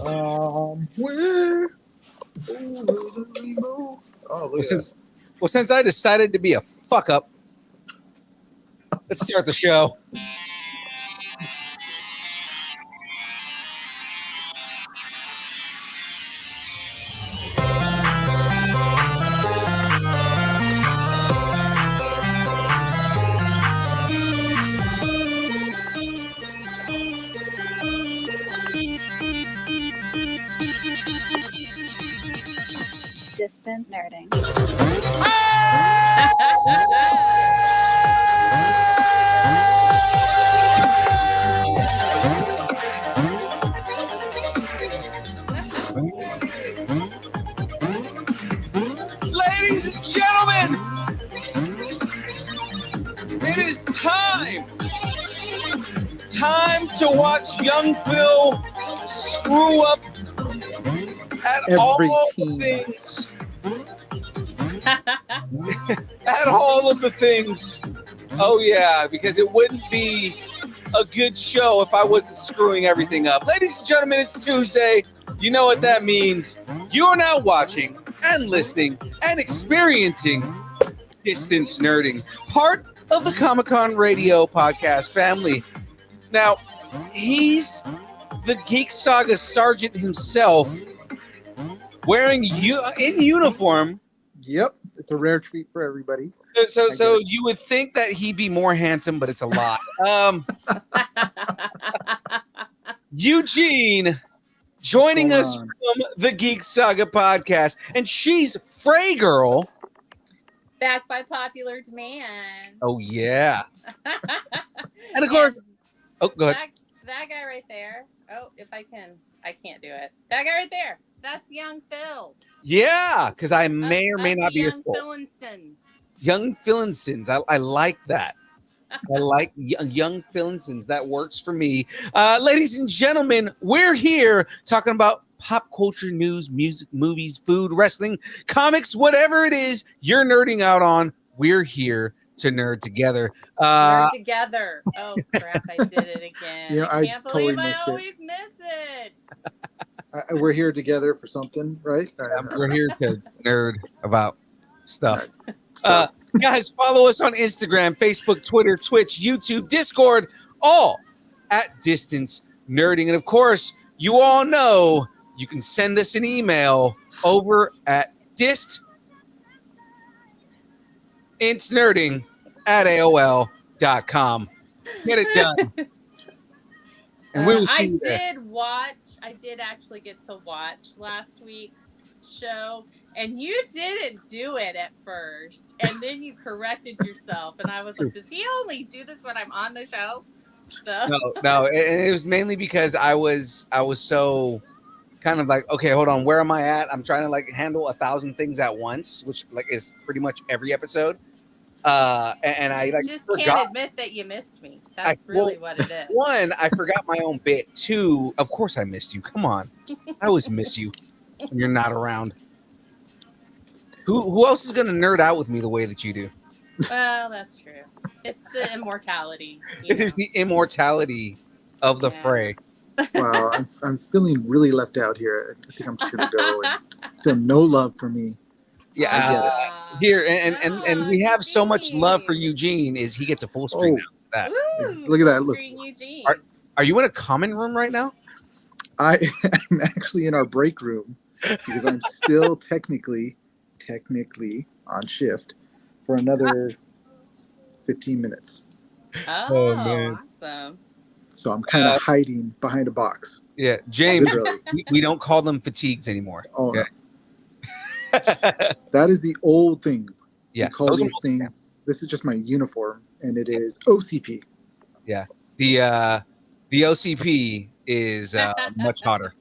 Somewhere over the rainbow. Oh, look at that. Since I decided to be a fuck up, let's start the show. Distance nerding. Ladies and gentlemen, it is time to watch young Phil screw up at all the things. At all of the things. Oh yeah, because it wouldn't be a good show if I wasn't screwing everything up. Ladies and gentlemen, it's Tuesday. You know what that means. You are now watching and listening and experiencing Distance Nerding, part of the Comic-Con Radio podcast family. Now, he's the Geek Saga Sergeant himself, wearing in uniform. Yep, it's a rare treat for everybody. So you would think that he'd be more handsome, but it's a lie. Eugene joining us from the Geek Saga podcast, and she's Fray girl. Back by popular demand. Oh yeah. And of course, go ahead. That guy right there. Oh, if I can't do it. That guy right there. That's young Phil. Yeah, because I may or may not be a soul. Young Philinsons. I like that. I like young Philinsons. That works for me. Ladies and gentlemen, we're here talking about pop culture news, music, movies, food, wrestling, comics, whatever it is you're nerding out on. We're here to nerd together. Nerd together. Oh crap! I did it again. I can't believe I always miss it. We're here together for something, right? We're here to nerd about stuff. Guys, follow us on Instagram, Facebook, Twitter, Twitch, YouTube, Discord, all at Distance Nerding. And of course, you all know you can send us an email over at distancenerding@AOL.com. Get it done. And we will see you there. I did actually get to watch last week's show, and you didn't do it at first, and then you corrected yourself, and I was like, does he only do this when I'm on the show? So No, it was mainly because I was so kind of like, okay, hold on, where am I at? I'm trying to like handle 1,000 things at once, which like is pretty much every episode. And I like just forgot. Can't admit that you missed me. That's really what it is. One, I forgot my own bit. Two, of course I missed you. Come on, I always miss you when you're not around. Who else is gonna nerd out with me the way that you do? Well, that's true. It's the immortality. It is the immortality of the Fray. Wow, I'm feeling really left out here. I think I'm just gonna go and feel no love for me. Yeah, here and we have so much love for Eugene. Is he gets a full screen now? That. Look at that! Look, Eugene. Are you in a common room right now? I am actually in our break room because I'm still technically on shift for another 15 minutes. Oh man. Awesome. So I'm kind of hiding behind a box. Yeah, James, we don't call them fatigues anymore. Oh, yeah. That is the old thing. Yeah, we call these things. This is just my uniform, and it is OCP. Yeah, the OCP is much hotter.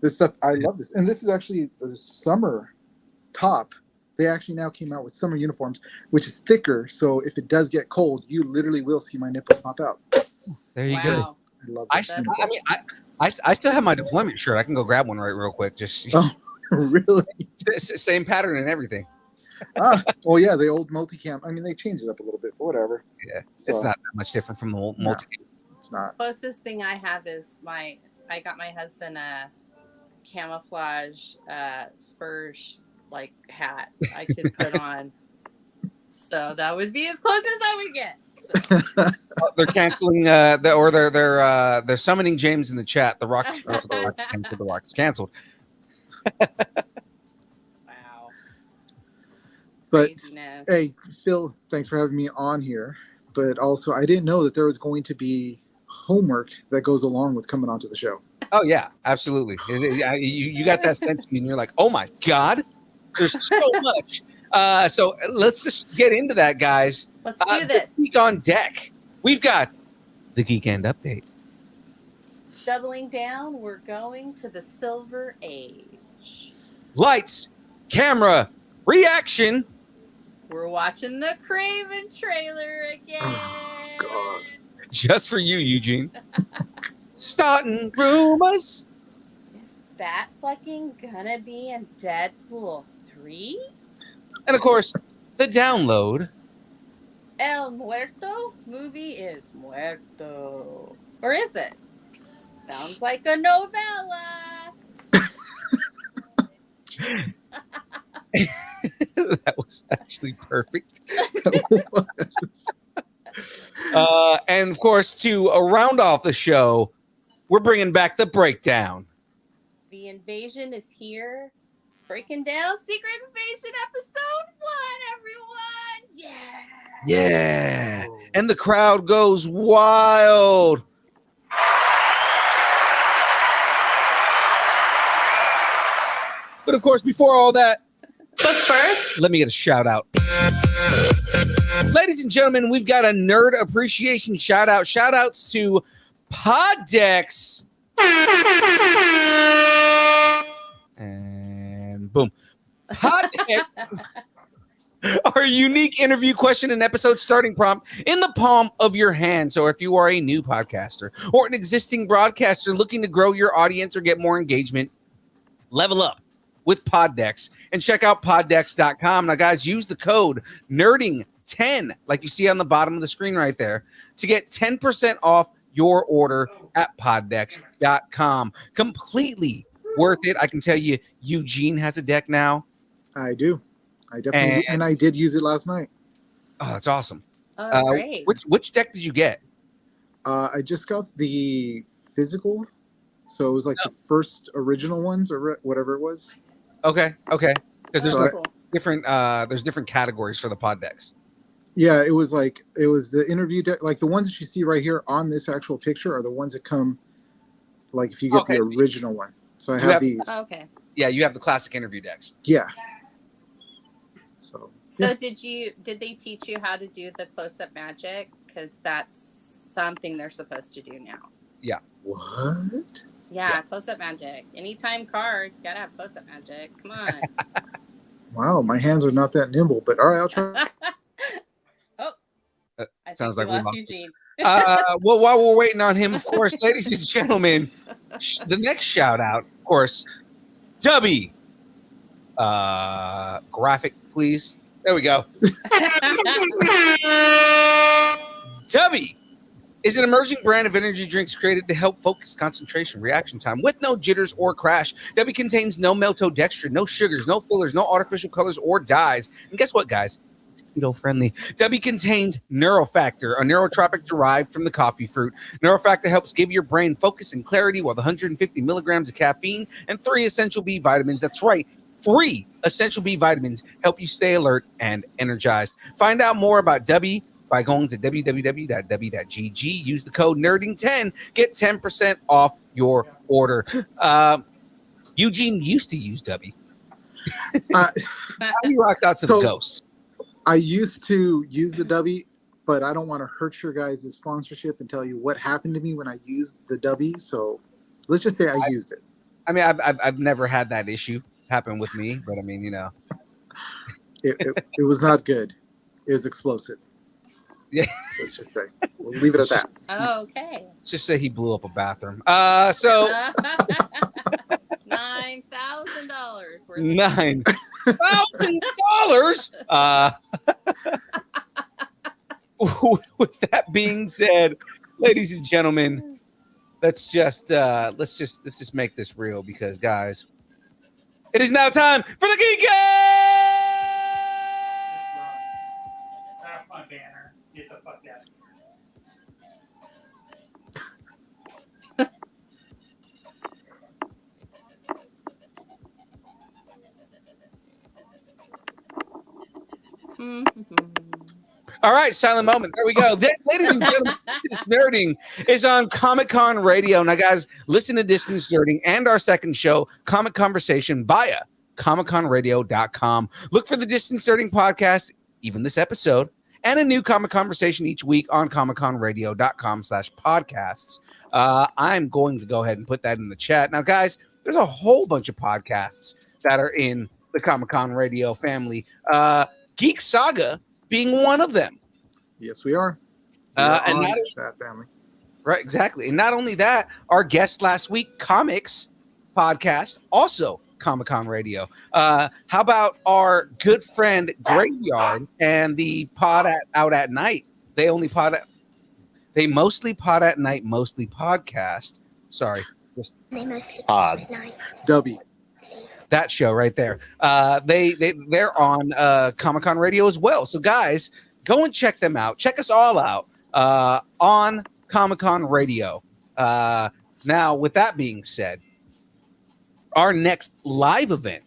This stuff, I love this, and this is actually the summer top. They actually now came out with summer uniforms, which is thicker. So if it does get cold, you literally will see my nipples pop out. There you go. I love this. I still have my deployment shirt. I can go grab one real quick. Just really? Same pattern and everything. Well, yeah, the old multicam. I mean, they changed it up a little bit, but whatever. Yeah, so, it's not that much different from the old multicam. It's not. Closest thing I have is I got my husband a camouflage Spurs like hat I could put on. So that would be as close as I would get. So. They're canceling they're summoning James in the chat. The Rock's canceled. The Rock's canceled. Wow. But Craziness. hey, Phil, thanks for having me on here. But also, I didn't know that there was going to be homework that goes along with coming onto the show. Oh yeah, absolutely. You got that sense of me, and you're like, oh my god, there's so much. So let's just get into that, guys. Let's do this. This week on deck, we've got the Geek End Update. Doubling down, we're going to the Silver Age. Lights, camera, reaction. We're watching the Craven trailer again. Oh, God. Just for you, Eugene. Starting rumors. Is Batflecking gonna be in Deadpool 3? And of course, the download. El Muerto movie is Muerto. Or is it? Sounds like a novella. That was actually perfect. And of course, to round off the show, we're bringing back the breakdown. The invasion is here. Breaking down Secret Invasion episode 1, everyone. Yeah. Yeah. And the crowd goes wild. But of course, before all that, but first, let me get a shout out. Ladies and gentlemen, we've got a nerd appreciation shout out. Shout outs to Poddex. And boom. Poddex. Our unique interview question and episode starting prompt in the palm of your hand. So if you are a new podcaster or an existing broadcaster looking to grow your audience or get more engagement, level up with Poddex and check out poddex.com. Now, guys, use the code NERDING10, like you see on the bottom of the screen right there, to get 10% off your order at poddex.com. Completely worth it. I can tell you, Eugene has a deck now. I do. I definitely and I did use it last night. Oh, that's awesome. Oh, great. Which deck did you get? I just got the physical, so it was like the first original ones or whatever it was. Okay. Because there's Cool. different categories for the pod decks. Yeah, it was the interview deck. Like the ones that you see right here on this actual picture are the ones that come, like if you get the original one. So I have these. Okay. Yeah, you have the classic interview decks. Yeah. So yeah. did they teach you how to do the close-up magic? Because that's something they're supposed to do now. Yeah. What? Yeah, close-up magic. Anytime cards, you gotta have close-up magic. Come on. Wow, my hands are not that nimble, but all right, I'll try. I sounds think like we lost lost Eugene. Well, while we're waiting on him, of course, ladies and gentlemen, the next shout out, of course, Dubby. Graphic, please. There we go. Dubby is an emerging brand of energy drinks created to help focus concentration, reaction time with no jitters or crash. Dubby contains no maltodextrin, no sugars, no fillers, no artificial colors or dyes. And guess what, guys? It's keto friendly. Dubby contains Neurofactor, a neurotropic derived from the coffee fruit. Neurofactor helps give your brain focus and clarity with 150 milligrams of caffeine and 3 essential B vitamins. That's right. 3 essential B vitamins help you stay alert and energized. Find out more about Dubby by going to www.dubby.gg. Use the code NERDING10. Get 10% off your order. Eugene used to use Dubby. He rocks out to the ghost. I used to use the Dubby, but I don't want to hurt your guys' sponsorship and tell you what happened to me when I used the Dubby. So let's just say I used it. I mean, I've never had that issue happen with me, but I mean, you know, it was not good. It was explosive. Yeah. Let's just say we'll leave it at that. Oh, okay. Let's just say he blew up a bathroom. So $9,000 worth. $9,000. With that being said, ladies and gentlemen, let's just make this real because, guys, it is now time for the Geek That's my banner. Get the fuck out. All right, silent moment. There we go. Ladies and gentlemen, Distance Nerding is on Comic-Con Radio. Now, guys, listen to Distance Nerding and our second show, Comic Conversation, via ComicConRadio.com. Look for the Distance Nerding podcast, even this episode, and a new Comic Conversation each week on ComicConRadio.com/podcasts. I'm going to go ahead and put that in the chat. Now, guys, there's a whole bunch of podcasts that are in the Comic-Con Radio family. Geek Saga being one of them. Yes, we are. And not that family. Right, exactly. And not only that, our guest last week, Comics Podcast, also Comic-Con Radio. How about our good friend Graveyard and the Out at Night? They mostly pod at night, mostly podcast. Sorry, just pod. W. That show right there. They're on Comic-Con Radio as well. So guys, go and check them out. Check us all out on Comic-Con Radio. Now, with that being said, our next live event,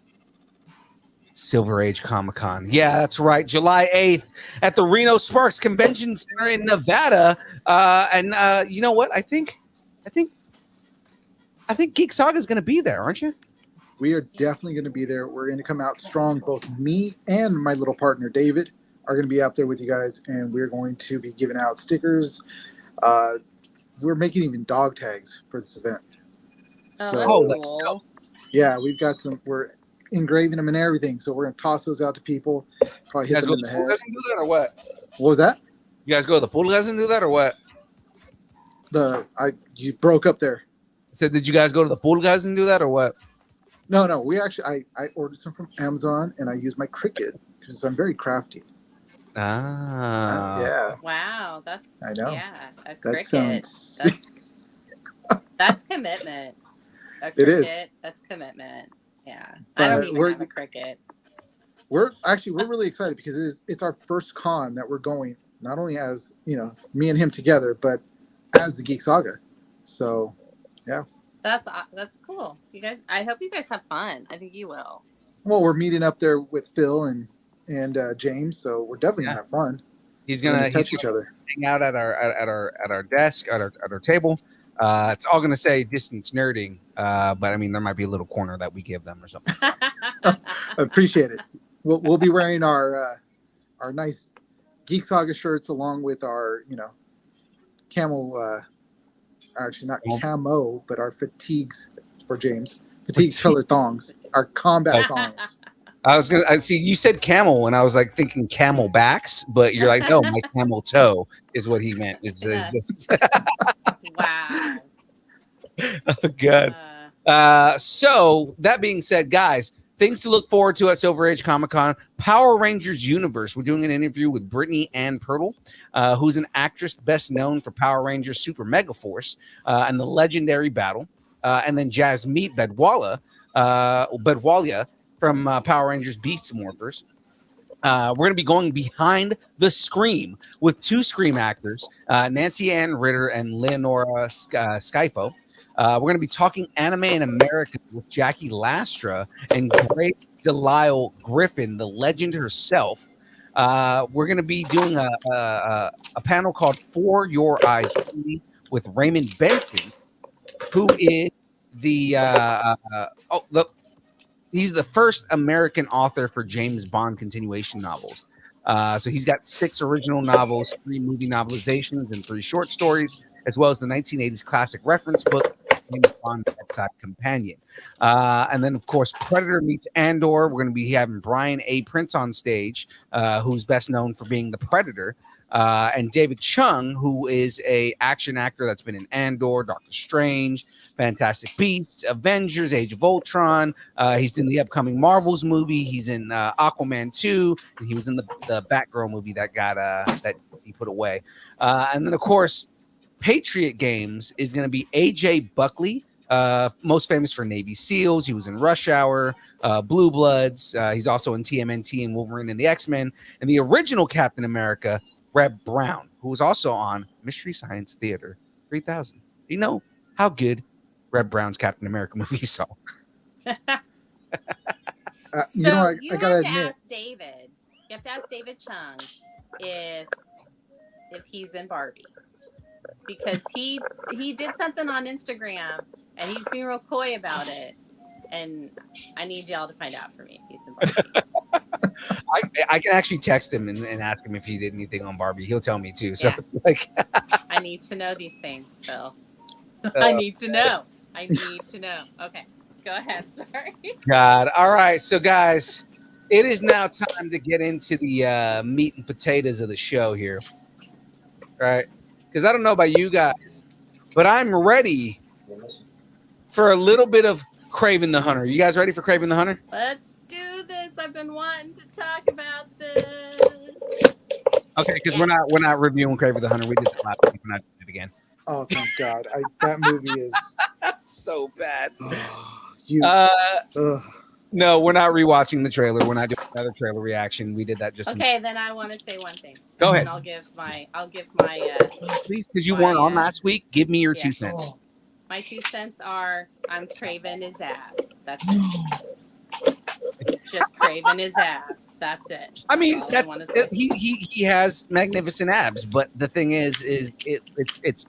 Silver Age Comic-Con. Yeah, that's right. July 8th at the Reno Sparks Convention Center in Nevada. And you know what? I think Geek Saga is going to be there, aren't you? We are definitely going to be there. We're going to come out strong. Both me and my little partner, David, are going to be out there with you guys, and we're going to be giving out stickers. We're making even dog tags for this event. That's cool. Yeah, we've got some. We're engraving them and everything, so we're going to toss those out to people. Probably hit them in the head. You guys do that or what? What was that? You guys go to the pool guys and do that or what? You broke up there. I said, did you guys go to the pool guys and do that or what? No. We actually, I ordered some from Amazon, and I use my Cricut because I'm very crafty. Yeah. Wow, that's I know. Yeah, a That Cricut. sounds. That's commitment. A Cricut, It is. That's commitment. Yeah, But I don't even have a Cricut. We're really excited because it's our first con that we're going, not only as me and him together, but as the Geek Saga. So, yeah. That's cool. You guys, I hope you guys have fun. I think you will. Well, we're meeting up there with Phil and James, so we're definitely gonna have fun. He's gonna touch each other. Hang out at our desk at our table. It's all gonna say distance nerding, but I mean there might be a little corner that we give them or something. Appreciate it. We'll be wearing our nice Geek Saga shirts along with our camel. Actually, not camo, but our fatigues for James. Fatigue colored thongs. Our combat thongs. I see you said camel, and I was like thinking camel backs, but you're like, no, my camel toe is what he meant. Is this? Wow. Oh, good. So that being said, guys, things to look forward to at Silver Age Comic-Con. Power Rangers Universe. We're doing an interview with Brittany Ann Pirtle, who's an actress best known for Power Rangers Super Mega Force and the legendary battle. And then Jasmeet Bedwalia from Power Rangers Beast Morphers. We're going to be going behind the Scream with two Scream actors, Nancy Ann Ritter and Leonora Skyfo. We're going to be talking anime in America with Jackie Lastra and Great Delisle Griffin, the legend herself. We're going to be doing a panel called For Your Eyes Only with Raymond Benson, who is he's the first American author for James Bond continuation novels. So he's got 6 original novels, 3 movie novelizations, and 3 short stories, as well as the 1980s classic reference book, James Bond Bedside Companion. And then, of course, Predator meets Andor. We're going to be having Brian A. Prince on stage, who's best known for being the Predator, and David Chung, who is a action actor that's been in Andor, Doctor Strange, Fantastic Beasts, Avengers, Age of Ultron. He's in the upcoming Marvels movie. He's in Aquaman 2, and he was in the Batgirl movie that got that he put away. And then, of course, Patriot Games is going to be AJ Buckley, most famous for Navy SEALs. He was in Rush Hour, Blue Bloods. He's also in TMNT and Wolverine and the X-Men. And the original Captain America, Reb Brown, who was also on Mystery Science Theater 3000. You know how good Reb Brown's Captain America movies are. So I gotta have to admit, ask David. You have to ask David Chung if he's in Barbie, because he did something on Instagram and he's being real coy about it, and I need y'all to find out for me if he's in Barbie. I can actually text him and ask him if he did anything on Barbie. He'll tell me too. So Yeah. it's like I need to know these things, Phil. I need to know. I need to know. Okay, go ahead. Sorry. God. All right. So, guys, it is now time to get into the meat and potatoes of the show here. Right? Because I don't know about you guys, but I'm ready for a little bit of Kraven the Hunter. You guys ready for Kraven the Hunter? Let's do this. I've been wanting to talk about this. Okay, because we're not reviewing Kraven the Hunter. We did that last week. We're not doing it again. oh thank God, that movie is So bad. you. No, we're not rewatching the trailer. We're not doing another trailer reaction. We did that just Okay, then I want to say one thing. Go ahead. And I'll give my please, because you weren't on last week. Give me your 2 cents. my 2 cents are I'm craving his abs. That's it. Just craving his abs. That's it. I mean, That's all I wanna say. he has magnificent abs, but the thing is it's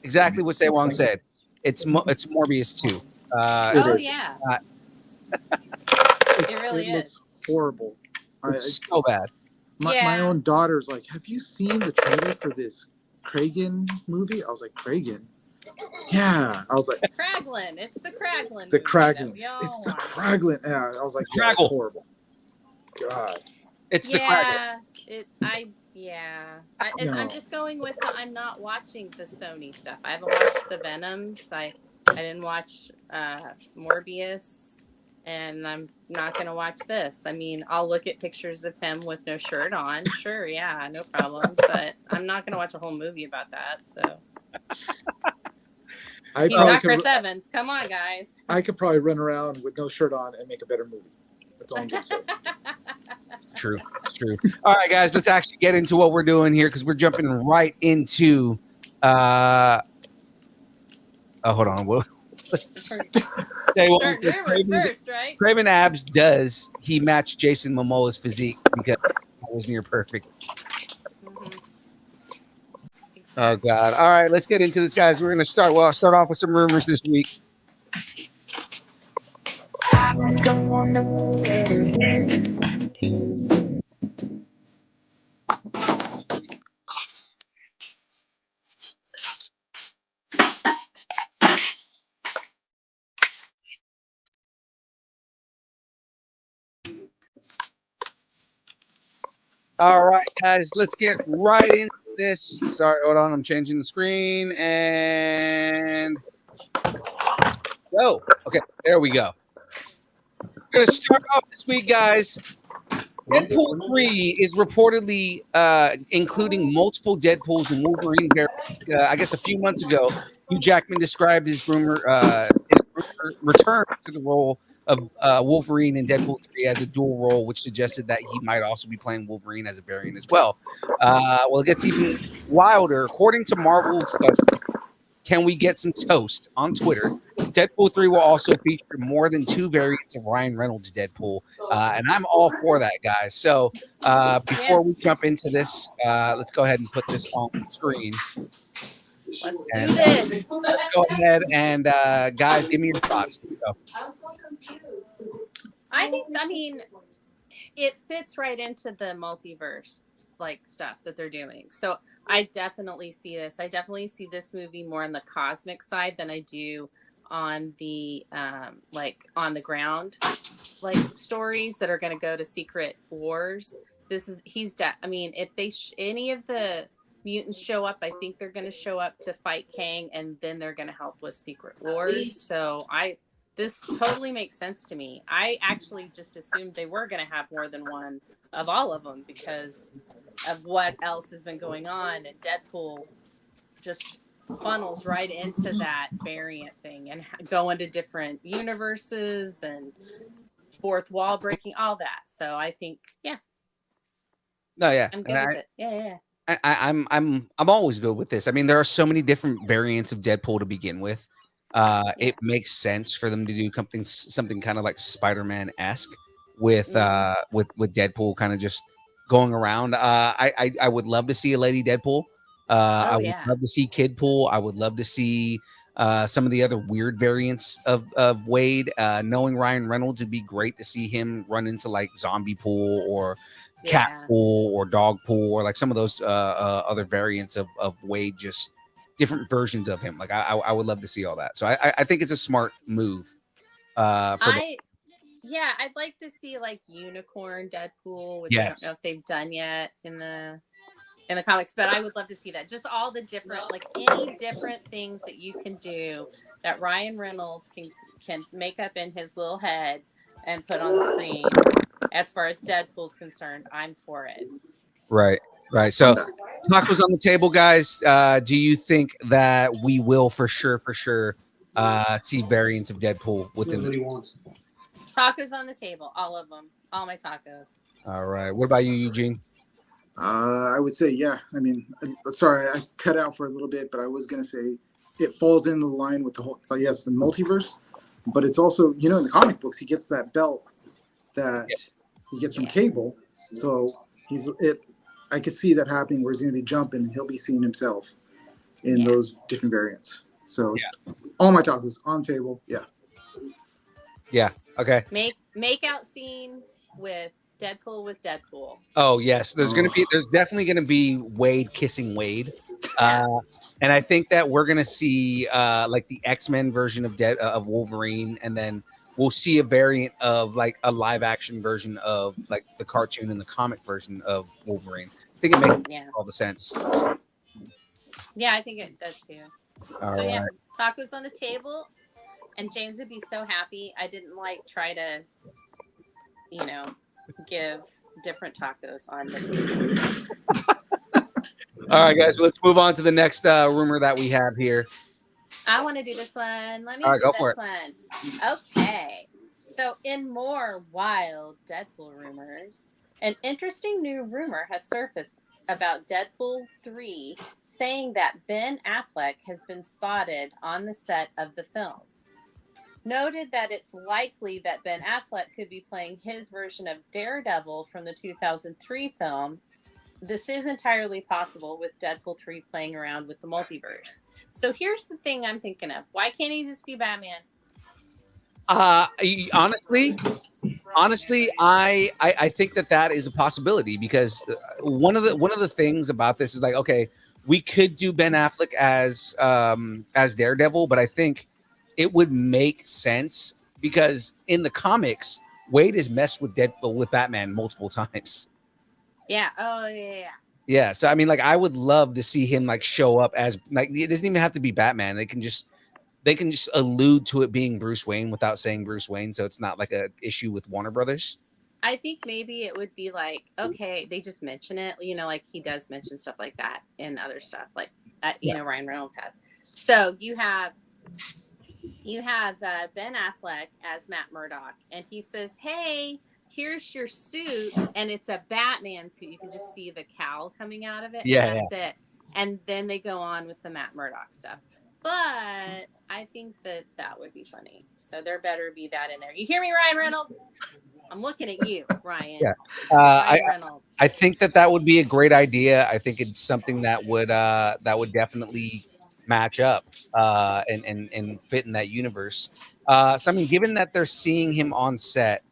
exactly what Sewon said. It's Morbius too. Oh is. yeah, It it really looks is. horrible. It's so bad. My Yeah. own daughter's like, have you seen the trailer for this Kragen movie? I was like, Kragen? Yeah. I was like, Kraglin. It's the Kraglin. the movie Kragen. that we all It's the want. Kraglin. Yeah, I was like, yeah, it's Kraggle. horrible. God. It's the Kraken. No. I'm just going with I'm not watching the Sony stuff. I haven't watched the Venoms. I didn't watch Morbius, and I'm not gonna watch this. I mean, I'll look at pictures of him with no shirt on. Sure, yeah, no problem. But I'm not gonna watch a whole movie about that. So he's not Chris Evans. Come on, guys. I could probably run around with no shirt on and make a better movie. That's all I'm gonna say. True. All right, guys, let's actually get into what we're doing here because we're jumping right into. Hold on. We'll Start rumors first, right? Kraven abs does he match Jason Momoa's physique because it was near perfect. Mhm. Oh God! All right, let's get into this, guys. We're gonna start. Well, I'll start off with some rumors this week. All right, guys, let's get right into this. Sorry, hold on. I'm changing the screen and go. Okay, there we go. We're gonna start off this week, guys. Deadpool 3 is reportedly including multiple Deadpools and Wolverine characters. I guess a few months ago, Hugh Jackman described his return to the role of Wolverine in Deadpool 3 as a dual role, which suggested that he might also be playing Wolverine as a variant as well. Well, it gets even wilder. According to Marvel, Can We Get Some Toast on Twitter, Deadpool 3 will also feature more than 2 variants of Ryan Reynolds' Deadpool. And I'm all for that, guys. So before we jump into this, let's go ahead and put this on the screen. Let's do And, this. Go ahead and, guys, give me your thoughts. I mean, it fits right into the multiverse like stuff that they're doing. So I definitely see this. I definitely see this movie more on the cosmic side than I do on the like on the ground like stories that are going to go to Secret Wars. I mean, if they any of the mutants show up, I think they're going to show up to fight Kang, and then they're going to help with Secret Wars. So this totally makes sense to me. I actually just assumed they were going to have more than one of all of them because of what else has been going on, and Deadpool just funnels right into that variant thing and go into different universes and fourth wall breaking, all that. So I think, No, yeah. I'm good with it. Yeah. I'm always good with this. I mean, there are so many different variants of Deadpool to begin with. It makes sense for them to do something kind of like Spider-Man-esque with Deadpool kind of just going around. I would love to see a Lady Deadpool. I would love to see Kidpool. I would love to see some of the other weird variants of Wade. Knowing Ryan Reynolds, it'd be great to see him run into like Zombie Pool or Cat Pool or Dog Pool or like some of those other variants of Wade, just different versions of him. Like I would love to see all that. So I think it's a smart move. I'd like to see like Unicorn Deadpool, which I don't know if they've done yet in the comics, but I would love to see that. Just all the different, like any different things that you can do that Ryan Reynolds can make up in his little head and put on the screen. As far as Deadpool's concerned, I'm for it. Right. So tacos on the table, guys. Do you think that we will for sure see variants of Deadpool within this? Tacos on the table, all of them, all my tacos. All right. What about you, Eugene? I would say, I mean, sorry, I cut out for a little bit, but I was going to say it falls in the line with the whole, the multiverse, but it's also, in the comic books, he gets that belt that he gets from Cable. So I could see that happening where he's going to be jumping and he'll be seeing himself in those different variants. So all my tacos on table. Yeah. Okay. Make out scene with Deadpool. Oh yes, there's definitely gonna be Wade kissing Wade, and I think that we're gonna see like the X-Men version of Wolverine, and then we'll see a variant of like a live action version of like the cartoon and the comic version of Wolverine. I think it makes all the sense. Yeah, I think it does too. All right. Tacos on the table, and James would be so happy. I didn't try to, give different tacos on the table. All right, guys, let's move on to the next rumor that we have here. I want to do this one. Let me do this for one. Okay. So in more wild Deadpool rumors, an interesting new rumor has surfaced about Deadpool 3, saying that Ben Afleck has been spotted on the set of the film. Noted that it's likely that Ben Affleck could be playing his version of Daredevil from the 2003 film. This is entirely possible with Deadpool 3 playing around with the multiverse. So here's the thing I'm thinking of. Why can't he just be Batman? Honestly, I think that is a possibility, because one of the things about this is like, okay, we could do Ben Affleck as Daredevil, but I think it would make sense because in the comics, Wade has messed with Batman multiple times. Yeah. Oh, yeah. Yeah. So I mean, like, I would love to see him like show up as, like, it doesn't even have to be Batman. They can just allude to it being Bruce Wayne without saying Bruce Wayne, so it's not like a issue with Warner Brothers. I think maybe it would be like, okay, they just mention it, like he does mention stuff like that in other stuff, like Ryan Reynolds has. So you have Ben Affleck as Matt Murdock, and he says, hey, here's your suit, and it's a Batman suit. You can just see the cowl coming out of it. Yeah, and that's it. And then they go on with the Matt Murdock stuff. But I think that would be funny. So there better be that in there. You hear me, Ryan Reynolds? I'm looking at you, Ryan. Yeah. Ryan Reynolds. I think that would be a great idea. I think it's something that would definitely match up and fit in that universe. So I mean, given that they're seeing him on set,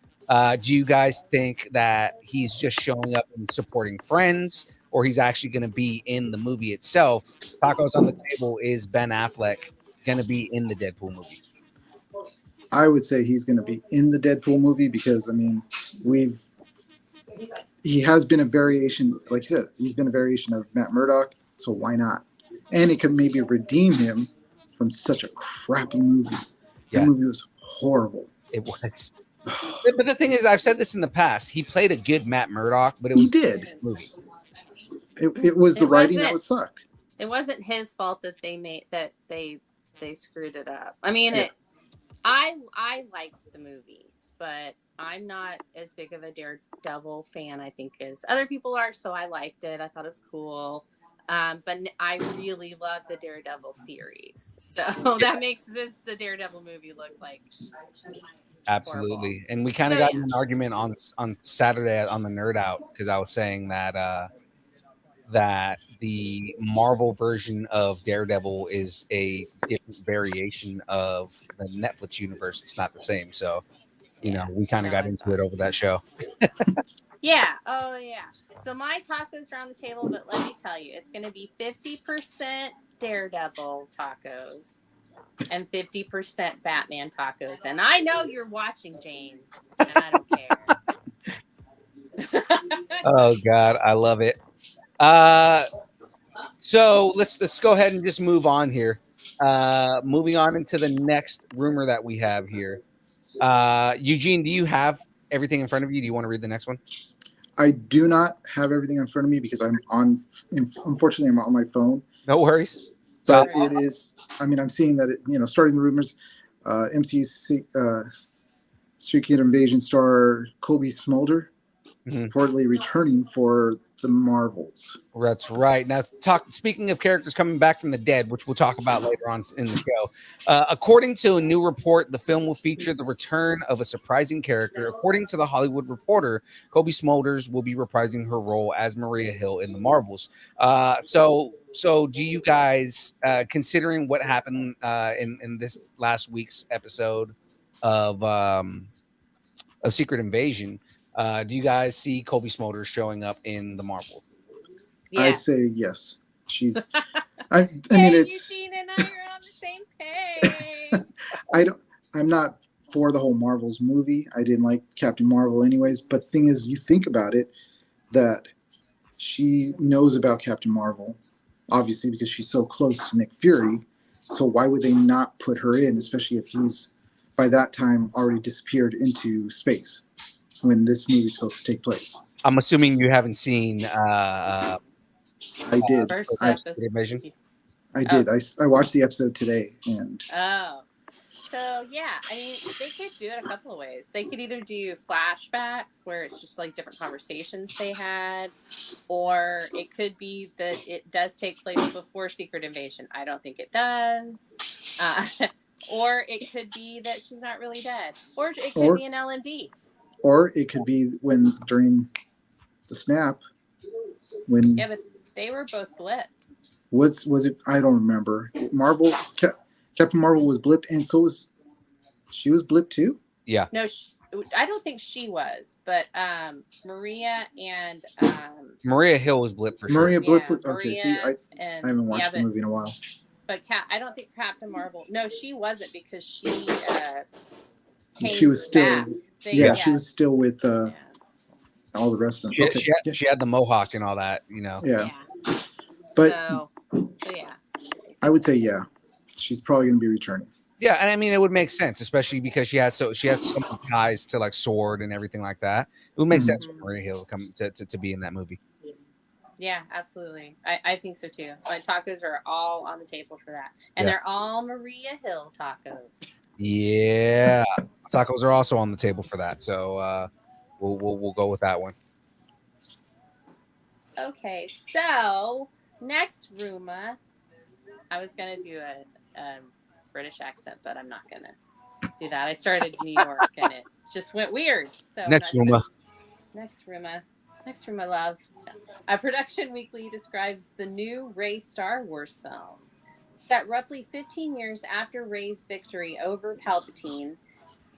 do you guys think that he's just showing up and supporting friends, or he's actually going to be in the movie itself? Tacos on the table, is Ben Affleck going to be in the Deadpool movie? I would say he's going to be in the Deadpool movie because, I mean, he has been a variation, like you said, he's been a variation of Matt Murdock, so why not? And it could maybe redeem him from such a crappy movie. Yeah. That movie was horrible. It was. But the thing is, I've said this in the past, he played a good Matt Murdock, but it was he did. a movie. It was the writing that would suck. It wasn't his fault that they screwed it up. I mean, Yeah. I liked the movie, but I'm not as big of a Daredevil fan, I think, as other people are. So I liked it. I thought it was cool. But I really love the Daredevil series. So that makes the Daredevil movie look like Absolutely. horrible. And we kind of So, got in an argument on Saturday on the Nerd Out because I was saying that that the Marvel version of Daredevil is a different variation of the Netflix universe. It's not the same. So, you know, we kind of got into it over that show. Yeah. Oh, yeah. So my tacos are on the table, but let me tell you, it's going to be 50% Daredevil tacos and 50% Batman tacos. And I know you're watching, James, and I don't care. Oh God, I love it. So let's go ahead and just move on here. Moving on into the next rumor that we have here. Eugene, do you have everything in front of you? Do you want to read the next one? I do not have everything in front of me because unfortunately, I'm on my phone. No worries. But it is, I mean, I'm seeing that, starting the rumors, MCU Secret Invasion star Cobie Smoulders reportedly returning for the Marvels. That's right. Now, speaking of characters coming back from the dead, which we'll talk about later on in the show, according to a new report, the film will feature the return of a surprising character. According to the Hollywood Reporter, Cobie Smoulders will be reprising her role as Maria Hill in the Marvels. So do you guys, considering what happened in this last week's episode of Secret Invasion, do you guys see Cobie Smoulders showing up in the Marvel? Yes. I say yes. She's. I mean, it's. Eugene and I are on the same page. I'm not for the whole Marvels movie. I didn't like Captain Marvel, anyways. But the thing is, you think about it, that she knows about Captain Marvel, obviously because she's so close to Nick Fury. So why would they not put her in, especially if he's by that time already disappeared into space when this movie's supposed to take place? I'm assuming you haven't seen I did. First I episode. did. I watched the episode today, and so yeah, I mean, they could do it a couple of ways. They could either do flashbacks where it's just like different conversations they had, or it could be that it does take place before Secret Invasion. I don't think it does. Or it could be that she's not really dead, or it could be an LMD. Or it could be during the snap, when but they were both blipped. Was it? I don't remember. Captain Marvel was blipped, and so was she. Was blipped too? Yeah. No, I don't think she was, but Maria and Maria Hill was blipped for Maria sure. blipped. Yeah, Okay, see, I haven't watched the movie in a while. But I don't think Captain Marvel. No, she wasn't, because she was still. back. She was still with all the rest of them. She had the mohawk and all that, you know. Yeah. But so yeah, I would say she's probably going to be returning. Yeah, and I mean it would make sense, especially because she has so many ties to like sword and everything like that. It would make sense for Maria Hill to be in that movie. Yeah, absolutely. I think so too. My tacos are all on the table for that, and they're all Maria Hill tacos. Yeah, tacos are also on the table for that. So we'll go with that one. Okay, so next rumor, I was gonna do a British accent, but I'm not gonna do that. I started New York and it just went weird. So next rumor, love. A Production Weekly describes the new Rey Star Wars film. Set roughly 15 years after Rey's victory over Palpatine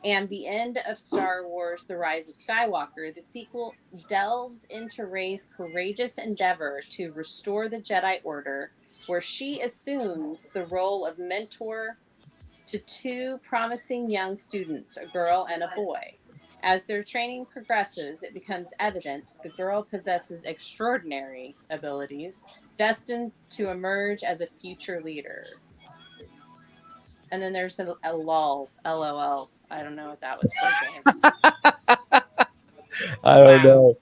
and the end of Star Wars: The Rise of Skywalker, the sequel delves into Rey's courageous endeavor to restore the Jedi Order, where she assumes the role of mentor to two promising young students, a girl and a boy. As their training progresses, it becomes evident the girl possesses extraordinary abilities, destined to emerge as a future leader. And then there's a lull, LOL. I don't know what that was. I don't know.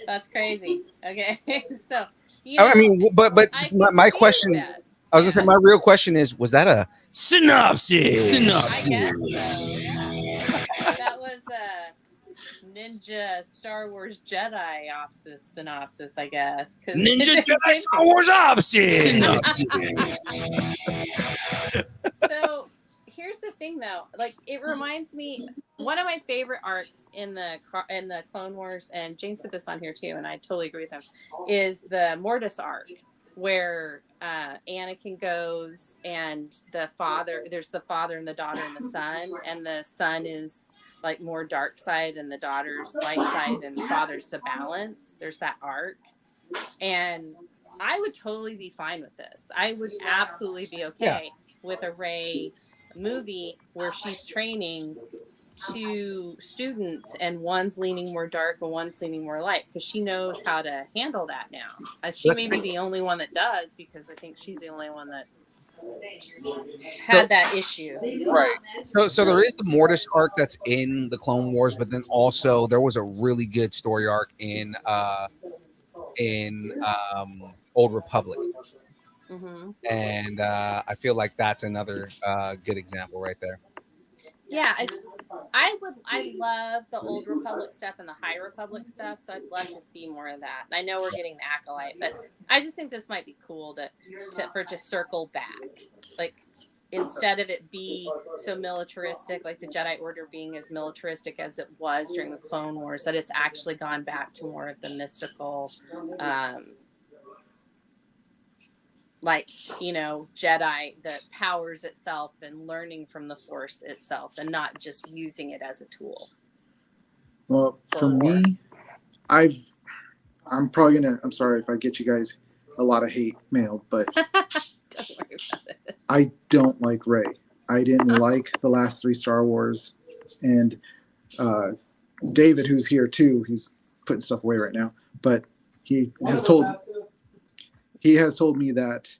That's crazy. Okay, so I mean, but I my can see question, that. I was gonna say, my real question is, was that a synopsis? I guess so. Yeah, that was a Ninja Star Wars Jedi synopsis, I guess. Ninja Jedi Star Wars options. So here's the thing, though. Like, it reminds me, one of my favorite arcs in the Clone Wars, and James said this on here too, and I totally agree with him, is the Mortis arc, where Anakin goes and there's the father and the daughter and the son, and the son is like more dark side and the daughter's light side, and the father's the balance. There's that arc, and I would totally be fine with this. I would absolutely be okay with a Rey movie where she's training two students and one's leaning more dark and one's leaning more light, because she knows how to handle that now. She may be the only one that does, because I think she's the only one that's had that issue. Right. So there is the Mortis arc that's in the Clone Wars, but then also there was a really good story arc in Old Republic. Mm-hmm. And I feel like that's another good example right there. Yeah, I love the Old Republic stuff and the High Republic stuff, so I'd love to see more of that. And I know we're getting the Acolyte, but I just think this might be cool to circle back. Like, instead of it be so militaristic, like the Jedi Order being as militaristic as it was during the Clone Wars, that it's actually gone back to more of the mystical, Jedi that powers itself and learning from the Force itself, and not just using it as a tool. Well, for me, I'm sorry if I get you guys a lot of hate mail, but Don't worry about it. I don't like Rey. I didn't like the last 3 Star Wars, and David, who's here too, he's putting stuff away right now, but he has told me that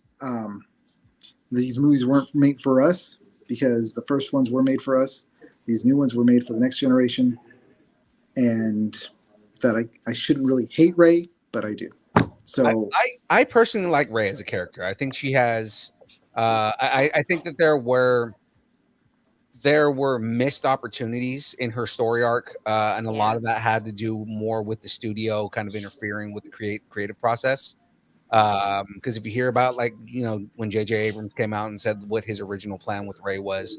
these movies weren't made for us, because the first ones were made for us. These new ones were made for the next generation, and that I shouldn't really hate Rey, but I do. So I personally like Rey as a character. I think she has. I think that there were missed opportunities in her story arc, and a lot of that had to do more with the studio kind of interfering with the creative process. Because if you hear about, when J.J. Abrams came out and said what his original plan with Rey was,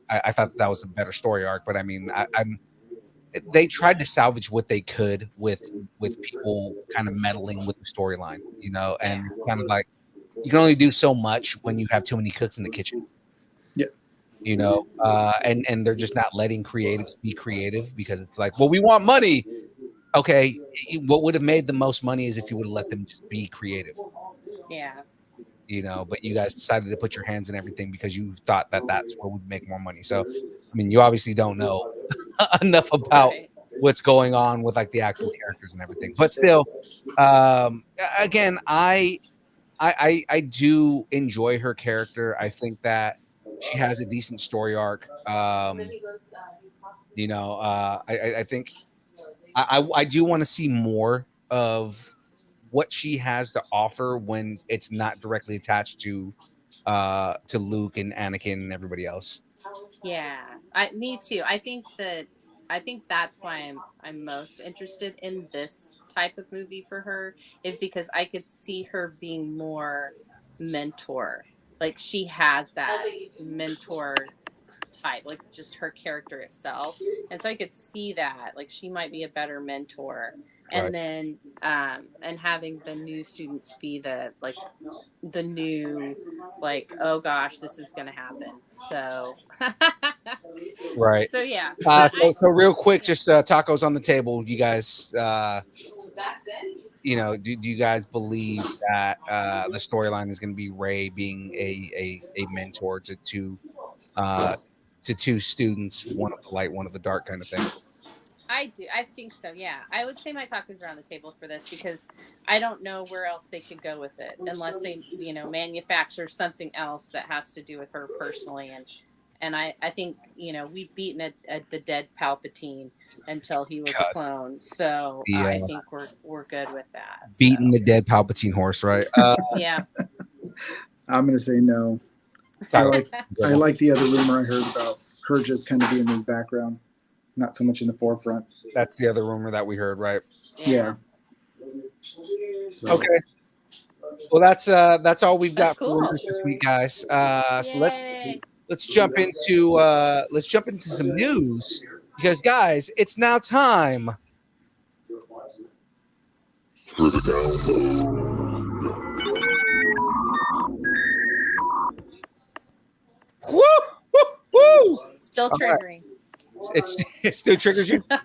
I thought that was a better story arc. But I mean, they tried to salvage what they could with people kind of meddling with the storyline, and it's kind of like you can only do so much when you have too many cooks in the kitchen. Yeah. And they're just not letting creatives be creative, because it's like, well, we want money. Okay, what would have made the most money is if you would have let them just be creative. Yeah. But you guys decided to put your hands in everything because you thought that that's what would make more money. So, I mean, you obviously don't know enough about what's going on with like the actual characters and everything. But still, again, I do enjoy her character. I think that she has a decent story arc. I think I do want to see more of what she has to offer when it's not directly attached to Luke and Anakin and everybody else. Yeah, me too. I think that's why I'm most interested in this type of movie for her, is because I could see her being more mentor. Like, she has that mentor type, like just her character itself, and so I could see that, like, she might be a better mentor. And then and having the new students be the new, like, oh gosh, this is gonna happen. So right. So yeah. So real quick, just tacos on the table. You guys, do you guys believe that the storyline is going to be Rey being a mentor to two students, one of the light, one of the dark, kind of thing? I do. I think so. Yeah. I would say my tacos are on the table for this, because I don't know where else they could go with it, unless they, manufacture something else that has to do with her personally, And I think, we've beaten at the dead Palpatine until he was God. a clone. So Yeah. I think we're good with that. Beating so. the dead Palpatine horse, right? Yeah. I'm gonna say no. I like the other rumor I heard about her just kind of being in the background, not so much in the forefront. That's the other rumor that we heard, right? Yeah. So, Okay. Well, that's all we've got That's for cool. rumors this week, guys. So Yay. let's jump into some news because, guys, it's now time For the download. Woo! Woo! Woo! Still All right. triggering. It still triggers you. It's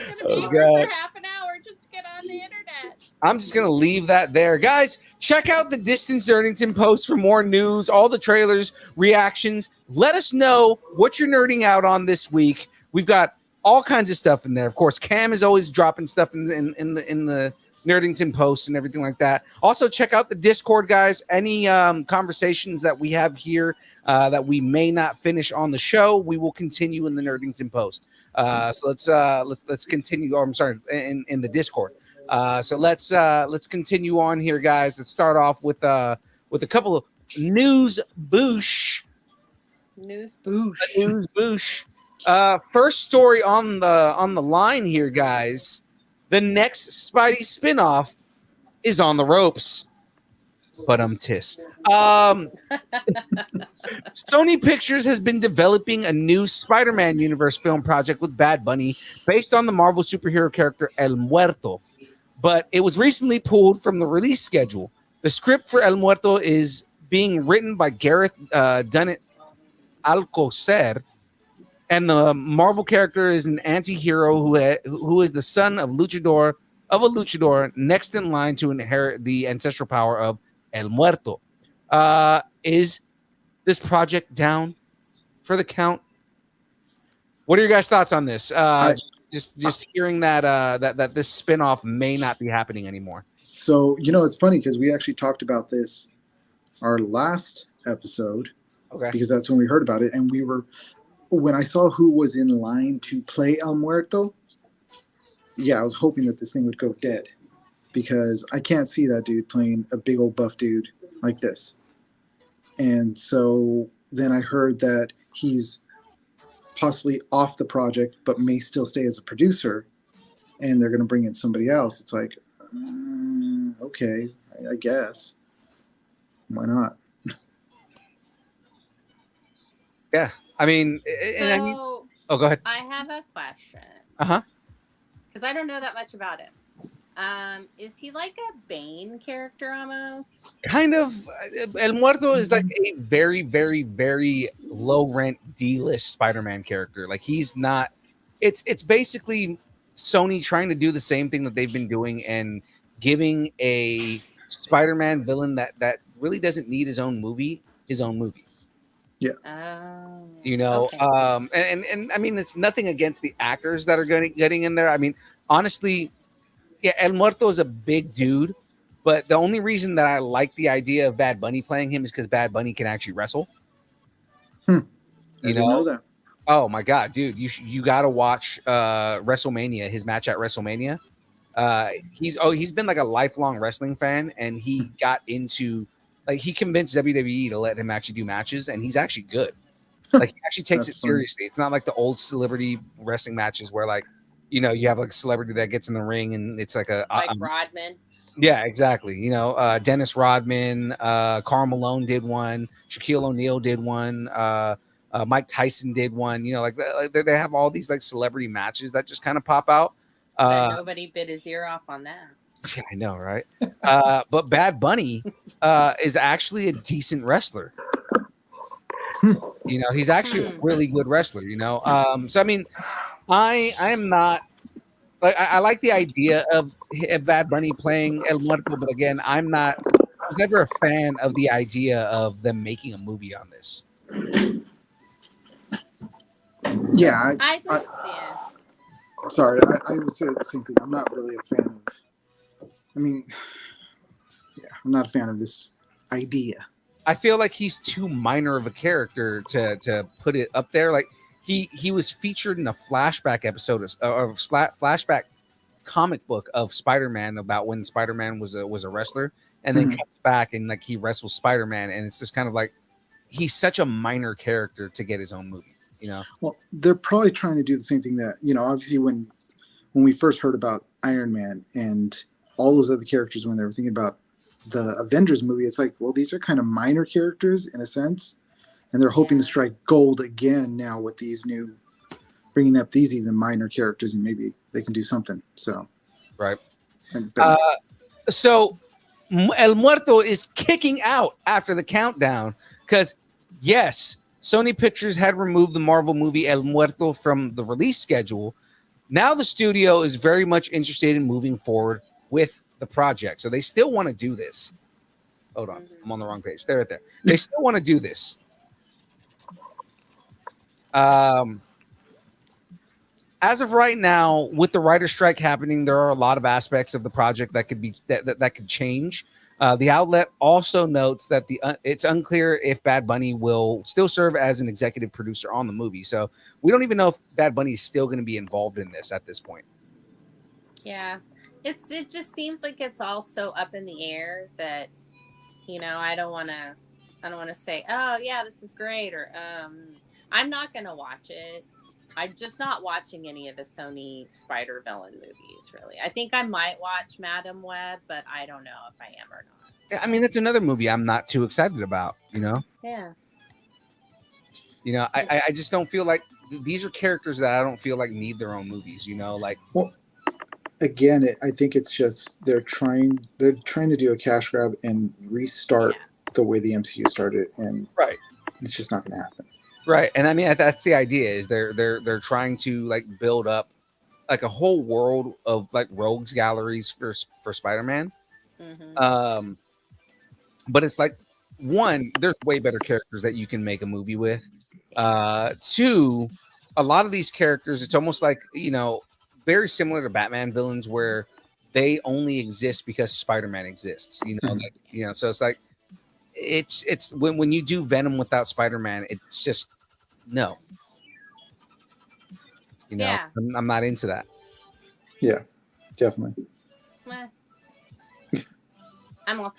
gonna be Oh, here God. for half an hour just to get on the internet. I'm just going to leave that there. Guys, check out the Distance Nerdington post for more news, all the trailers, reactions. Let us know what you're nerding out on this week. We've got all kinds of stuff in there. Of course, Cam is always dropping stuff in the Nerdington posts and everything like that. Also, check out the Discord, guys. Any conversations that we have here that we may not finish on the show, we will continue in the Nerdington post. So let's continue. I'm sorry, in the Discord. So let's continue on here, guys. Let's start off with a couple of news boosh. News boosh. News boosh. First story on the line here, guys. The next Spidey spinoff is on the ropes. But Sony Pictures has been developing a new Spider-Man universe film project with Bad Bunny based on the Marvel superhero character El Muerto. But it was recently pulled from the release schedule. The script for El Muerto is being written by Gareth Dunnett Alcocer, and the Marvel character is an anti-hero who is the son of a luchador next in line to inherit the ancestral power of El Muerto. Is this project down for the count? What are your guys' thoughts on this? Just hearing that this spinoff may not be happening anymore. So it's funny because we actually talked about this our last episode, Okay. because that's when we heard about it, and when I saw who was in line to play El Muerto, I was hoping that this thing would go dead, because I can't see that dude playing a big old buff dude like this. And so then I heard that he's possibly off the project, but may still stay as a producer, and they're going to bring in somebody else. It's like, okay, I guess. Why not? Yeah. I mean, So, go ahead. I have a question. Uh-huh. Because I don't know that much about him. Is he like a Bane character almost? Kind of. El Muerto is like a very, very, very low rent D-list Spider-Man character. Like, he's not. It's basically Sony trying to do the same thing that they've been doing and giving a Spider-Man villain that really doesn't need his own movie. Yeah. Oh. Okay. And I mean, it's nothing against the actors that are getting in there. I mean, honestly, yeah, El Muerto is a big dude, but the only reason that I like the idea of Bad Bunny playing him is because Bad Bunny can actually wrestle. I didn't know that. Oh my God, dude, you got to watch WrestleMania, his match at WrestleMania. He's been like a lifelong wrestling fan, and he got into, like, he convinced WWE to let him actually do matches, and he's actually good. Like, he actually takes it seriously. It's not like the old celebrity wrestling matches where, like, you have like a celebrity that gets in the ring and it's like Rodman. Yeah, exactly. Dennis Rodman, Karl Malone did one, Shaquille O'Neal did one, Mike Tyson did one. Like they have all these like celebrity matches that just kind of pop out. But nobody bit his ear off on that. Yeah, I know, right? But Bad Bunny is actually a decent wrestler. He's actually a really good wrestler. So I mean, I am not like, I like the idea of Bad Bunny playing El Muerto, but again, I was never a fan of the idea of them making a movie on this. Yeah, sorry, I would say the same thing. I'm not really a fan of. I mean, I'm not a fan of this idea. I feel like he's too minor of a character to put it up there. Like he was featured in a flashback episode of flashback comic book of Spider-Man about when Spider-Man was a wrestler, and then comes back and like he wrestles Spider-Man, and it's just kind of like he's such a minor character to get his own movie, you know. Well, they're probably trying to do the same thing that, you know, obviously when we first heard about Iron Man and all those other characters, when they were thinking about the Avengers movie, it's like, well, these are kind of minor characters in a sense, and they're hoping to strike gold again now with these new, bringing up these even minor characters, and maybe they can do something. So, right. And, So El Muerto is kicking out after the countdown because, yes, Sony Pictures had removed the Marvel movie El Muerto from the release schedule. Now the studio is very much interested in moving forward with the project. So they still want to do this. Hold on. I'm on the wrong page. They're right there. They still want to do this. As of right now, with the writer strike happening, there are a lot of aspects of the project that could be that could change. The outlet also notes that it's unclear if Bad Bunny will still serve as an executive producer on the movie. So we don't even know if Bad Bunny is still going to be involved in this at this point. Yeah, it just seems like it's all so up in the air that, you know, I don't want to say, oh yeah, this is great, or I'm not going to watch it. I'm just not watching any of the Sony Spider Villain movies, really. I think I might watch Madam Web, but I don't know if I am or not. So. I mean, that's another movie I'm not too excited about, you know? Yeah. You know, I just don't feel like these are characters that I don't feel like need their own movies, you know? Like, well, again, I think it's just they're trying to do a cash grab and restart the way the MCU started, and right, it's just not going to happen. Right, and I mean that's the idea is they're trying to like build up like a whole world of like rogues galleries for Spider-Man. Mm-hmm. But it's like, one, there's way better characters that you can make a movie with. Two, a lot of these characters, it's almost like, you know, very similar to Batman villains where they only exist because Spider-Man exists. You know, like, you know, so it's like it's when you do Venom without Spider-Man, it's just no. You know, Yeah. I'm not into that. Yeah, definitely. Meh. I'm not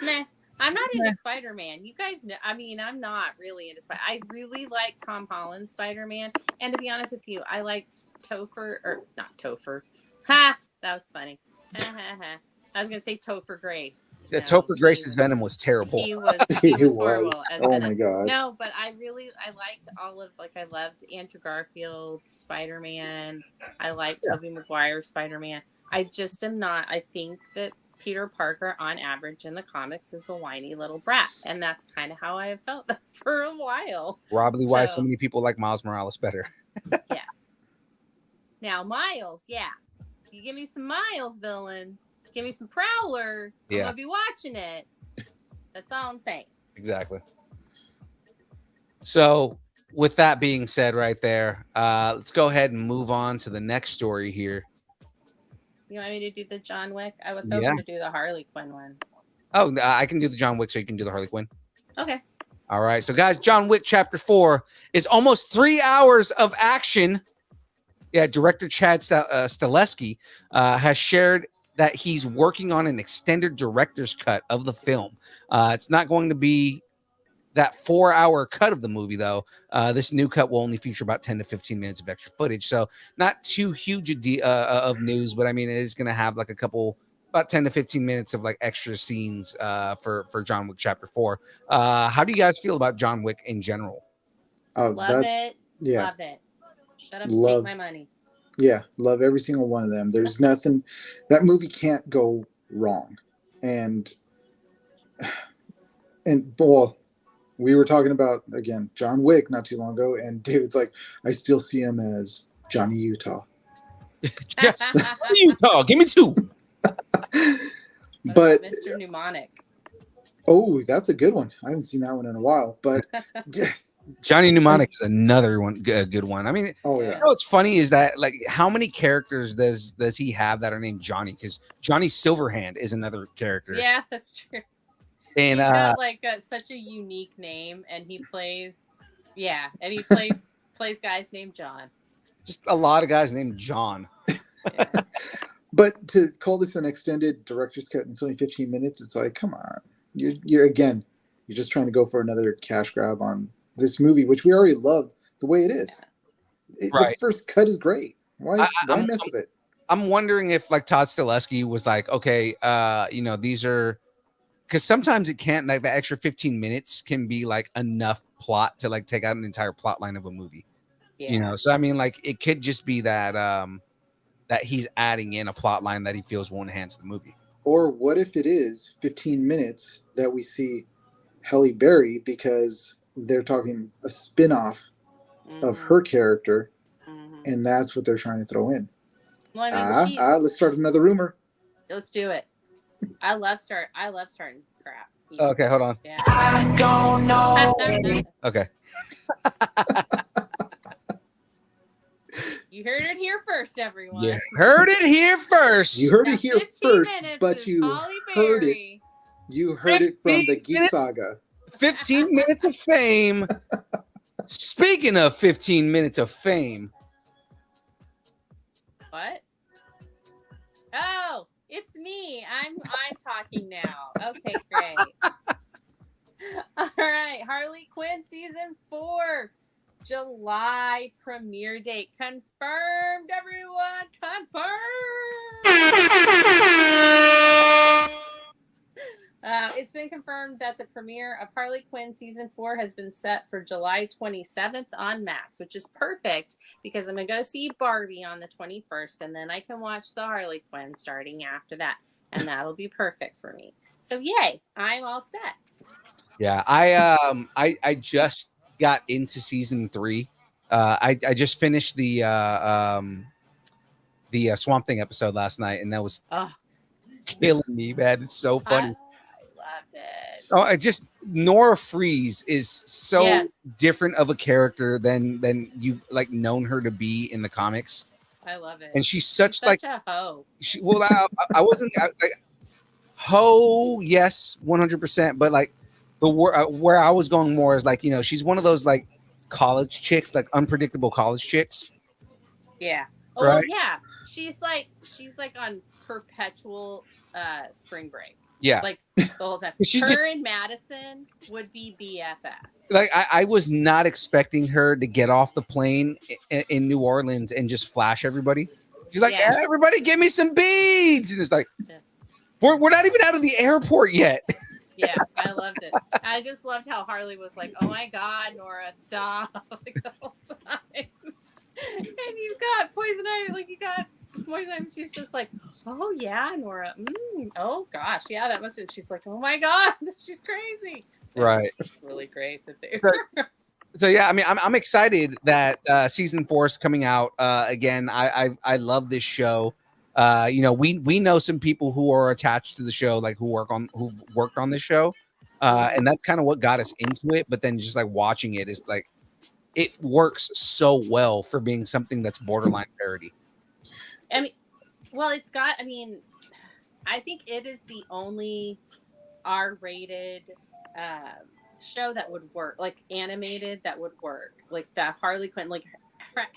into Spider-Man. You guys know, I mean, I'm not really into Spider. I really like Tom Holland's Spider-Man, and to be honest with you, I liked Topher, or not Topher. Ha! That was funny. I was gonna say Topher Grace. Yeah, Topher Grace's Venom was terrible. He was horrible as Oh Venom. my god. No, but I liked all of, like, I loved Andrew Garfield's Spider-Man. I liked Tobey Maguire's Spider-Man. I just am not. I think that Peter Parker, on average, in the comics, is a whiny little brat, and that's kind of how I have felt for a while. Probably why so many people like Miles Morales better. Yes. Now, Miles, yeah. If you give me some Miles villains, give me some Prowler, I'm gonna be watching it. That's all I'm saying. Exactly. So, with that being said, right there, let's go ahead and move on to the next story here. You want me to do the John Wick? I was hoping to do the Harley Quinn one. Oh, I can do the John Wick, so you can do the Harley Quinn. Okay. All right. So, guys, John Wick Chapter 4 is almost 3 hours of action. Yeah, director Chad Stahelski has shared that he's working on an extended director's cut of the film. It's not going to be that 4-hour cut of the movie, though. This new cut will only feature about 10 to 15 minutes of extra footage. So not too huge of news, but I mean, it is going to have like about 10 to 15 minutes of like extra scenes for John Wick Chapter 4. How do you guys feel about John Wick in general? Love it. Yeah. Love it. Shut up and take my money. Yeah, love every single one of them. There's nothing, that movie can't go wrong. And well, we were talking about, again, John Wick not too long ago, and David's like, I still see him as Johnny Utah. Yes, Utah, give me 2. But Mr. Mnemonic. Oh, that's a good one. I haven't seen that one in a while, but Johnny Mnemonic is another one, a good one. I mean, you know what's funny is that, like, how many characters does he have that are named Johnny? Because Johnny Silverhand is another character. Yeah, that's true. And He's got like such a unique name, and he plays guys named John. just a lot of guys named John. Yeah. But to call this an extended director's cut and it's only 15 minutes, it's like, come on. You're just trying to go for another cash grab on this movie, which we already loved the way it is. Right. The first cut is great. Why mess with it? I'm wondering if like Todd Stileski was like, okay, these are, because sometimes it can't, like the extra 15 minutes can be like enough plot to like take out an entire plot line of a movie. Yeah. So I mean, like it could just be that that he's adding in a plot line that he feels will enhance the movie. Or what if it is 15 minutes that we see Halle Berry because they're talking a spin-off of her character, and that's what they're trying to throw in. Well, I mean, let's start another rumor. let's do it. I love starting crap. Okay, hold on. Yeah. I don't know. Okay. You heard it here first, everyone. Yeah, heard it here first. You heard it here 15 first, minutes but is you Holly heard it. Berry. You heard it from the 15 Geek minutes? Saga. 15 minutes of fame. Speaking of 15 minutes of fame, What? Oh, it's me. I'm talking now. Okay, great. All right, Harley Quinn season 4, July premiere date confirmed. Everyone, confirmed. It's been confirmed that the premiere of Harley Quinn season 4 has been set for July 27th on Max, which is perfect because I'm going to go see Barbie on the 21st, and then I can watch the Harley Quinn starting after that, and that'll be perfect for me. So yay, I'm all set. yeah, I just got into season 3. I just finished the Swamp Thing episode last night, and that was killing me, man. It's so funny. I loved it. Oh, Nora Freeze is so different of a character than you've like known her to be in the comics. I love it. And she's such a hoe. I wasn't hoe, yes, 100%, but like where I was going more is like, she's one of those like college chicks, like unpredictable college chicks. Yeah. Oh, right? Well, yeah. She's like on perpetual spring break. Yeah. Like the whole time. Her and Madison would be BFF. Like I was not expecting her to get off the plane in New Orleans and just flash everybody. She's like, everybody give me some beads. And it's like, we're not even out of the airport yet. Yeah, I loved it. I just loved how Harley was like, oh my God, Nora, stop. Like the whole time. And you got poison ivy, like you got poison ivy. She's just like, oh yeah, Nora. Oh gosh, yeah, that must have. She's like, oh my God, she's crazy. Right. Really great that they. So yeah, I mean, I'm excited that season 4 is coming out. Again, I love this show. We know some people who are attached to the show, like who've worked on this show, and that's kind of what got us into it. But then just like watching it is like, it works so well for being something that's borderline parody. I mean, well, it's got. I mean, I think it is the only R-rated show that would work, like animated that would work, like that Harley Quinn, like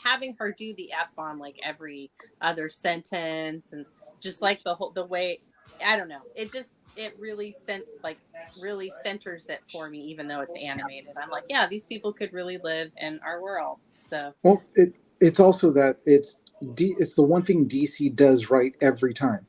having her do the F-bomb like every other sentence, and just like the way, I don't know, it really really centers it for me, even though it's animated. I'm like, yeah, these people could really live in our world. So well, it's also that it's the one thing DC does right every time.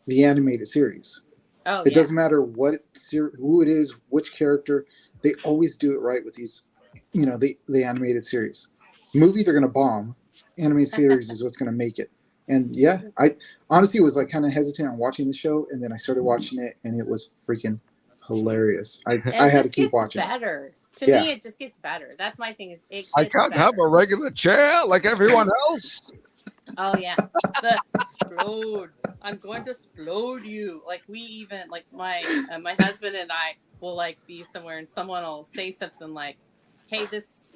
The animated series. Oh, it doesn't matter who it is, which character, they always do it right with these, the animated series. Movies are going to bomb. Animated series is what's going to make it. And yeah, I honestly was like kind of hesitant on watching the show, and then I started watching it, and it was freaking hilarious. I had to keep watching. Better. To me, it just gets better. That's my thing. I can't have a regular chair like everyone else. Oh yeah, the explode. I'm going to explode you. Like we even like my husband and I will like be somewhere and someone will say something like, "Hey, this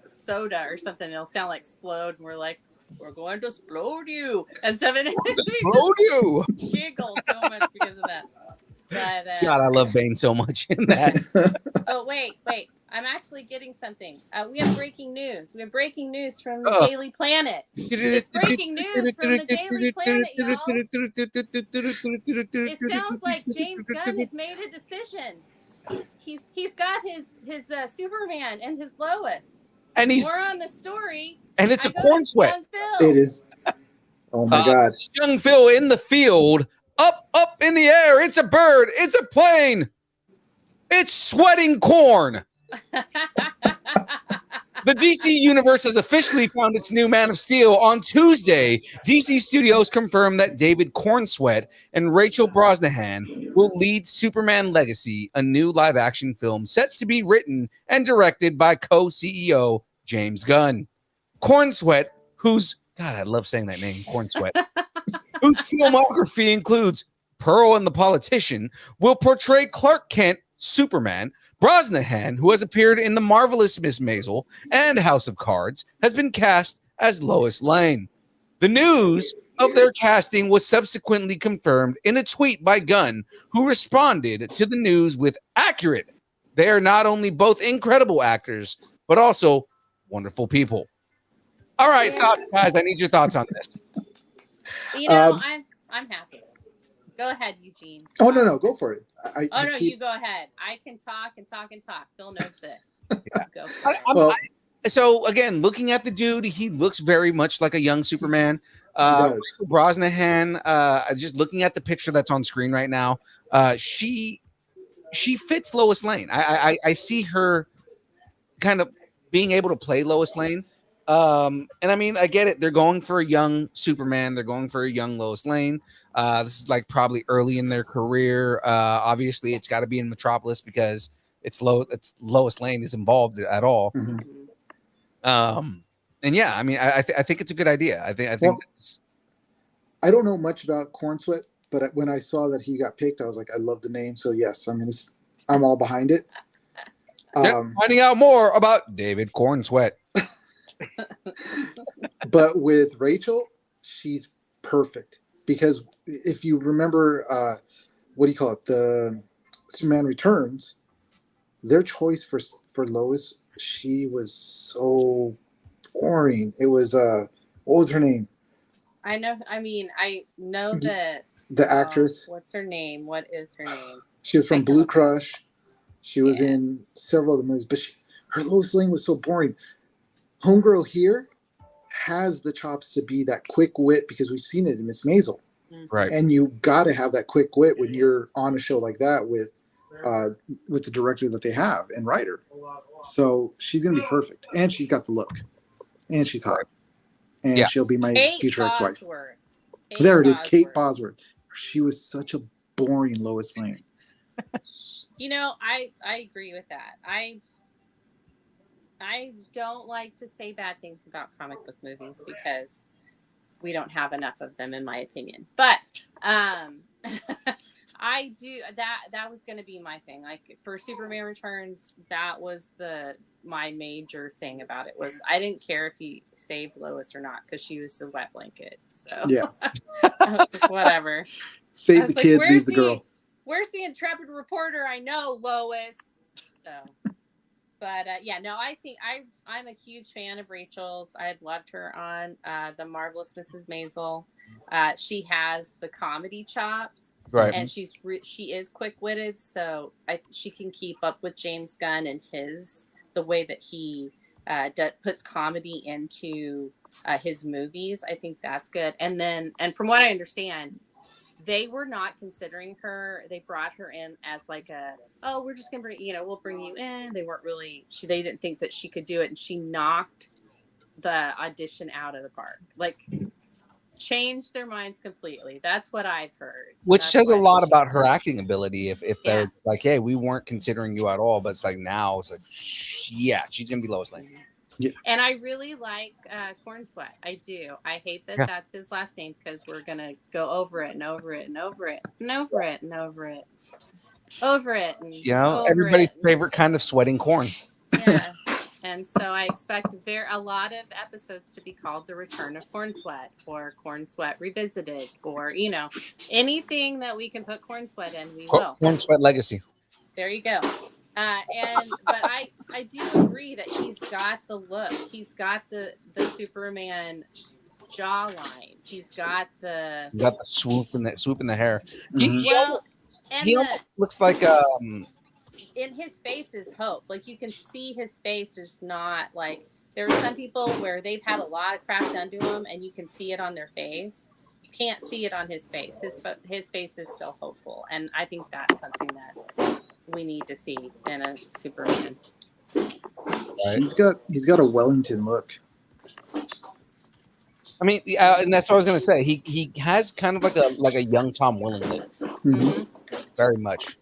soda" or something. It'll sound like explode, and we're like, "We're going to explode you." And so we explode you. Giggle so much because of that. But God, I love Bane so much in that. oh wait, I'm actually getting something. We have breaking news. We have breaking news from the Oh. Daily Planet. It's breaking news from the Daily Planet, y'all. It sounds like James Gunn has made a decision. He's got his Superman and his Lois. And he's More on the story. and it's I a got corn sweat. young Phil. It is. Oh my God. Young Phil in the field, up in the air. It's a bird. It's a plane. It's sweating corn. The DC Universe has officially found its new Man of Steel. On Tuesday, DC Studios confirmed that David Cornsweat and Rachel Brosnahan will lead Superman Legacy, a new live-action film set to be written and directed by co-CEO James Gunn. Cornsweat, whose God, I love saying that name, Cornsweat, whose filmography includes Pearl and the Politician, will portray Clark Kent, Superman. Brosnahan, who has appeared in The Marvelous Miss Maisel and House of Cards, has been cast as Lois Lane. The news of their casting was subsequently confirmed in a tweet by Gunn, who responded to the news with accurate. They are not only both incredible actors, but also wonderful people. All right, guys, I need your thoughts on this. You know, I'm happy. Go ahead, Eugene. Oh no, go for it. You go ahead. I can talk and talk and talk. Phil knows this. Yeah. Go for it. So again, looking at the dude, he looks very much like a young Superman. Does. Brosnahan, just looking at the picture that's on screen right now, she fits Lois Lane. I see her kind of being able to play Lois Lane. And I mean, I get it. They're going for a young Superman. They're going for a young Lois Lane. This is like probably early in their career. Obviously, it's got to be in Metropolis because it's Lois Lane is involved at all. Mm-hmm. And yeah, I mean, I think it's a good idea. I think. Well, I don't know much about Cornsweat, but when I saw that he got picked, I was like, I love the name. So yes, I'm all behind it. Finding out more about David Cornsweat. But with Rachel, she's perfect because if you remember, what do you call it? The Superman Returns, their choice for Lois, she was so boring. It was what was her name? I know. I mean, I know that the actress. What's her name? What is her name? She was from Blue Crush. She was in several other movies, but her Lois Lane was so boring. Homegirl here has the chops to be that quick wit because we've seen it in Miss Maisel. Right. And you've got to have that quick wit when you're on a show like that with the director that they have and writer. So she's going to be perfect. And she's got the look. And she's hot. And she'll be my future ex-wife. There it is, Kate Bosworth. She was such a boring Lois Lane. You know, I agree with that. I don't like to say bad things about comic book movies because we don't have enough of them, in my opinion. But I do that was going to be my thing. Like for Superman Returns, that was my major thing about it was I didn't care if he saved Lois or not because she was a wet blanket. So yeah, I was like, whatever. Save the kid, leave the girl. Where's the intrepid reporter? I know Lois. So. But I think I'm a huge fan of Rachel's. I had loved her on The Marvelous Mrs. Maisel. She has the comedy chops, right? And she is quick-witted, so she can keep up with James Gunn and the way that he puts comedy into his movies. I think that's good. And from what I understand, they were not considering her. They brought her in as like we're just gonna we'll bring you in. They weren't really. They didn't think that she could do it, and she knocked the audition out of the park. Like, changed their minds completely. That's what I've heard. So which says a lot about her acting ability. If they're like, hey, we weren't considering you at all, but it's like now it's like, she's gonna be Lois Lane. Yeah. And I really like Cornsweat. I do. I hate that that's his last name because we're gonna go over it and over it and over it and over it and over it, over it. And everybody's favorite kind of sweating corn. Yeah. And so I expect a lot of episodes to be called The Return of Corn Sweat or Corn Sweat Revisited or, anything that we can put Corn Sweat in, we will. Corn Sweat Legacy. There you go. But I do agree that he's got the look. He's got the Superman jawline. He's got the swoop in the hair. Mm-hmm. He almost looks like in his face is hope. Like you can see his face is not like there are some people where they've had a lot of crap done to them and you can see it on their face. You can't see it on his face. His face is still hopeful, and I think that's something that we need to see in a Superman. Right. He's got a Wellington look. I mean, and that's what I was gonna say. He has kind of like a young Tom Welling look. Mm-hmm. Very much.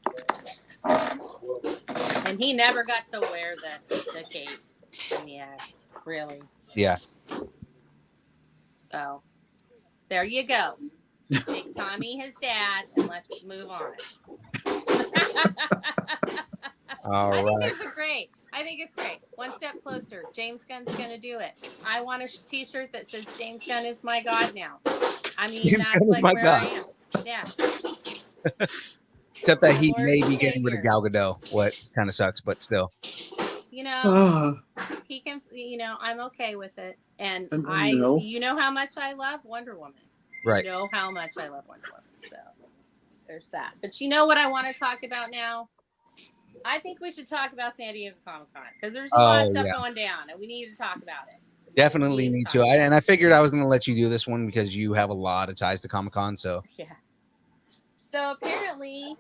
And he never got to wear the cape. And yes, really. Yeah. So there you go. Make Tommy his dad, and let's move on. All I right. think it's great. One step closer. James Gunn's going to do it. I want a t-shirt that says James Gunn is my God now. I mean, James that's Gunn is like my where God. I am. Yeah. Except that he Lord may be getting rid of Savior. Gal Gadot, what kind of sucks, but still. He can, I'm okay with it. And no. you know how much I love Wonder Woman. Right. You know how much I love Wonder Woman. So there's that. But you know what I want to talk about now? I think we should talk about San Diego Comic-Con because there's a lot of stuff going down and we need to talk about it. Definitely need to. And I figured I was going to let you do this one because you have a lot of ties to Comic-Con. So yeah. So apparently,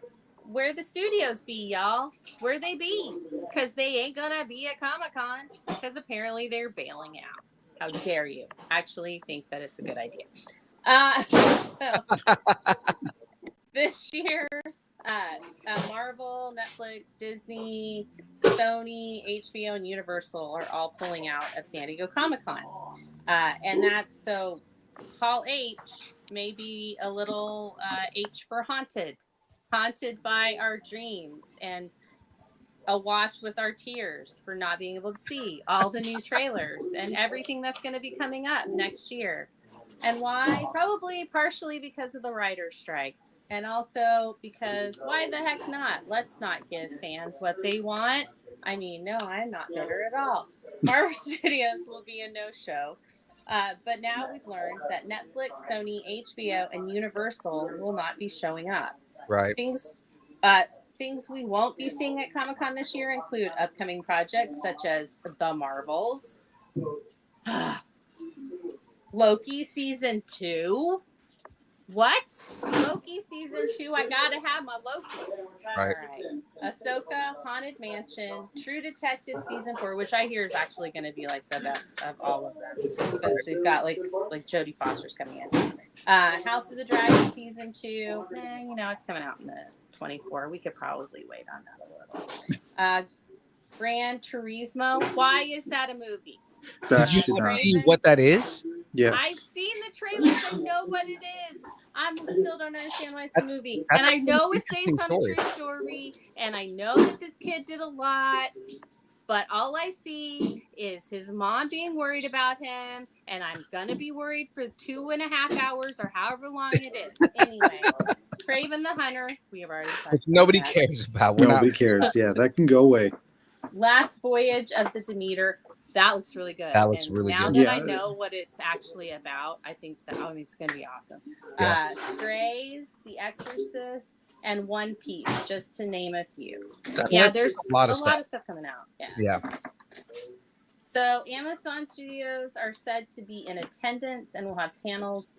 where the studios be, y'all? Where they be? Because they ain't gonna be at Comic-Con because apparently they're bailing out. How dare you? Actually, think that it's a good idea. So this year, Marvel, Netflix, Disney, Sony, HBO, and Universal are all pulling out of San Diego Comic-Con. And that's so Hall H may be a little H for haunted by our dreams and awash with our tears for not being able to see all the new trailers and everything that's going to be coming up next year. And why? Probably partially because of the writer's strike. And also because why the heck not? Let's not give fans what they want. I mean, no, I'm not bitter at all. Marvel Studios will be a no-show. But now we've learned that Netflix, Sony, HBO, and Universal will not be showing up. right. Things we won't be seeing at Comic-Con this year include upcoming projects such as The Marvels, Loki Season 2. What? Loki Season 2? I gotta have my Loki. Right. All right. Ahsoka, Haunted Mansion, True Detective Season 4, which I hear is actually going to be like the best of all of them because they've got like Jodie Foster's coming in. House of the Dragon Season 2. It's coming out in the 24. We could probably wait on that a little. Gran Turismo. Why is that a movie? That Did you should not. see what that is? Yes. I've seen the trailers. I know what it is. I still don't understand why it's a movie. That's And I know a it's based on a story. true story. And I know that this kid did a lot. But all I see is his mom being worried about him. And I'm going to be worried for 2.5 hours or however long it is. Anyway, Craven the Hunter. We have already talked Which about nobody that. cares about. We're Nobody not. cares. Yeah, that can go away. Last Voyage of the Demeter. That looks really good. That looks And really now good. that I Yeah. know what it's actually about, I think that it's going to be awesome. Yeah. Strays, The Exorcist, and One Piece, just to name a few. So, Yeah, that's there's a lot of stuff. coming out. Yeah. Yeah. So Amazon Studios are said to be in attendance and will have panels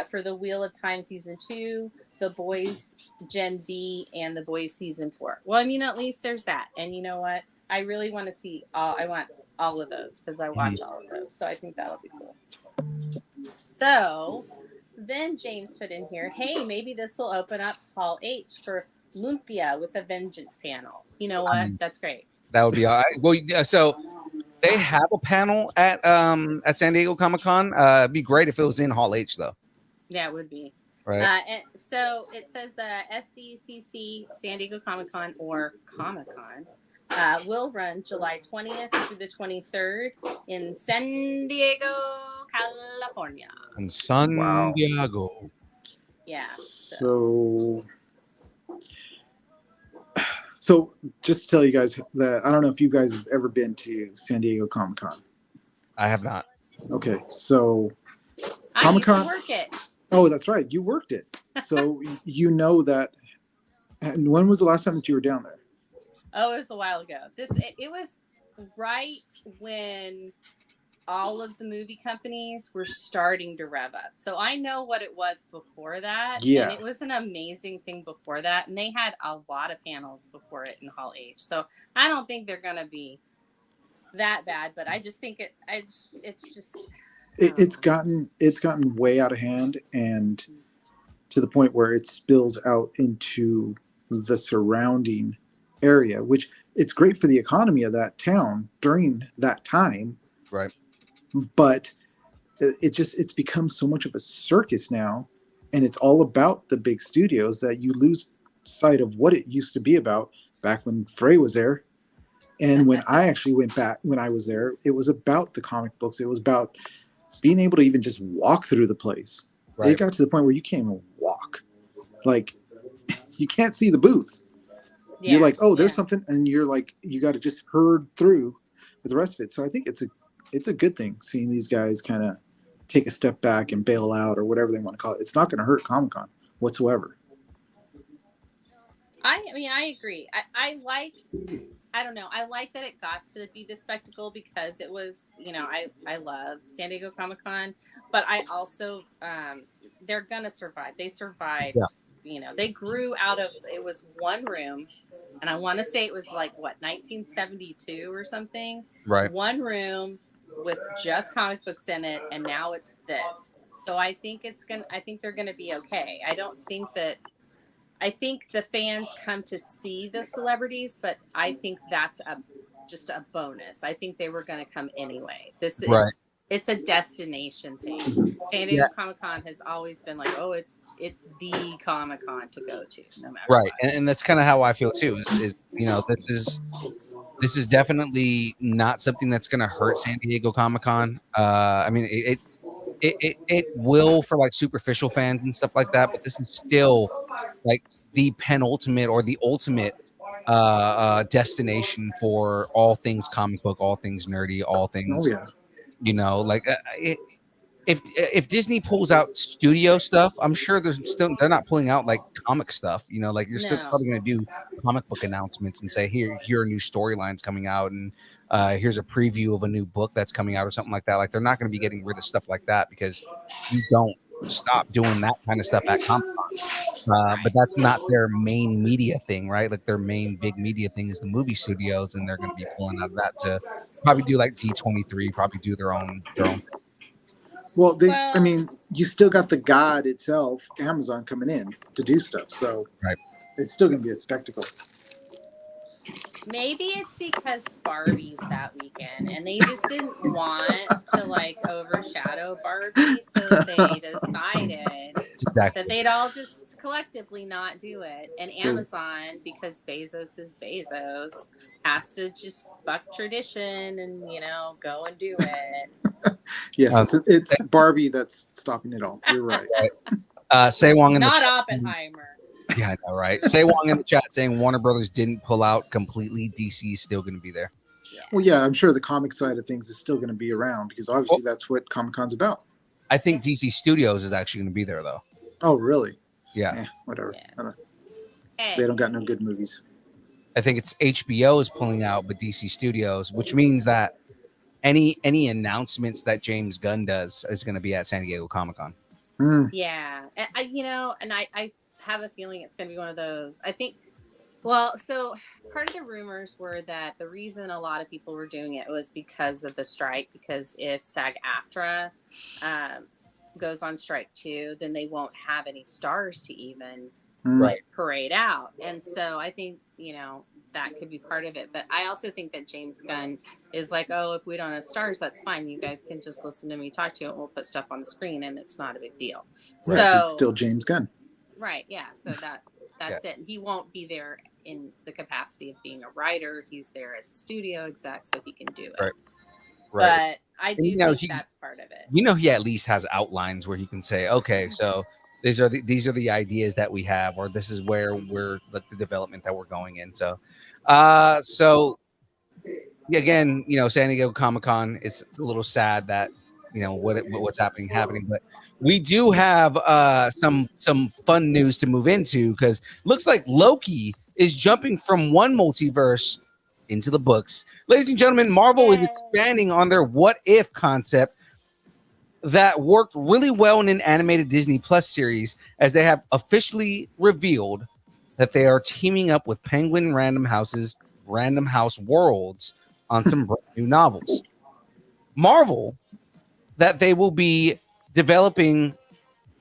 for the Wheel of Time Season 2, The Boys Gen B, and The Boys Season 4. Well, I mean, at least there's that. And you know what? I really want to see I want all of those because I watch all of those. So I think that'll be cool. So then James put in here, hey, maybe this will open up Hall H for Lumpia with a Vengeance panel. You know what? That's great. That would be all right. Well, so they have a panel at San Diego Comic-Con. It'd be great if it was in Hall H though. Yeah, it would be. Right. And so it says SDCC, San Diego Comic-Con, or Comic-Con, will run July 20th through the 23rd in San Diego, California. In San Diego. Yeah. So just to tell you guys that I don't know if you guys have ever been to San Diego Comic-Con. I have not. Okay, so I used to Comic-Con. work it. Oh, that's right. You worked it. So you know that. And when was the last time that you were down there? Oh, it was a while ago. It was right when all of the movie companies were starting to rev up. So I know what it was before that. Yeah. And it was an amazing thing before that. And they had a lot of panels before it in Hall H. So I don't think they're going to be that bad, but I just think it's gotten way out of hand, and to the point where it spills out into the surrounding area, which it's great for the economy of that town during that time. Right. But it's become so much of a circus now, and it's all about the big studios that you lose sight of what it used to be about back when Fray was there. And when I actually went back, when I was there, it was about the comic books. It was about being able to even just walk through the place. Right. It got to the point where you can't even walk. Like, you can't see the booths. Yeah. You're like, oh, there's something. And you're like, you got to just herd through with the rest of it. So I think it's a good thing seeing these guys kind of take a step back and bail out or whatever they want to call it. It's not going to hurt Comic-Con whatsoever. I mean, I agree. I don't know. I like that it got to be the spectacle because it was, I love San Diego Comic-Con, but I also, they're going to survive. They survived, they grew out of, it was one room, and I want to say it was like, 1972 or something? Right. One room with just comic books in it, and now it's this. So I think they're going to be okay. I think the fans come to see the celebrities, but I think that's just a bonus. I think they were going to come anyway. It's a destination thing. San Diego Comic-Con has always been like, oh, it's the Comic-Con to go to, no matter what. And that's kind of how I feel too. Is this is definitely not something that's going to hurt San Diego Comic-Con. I mean, it will for like superficial fans and stuff like that, but this is still like the penultimate or the ultimate destination for all things comic book, all things nerdy, all things, if Disney pulls out studio stuff, I'm sure they're not pulling out like comic stuff, like you're still probably going to do comic book announcements and say, here are new storylines coming out. And here's a preview of a new book that's coming out or something like that. Like they're not going to be getting rid of stuff like that because you don't stop doing that kind of stuff at Comic-Con. But that's not their main media thing, right? Like their main big media thing is the movie studios, and they're going to be pulling out of that to probably do like D23, probably do their own thing. Well, I mean, you still got the God itself, Amazon, coming in to do stuff. So it's still going to be a spectacle. Maybe it's because Barbie's that weekend, and they just didn't want to like overshadow Barbie, so they decided that they'd all just collectively not do it. And Amazon, because Bezos is Bezos, has to just buck tradition and go and do it. Yes, it's Barbie that's stopping it all. You're right. Say Wong in not the chat. Oppenheimer. Yeah, I know, right? Say Wong in the chat saying Warner Brothers didn't pull out completely. DC is still going to be there. Well, yeah, I'm sure the comic side of things is still going to be around because obviously that's what Comic-Con's about. I think DC Studios is actually going to be there, though. Oh, really? Yeah. Whatever. Yeah. They don't got no good movies. I think it's HBO is pulling out, but DC Studios, which means that any announcements that James Gunn does is going to be at San Diego Comic-Con. Yeah. And I have a feeling it's going to be one of those. I think, so part of the rumors were that the reason a lot of people were doing it was because of the strike, because if SAG-AFTRA goes on strike too, then they won't have any stars to even parade out. And so I think, that could be part of it. But I also think that James Gunn is like, oh, if we don't have stars, that's fine. You guys can just listen to me talk to you and we'll put stuff on the screen and it's not a big deal. Right, so it's still James Gunn. Right. Yeah. So that's it. He won't be there in the capacity of being a writer. He's there as a studio exec, so he can do it. Right. But I do You know, think that's part of it. You know, he at least has outlines where he can say, okay, so these are the ideas that we have, or this is where we're like the development that we're going in. So again, you know, San Diego Comic-Con, it's a little sad that, you know, what's happening, but we do have some fun news to move into, because looks like Loki is jumping from one multiverse into the books. Ladies and gentlemen, Marvel is expanding on their what if concept that worked really well in an animated Disney Plus series, as they have officially revealed that they are teaming up with Penguin Random House Worlds on some brand new novels. Marvel, that they will be developing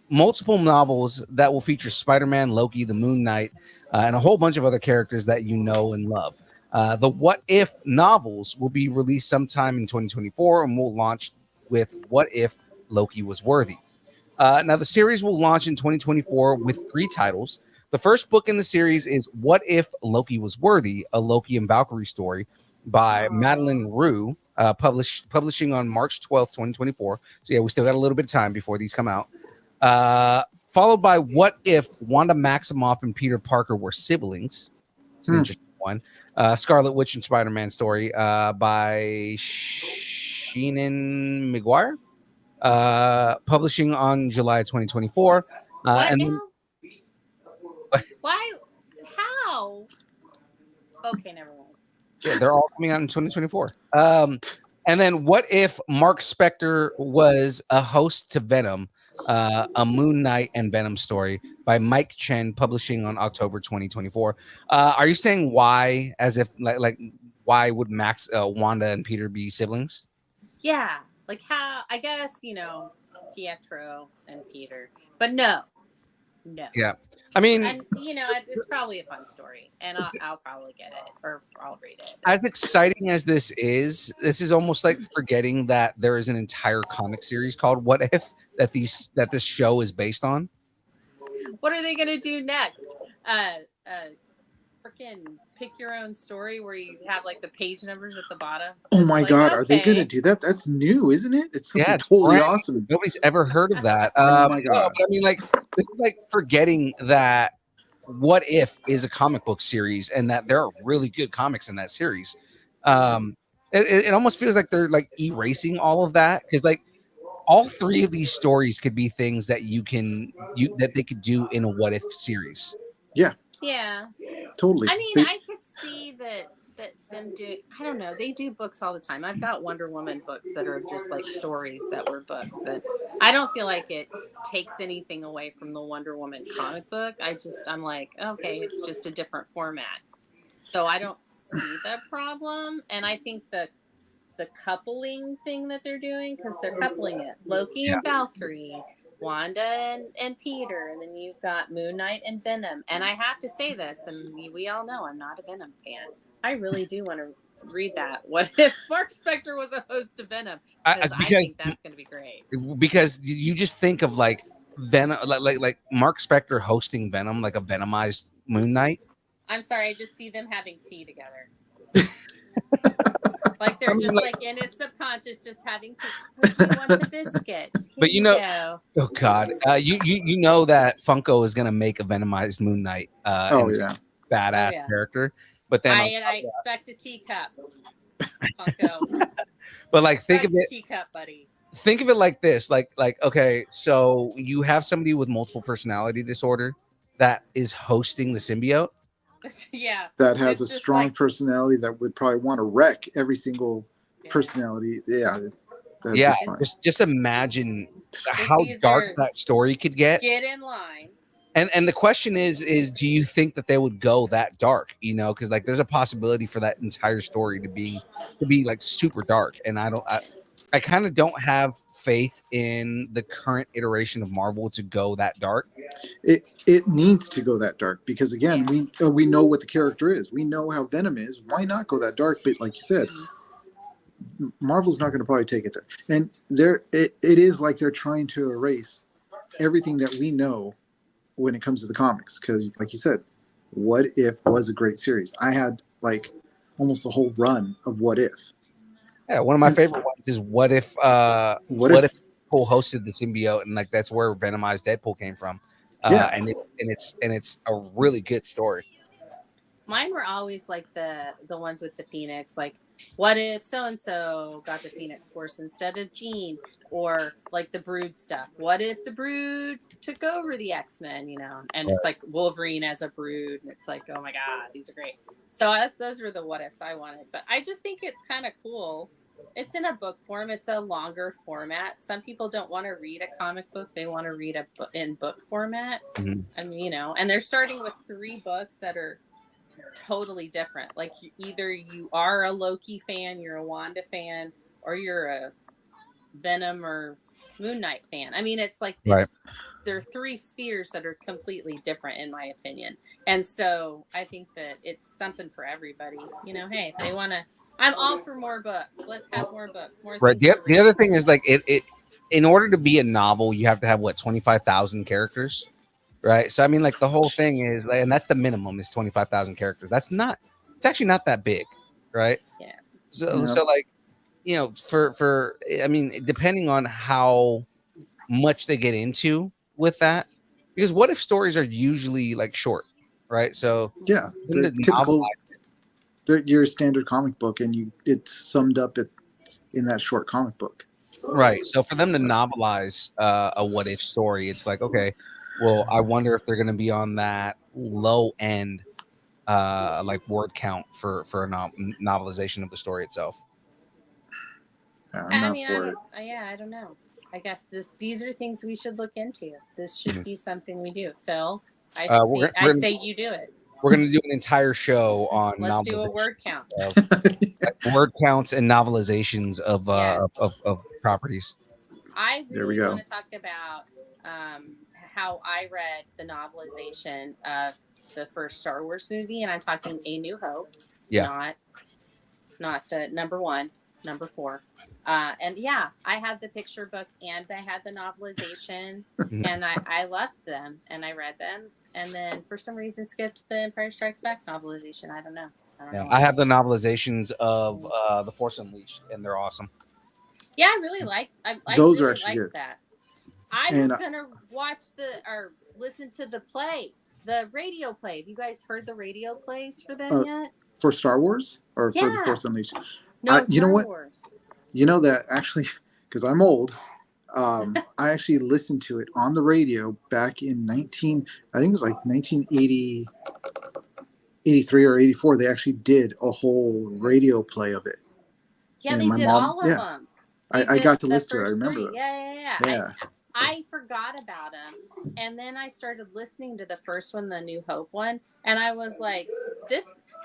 multiple novels that will feature Spider-Man, Loki, the Moon Knight, and a whole bunch of other characters that you know and love. The What If novels will be released sometime in 2024 and will launch with What If Loki Was Worthy. Now, the series will launch in 2024 with 3 titles. The first book in the series is What If Loki Was Worthy, a Loki and Valkyrie story by Madeline Rue, publishing on March 12th, 2024. So, yeah, we still got a little bit of time before these come out. Followed by What If Wanda Maximoff and Peter Parker Were Siblings. It's an interesting one. Scarlet Witch and Spider-Man story by Sheenan McGuire, publishing on July 2024. Why? How? Okay, never mind. Yeah, they're all coming out in 2024. And then What If Mark Spector Was a Host to Venom, a Moon Knight and Venom story by Mike Chen, publishing on October 2024. Are you saying why, as if like why would Wanda and Peter be siblings? Yeah, like how? I guess, you know, Pietro and Peter, but no. Yeah, I mean, and you know, it's probably a fun story, and I'll probably get it, or I'll read it. As exciting as this is almost like forgetting that there is an entire comic series called What If that this show is based on. What are they gonna do next? Freaking pick your own story where you have like the page numbers at the bottom. Oh my God, are they gonna do that? That's new, isn't it? It's something totally awesome. Nobody's ever heard of that. Oh my God. No, but I mean, like, this is like forgetting that What If is a comic book series and that there are really good comics in that series. It almost feels like they're like erasing all of that, because like all 3 of these stories could be things that that they could do in a What If series. Yeah, totally. I mean, I could see that them do. I don't know. They do books all the time. I've got Wonder Woman books that are just like stories that were books. That I don't feel like it takes anything away from the Wonder Woman comic book. I'm like, okay, it's just a different format. So I don't see the problem. And I think the coupling thing that they're doing, because they're coupling it, Loki and Valkyrie, Wanda and Peter, and then you've got Moon Knight and Venom. And I have to say this, and we all know I'm not a Venom fan. I really do want to read that. What if Mark Spector was a host to Venom? Because I think that's going to be great. Because you just think of like Venom, like Mark Spector hosting Venom, like a Venomized Moon Knight. I'm sorry, I just see them having tea together. Like they're just like in his subconscious, just having tea. Would you want a biscuit? But you know, oh God, you know that Funko is gonna make a Venomized Moon Knight. Badass character. But then I expect a teacup. Funko. But like, think of it, teacup, buddy. Think of it like this, like okay, so you have somebody with multiple personality disorder that is hosting the symbiote. Yeah, that has a strong personality that would probably want to wreck every single personality. Yeah, just imagine how dark that story could get. Get in line. And the question is do you think that they would go that dark? You know, because like there's a possibility for that entire story to be like super dark, and I kind of don't have faith in the current iteration of Marvel to go that dark. It needs to go that dark because again, we know what the character is. We know how Venom is. Why not go that dark? But like you said, Marvel's not going to probably take it there. And it is like they're trying to erase everything that we know when it comes to the comics, because like you said, What If was a great series. I had like almost a whole run of What If. Yeah, one of my favorite ones is What If What If Deadpool hosted the symbiote, and like that's where Venomized Deadpool came from. Yeah. And it's a really good story. Mine were always like the ones with the Phoenix, like what if so and so got the Phoenix Force instead of Jean, or like the Brood stuff. What if the Brood took over the X-Men, you know? And it's like Wolverine as a Brood, and it's like, oh my god, these are great. So those were the what ifs I wanted, but I just think it's kind of cool. It's in a book form. It's a longer format. Some people don't want to read a comic book; they want to read in book format. Mhm. I mean, you know, and they're starting with 3 books that are totally different. Like either you are a Loki fan, you're a Wanda fan, or you're a Venom or Moon Knight fan. I mean, it's like this. Right. There are 3 spheres that are completely different, in my opinion. And so I think that it's something for everybody. You know, hey, if they want to, I'm all for more books. Let's have more books. More. Right. things to The read. other thing is like it in order to be a novel, you have to have what 25,000 characters. Right. So I mean, like the whole thing is, like, and that's the minimum is 25,000 characters. It's actually not that big, right? Yeah. So like, you know, for I mean, depending on how much they get into with that, because what if stories are usually like short, right? So Yeah, them they're to typical. novelize- They're your standard comic book, and it's summed up in that short comic book. right. So for them to novelize a what if story, it's like, okay, well, I wonder if they're going to be on that low end, like word count for a novelization of the story itself. I'm I not mean, for it. I don't know. I guess these are things we should look into. This should be something we do. Phil, I say you do it. We're going to do an entire show on Let's do a novelization word count. of word counts and novelizations of Yes. of properties. I There we really go. want to talk about how I read the novelization of the first Star Wars movie, and I'm talking A New Hope, Yeah. not the number 1, number 4. And yeah, I had the picture book and I had the novelization, and I loved them and I read them, and then for some reason skipped the Empire Strikes Back novelization. I don't know. I have the novelizations of The Force Unleashed, and they're awesome. Yeah, I really like. I Those are really actually liked good. that. I And, was gonna watch or listen to the radio play. Have you guys heard the radio plays for them yet? For Star Wars or for the Yeah. Force Unleashed? No, you know Star what? Wars. You know that actually, because I'm old, I actually listened to it on the radio back in I think it was like 1980, 83 or 84. They actually did a whole radio play of it. Yeah, And they my did mom- all of yeah. them. I did got to the listen to it. I first remember 3. those. Yeah. Yeah. I forgot about them, and then I started listening to the first one, the New Hope one, and I was like,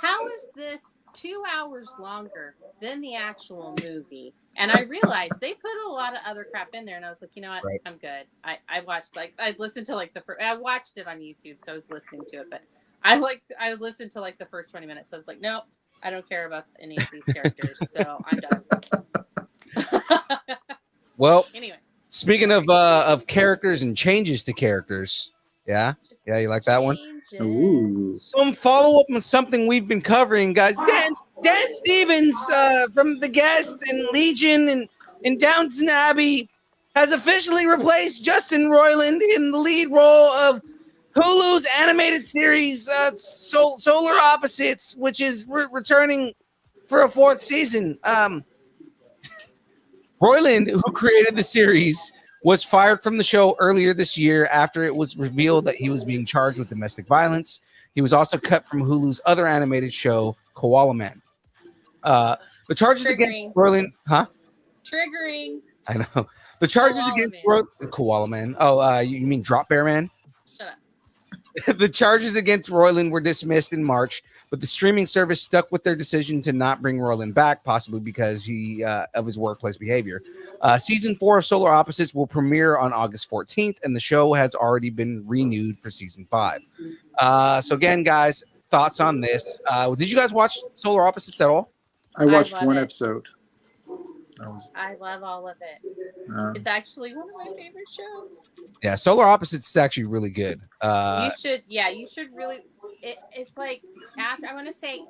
how is this 2 hours longer than the actual movie? And I realized they put a lot of other crap in there, and I was like, you know what, Right. I'm good. I watched I listened to I watched it on YouTube, so I was listening to it, but I listened to like the first 20 minutes, so I was like, nope, I don't care about any of these characters, so I'm done. Well, Anyway. speaking of characters and changes to characters, yeah, you like that one? Changes. Ooh. Some follow up on something we've been covering, guys. Dan Stevens from The Guest and Legion and Downton Abbey has officially replaced Justin Roiland in the lead role of Hulu's animated series Solar Opposites, which is returning for a 4th season. Roiland, who created the series, was fired from the show earlier this year after it was revealed that he was being charged with domestic violence. He was also cut from Hulu's other animated show, Koala Man. The charges against Roiland, Triggering. I know. The charges against Koala Man. Oh, you mean Drop Bear Man? Shut up. The charges against Roiland were dismissed in March, but the streaming service stuck with their decision to not bring Roiland back, possibly because of his workplace behavior. Season 4 of Solar Opposites will premiere on August 14th, and the show has already been renewed for season 5. So again, guys, thoughts on this? Did you guys watch Solar Opposites at all? I watched love one it. episode. I love all of it. It's actually one of my favorite shows. Yeah, Solar Opposites is actually really good. You should really. it's like after, I want to say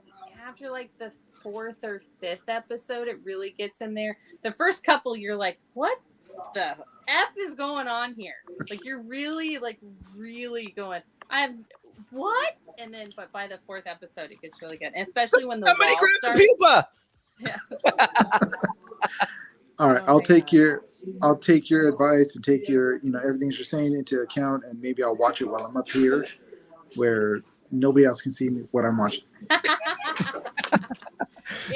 after like the 4th or 5th episode, it really gets in there. The first couple, you're like, what the F is going on here? Like, you're really going, what? And then, but by the 4th episode, it gets really good. And especially when the Somebody wall grab the starts. pizza. Yeah. All right, Oh I'll my take God. I'll take your advice and take your, everything you're saying into account, and maybe I'll watch it while I'm up here, where nobody else can see me what I'm watching.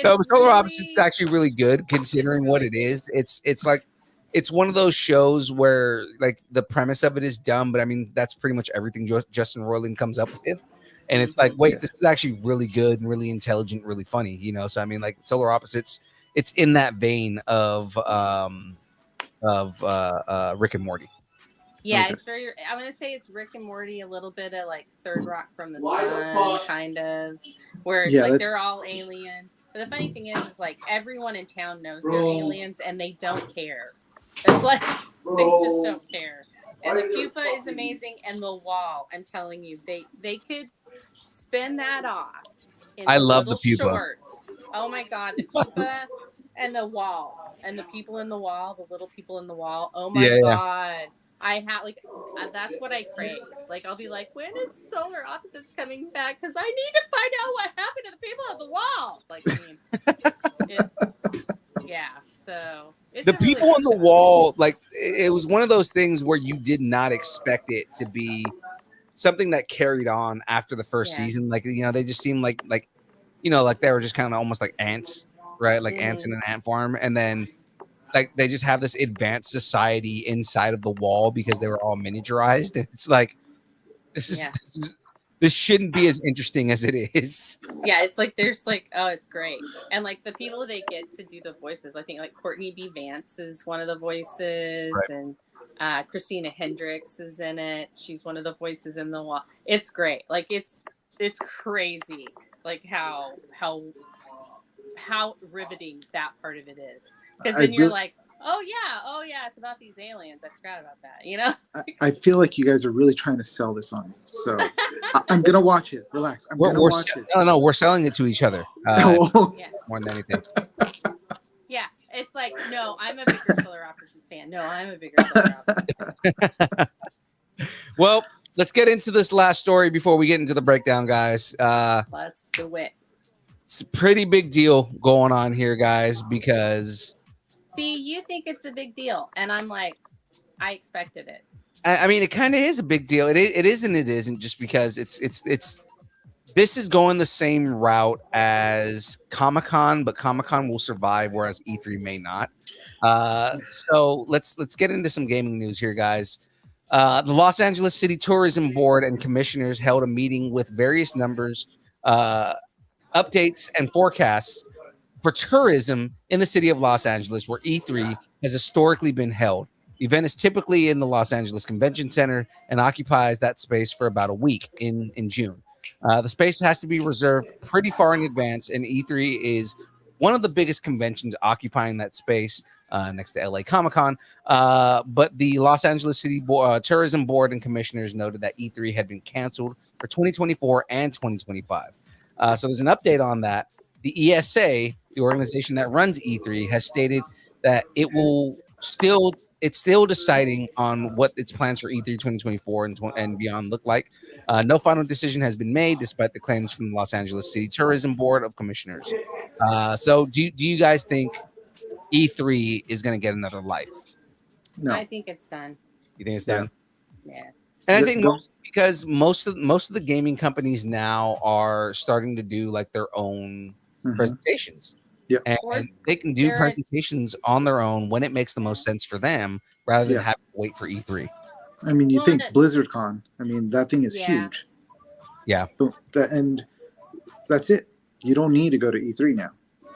No, It's Solar really- Opposites is actually really good considering what it is. It's like it's one of those shows where like the premise of it is dumb, but I mean that's pretty much everything Justin Roiland comes up with. And it's like, wait, this is actually really good and really intelligent, really funny, So I mean, like Solar Opposites, it's in that vein of Rick and Morty. Yeah, Okay. it's very. I'm gonna say it's Rick and Morty, a little bit of like Third Rock from the Sun, kind of, where it's like they're all aliens. But the funny thing is like everyone in town knows they're aliens and they don't care. It's like they just don't care. And the pupa is amazing, and the wall. I'm telling you, they could spin that off. Into I love little the pupa. Shorts. Oh my God, the pupa and the wall, and the people in the wall, the little people in the wall. Oh my God. I have that's what I crave. Like I'll be like, when is Solar Opposites coming back? Because I need to find out what happened to the people on the wall. Like, I mean, so it's The a really people on good the show. wall, like it was one of those things where you did not expect it to be something that carried on after the first season. Like they just seemed like like they were just kind of almost like ants, right? Like ants in an ant farm, and then like they just have this advanced society inside of the wall because they were all miniaturized, and it's like this shouldn't be as interesting as it is. Yeah, it's like there's like, oh, it's great. And like the people they get to do the voices, I think like Courtney B. Vance is one of the voices, Right. and Christina Hendricks is in it. She's one of the voices in the wall. It's great. Like it's crazy, like how riveting that part of it is. Because then you're like, oh yeah, it's about these aliens. I forgot about that. I feel like you guys are really trying to sell this on me, so I'm gonna watch it. Relax, I'm gonna watch it. No, we're selling it to each other Yeah. more than anything. Yeah, it's like, no, I'm a bigger Solar Opposites fan. No, I'm a bigger Solar Opposites fan. Well, let's get into this last story before we get into the breakdown, guys. Let's do it. It's a pretty big deal going on here, guys, because See, you think it's a big deal, and I'm like, I expected it. I mean, it kind of is a big deal. It is and it isn't, just because it's this is going the same route as Comic-Con, but Comic-Con will survive, whereas E3 may not. So let's get into some gaming news here, guys. The Los Angeles City Tourism Board and commissioners held a meeting with various numbers, updates, and forecasts for tourism in the city of Los Angeles, where E3 has historically been held. The event is typically in the Los Angeles Convention Center and occupies that space for about a week in June. The space has to be reserved pretty far in advance, and E3 is one of the biggest conventions occupying that space next to LA Comic-Con. But the Los Angeles City Tourism Board and commissioners noted that E3 had been canceled for 2024 and 2025. So there's an update on that. The ESA, the organization that runs E3, has stated that it's still deciding on what its plans for E3 2024 and beyond look like. No final decision has been made, despite the claims from the Los Angeles City Tourism Board of Commissioners. So do you guys think E3 is going to get another life? No, I think it's done. You think it's done? Yeah. And I Let's think go. because most of the gaming companies now are starting to do like their own presentations. Yeah. And Or they can do they're- presentations on their own when it makes the most sense for them, rather than having to wait for E3. I mean, you Well, think and BlizzardCon? I mean, that thing is huge. Yeah. And that's it. You don't need to go to E3 now.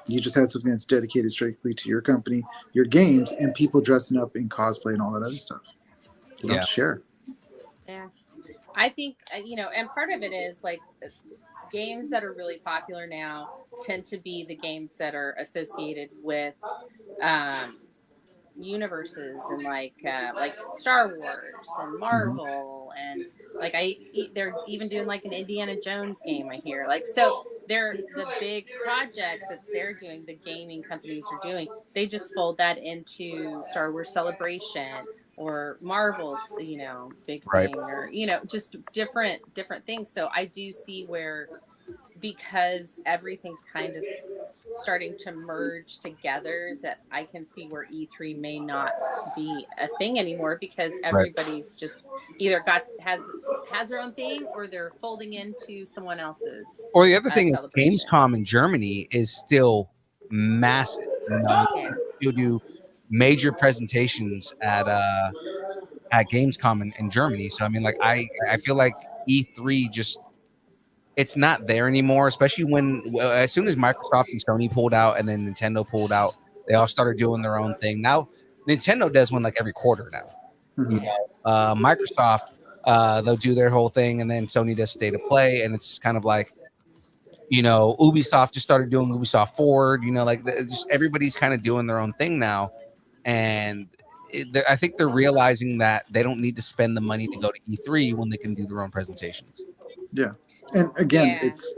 You just have something that's dedicated strictly to your company, your games, and people dressing up in cosplay and all that other stuff. You don't share. Yeah. I think, and part of it is like games that are really popular now tend to be the games that are associated with universes and like Star Wars and Marvel and like they're even doing like an Indiana Jones game, I hear. Like, so they're the big projects that they're doing, the gaming companies are doing, they just fold that into Star Wars Celebration or Marvel's, big Right. thing, or just different things. So I do see where, because everything's kind of starting to merge together, that I can see where E3 may not be a thing anymore, because everybody's just either has their own thing, or they're folding into someone else's. Or the other thing is celebration. Gamescom in Germany is still massive. You'll do major presentations at Gamescom in Germany. So I mean, like I feel like E3 just, it's not there anymore, especially as soon as Microsoft and Sony pulled out and then Nintendo pulled out, they all started doing their own thing. Now Nintendo does one like every quarter now. Microsoft, they'll do their whole thing, and then Sony does State of Play, and it's kind of like, Ubisoft just started doing Ubisoft Forward. Just everybody's kind of doing their own thing now, and I think they're realizing that they don't need to spend the money to go to E3 when they can do their own presentations. Yeah. And again, it's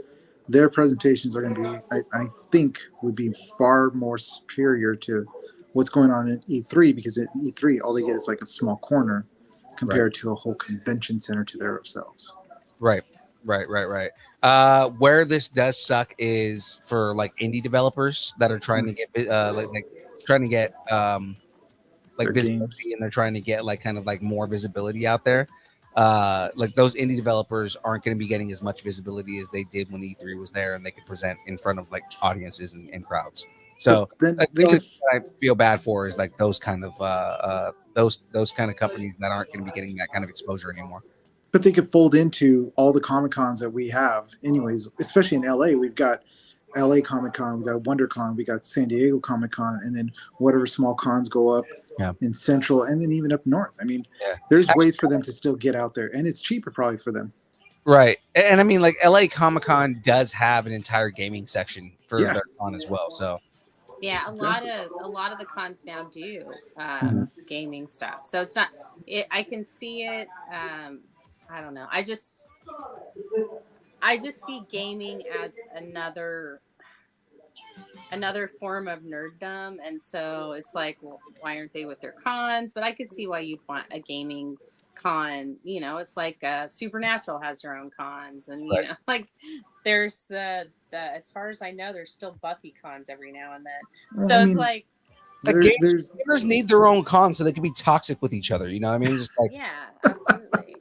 their presentations are going to be, I think, would be far more superior to what's going on in E3, because at E3, all they get is like a small corner compared to a whole convention center to themselves. Right. Where this does suck is for like indie developers that are trying to get visibility, and they're trying to get like kind of like more visibility out there. Like those indie developers aren't going to be getting as much visibility as they did when E3 was there, and they could present in front of like audiences and crowds. So then the only thing I feel bad for is like those kind of those kind of companies that aren't going to be getting that kind of exposure anymore. But they could fold into all the Comic-Cons that we have anyways, especially in LA. We've got LA Comic-Con, we got WonderCon, we got San Diego Comic-Con, and then whatever small cons go up in Central, and then even up north. I mean, there's ways for them to still get out there, and it's cheaper probably for them. Right. And I mean, like LA Comic-Con does have an entire gaming section for their con as well. So a lot of the cons now do gaming stuff. So it's not. I can see it. I don't know. I just see gaming as another form of nerddom, and so it's like, well, why aren't they with their cons? But I could see why you'd want a gaming con. It's like Supernatural has their own cons, and like there's as far as I know, there's still Buffy cons every now and then. So it's like gamers need their own cons so they can be toxic with each other. You know what I mean? Just like absolutely.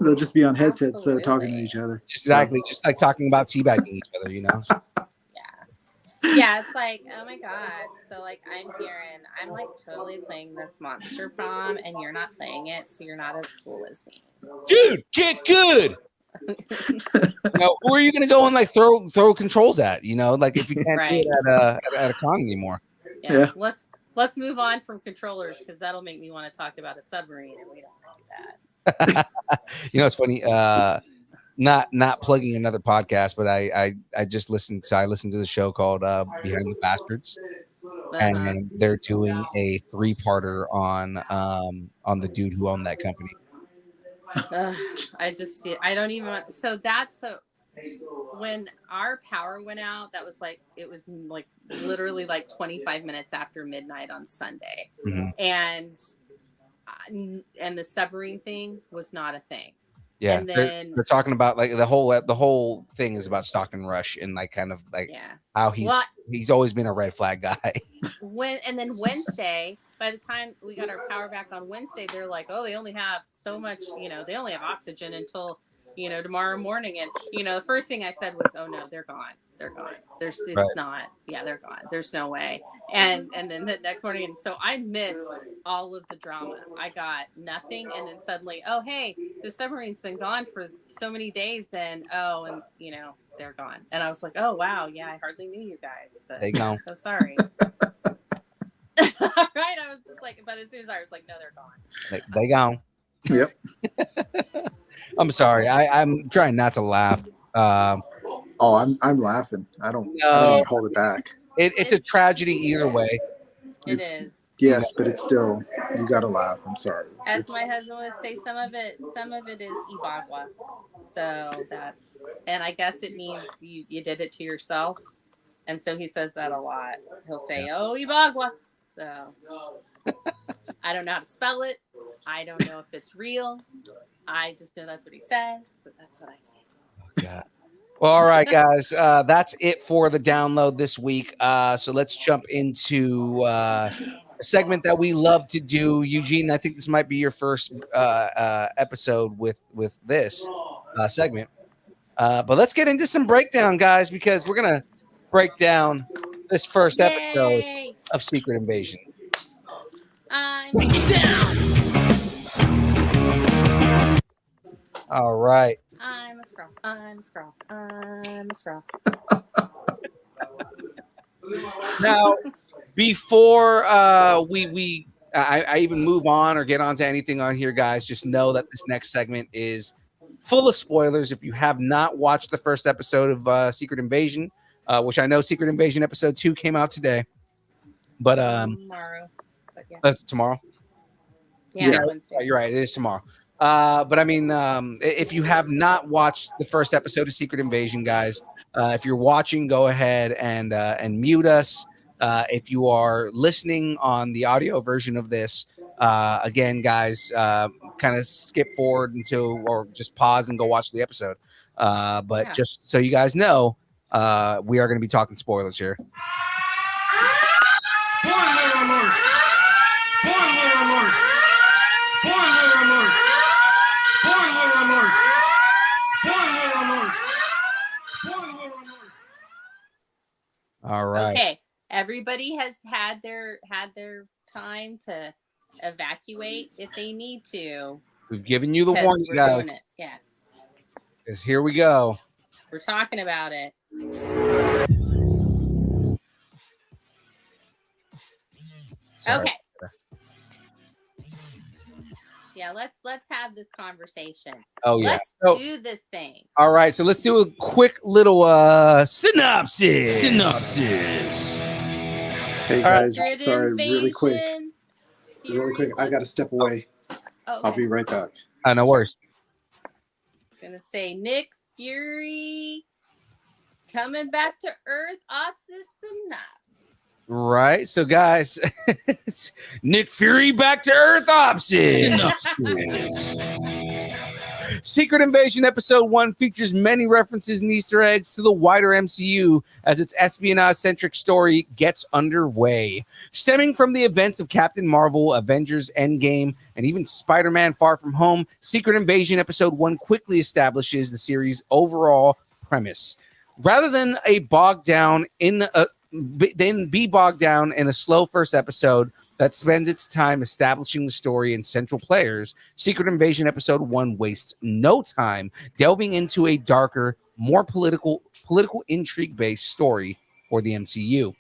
They'll just be on headsets talking to each other. Exactly, just like talking about teabagging each other. It's like, oh my god. So like I'm like totally playing this Monster Prom, and you're not playing it, so you're not as cool as me. Dude, get good. Now, who are you gonna go and like throw controls at? Like if you can't do it at a con anymore. Yeah. Let's move on from controllers, because that'll make me want to talk about a submarine, and we don't want to do that. It's funny. Not plugging another podcast, but I just listened to the show called Behind the Bastards, and they're doing a 3-parter on the dude who owned that company. I don't even want, so that's when our power went out, it was literally like 25 minutes after midnight on Sunday. And the submarine thing was not a thing. Yeah, and then they're talking about like the whole thing is about Stockton Rush, and like kind of like how he's always been a red flag guy. And then Wednesday, by the time we got our power back on Wednesday, they're like, oh, they only have so much, they only have oxygen until tomorrow morning. And the first thing I said was, oh no, they're gone. They're gone. They're gone. There's no way. And then the next morning, and so I missed all of the drama. I got nothing, and then suddenly, oh hey, the submarine's been gone for so many days, and they're gone. And I was like, oh wow, I hardly knew you guys, but I'm so sorry. Right? I was just like, but as soon as I was like, no, they're gone. They gone. Yep. I'm sorry. I'm trying not to laugh. I'm laughing. I don't hold it back. It's a tragedy either way. It It's- is. Yes, but it's still, you gotta laugh. I'm sorry. As It's- my husband would say, some of it is Ibagua. So and I guess it means you did it to yourself. And so he says that a lot. He'll say, "Oh, Ibagua." So I don't know how to spell it. I don't know if it's real. I just know that's what he says. So that's what I say. Yeah. Well, all right, guys. That's it for the download this week. So let's jump into a segment that we love to do. Eugene, I think this might be your first episode with this segment. But let's get into some breakdown, guys, because we're gonna break down this first episode Yay! of Secret Invasion. I'm All right. a scroll. I'm a scroll. I'm a scroll. Now, before I even move on or get onto anything on here, guys, just know that this next segment is full of spoilers. If you have not watched the first episode of Secret Invasion, which I know Secret Invasion episode 2 came out today, but Tomorrow. But yeah. that's tomorrow. Yeah, Yeah. it's Wednesday. You're right. It is tomorrow. But I mean, if you have not watched the first episode of Secret Invasion, guys, if you're watching, go ahead and mute us. If you are listening on the audio version of this, again, guys, kind of skip forward until or just pause and go watch the episode. But Yeah. just so you guys know, we are going to be talking spoilers here. Spoiler alert! Spoiler alert! Spoiler alert! Spoiler alert! Spoiler alert! Spoiler alert! All right. Okay. Everybody has had their time to evacuate if they need to. We've given you the 'cause warning, we're doing guys. it. Yeah. Because here we go. We're talking about it. Sorry. Okay. Yeah, let's have this conversation. Oh yeah. Let's So- do this thing. All right, so let's do a quick little synopsis. Hey All right. guys, Secret sorry, really quick. invasion. Really quick. I gotta step away. Oh, I'll okay. be right back. No worries. I was gonna say Nick Fury coming back to Earth. Opsis synopsis. Right. So guys, Nick Fury back to Earth option. Secret Invasion episode 1 features many references and Easter eggs to the wider MCU as its espionage-centric story gets underway. Stemming from the events of Captain Marvel, Avengers Endgame, and even Spider-Man Far From Home, Secret Invasion episode 1 quickly establishes the series' overall premise. Rather than be bogged down in a slow first episode that spends its time establishing the story and central players, Secret Invasion episode 1 wastes no time delving into a darker, more political intrigue-based story for the MCU.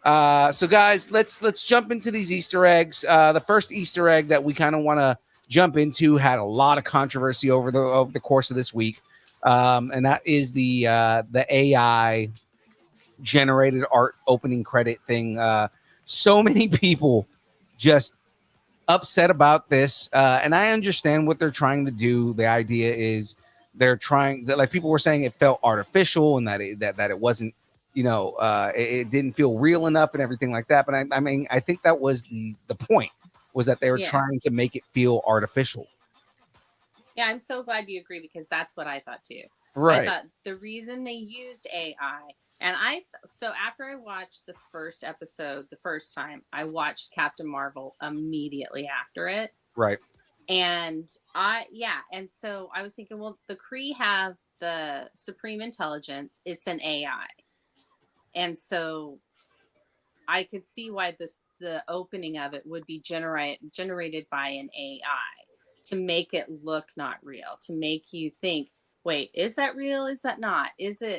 So guys, let's jump into these Easter eggs. The first Easter egg that we kind of want to jump into had a lot of controversy over the course of this week, and that is the AI generated art opening credit thing. So many people just upset about this, and I understand what they're trying to do. The idea is they're trying, like people were saying, it felt artificial and that it wasn't, it didn't feel real enough and everything like that. But I mean, I think that was the point, was that they were trying to make it feel artificial. Yeah, I'm so glad you agree because that's what I thought too. Right. I thought the reason they used AI, and so after I watched the first episode the first time, I watched Captain Marvel immediately after it. Right. And so I was thinking, well, the Kree have the Supreme Intelligence. It's an AI. And so I could see why the opening of it would be generated by an AI to make it look not real, to make you think, wait, is that real? Is that not?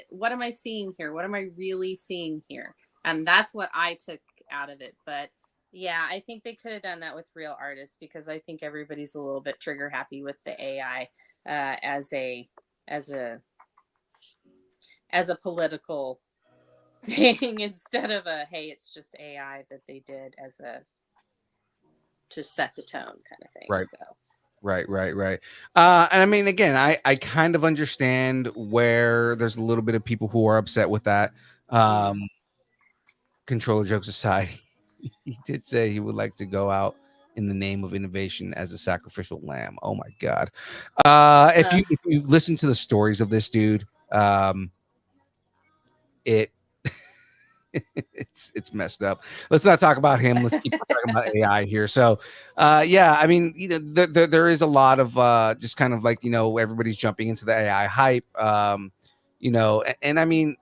What am I seeing here? What am I really seeing here? And that's what I took out of it. But yeah, I think they could have done that with real artists because I think everybody's a little bit trigger happy with the AI as a political thing instead of a hey, it's just AI that they did as a to set the tone kind of thing. Right. So Right. And I mean, again, I kind of understand where there's a little bit of people who are upset with that. Controller jokes aside, he did say he would like to go out in the name of innovation as a sacrificial lamb. Oh my God. If you listen to the stories of this dude, it's messed up. Let's not talk about him. Let's keep talking about AI here. So, yeah, I mean, you know, there is a lot of just kind of like, you know, everybody's jumping into the AI hype. You know, and I mean,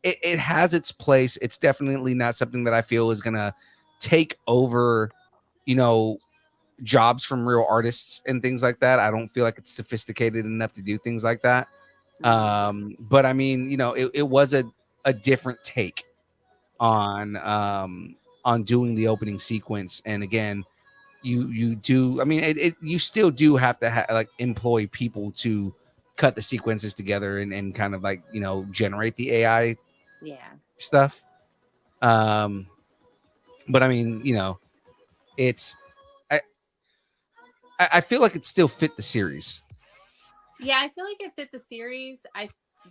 it has its place. It's definitely not something that I feel is gonna take over, you know, jobs from real artists and things like that. I don't feel like it's sophisticated enough to do things like that. But I mean, you know, it was a different take on doing the opening sequence. And again, you do, I mean, you still do have to like employ people to cut the sequences together and kind of like, you know, generate the AI stuff. But I mean, you know, it's I feel like it still fit the series. Yeah, I feel like it fit the series.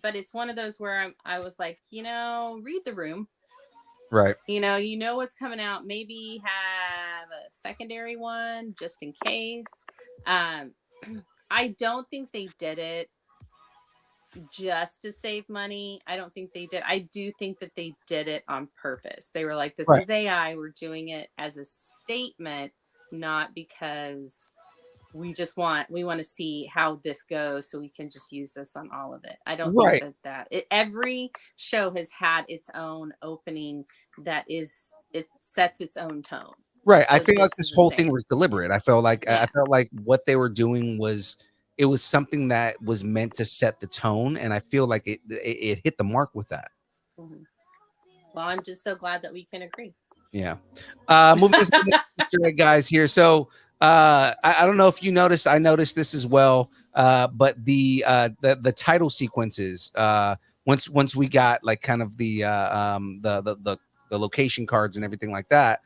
But it's one of those where I was like, you know, read the room. Right. You know what's coming out. Maybe have a secondary one just in case. I don't think they did it just to save money. I don't think they did. I do think that they did it on purpose. They were like, this is AI. We're doing it as a statement, not because we want to see how this goes so we can just use this on all of it. I don't think that every show has had its own opening that it sets its own tone. Right. So I feel like this whole thing was deliberate. I felt like what they were doing was something that was meant to set the tone, and I feel like it hit the mark with that. Mm-hmm. Well, I'm just so glad that we can agree. Yeah. Moving to the next guys here. So I don't know if you noticed. I noticed this as well. But the title sequences. Once we got like kind of the location cards and everything like that.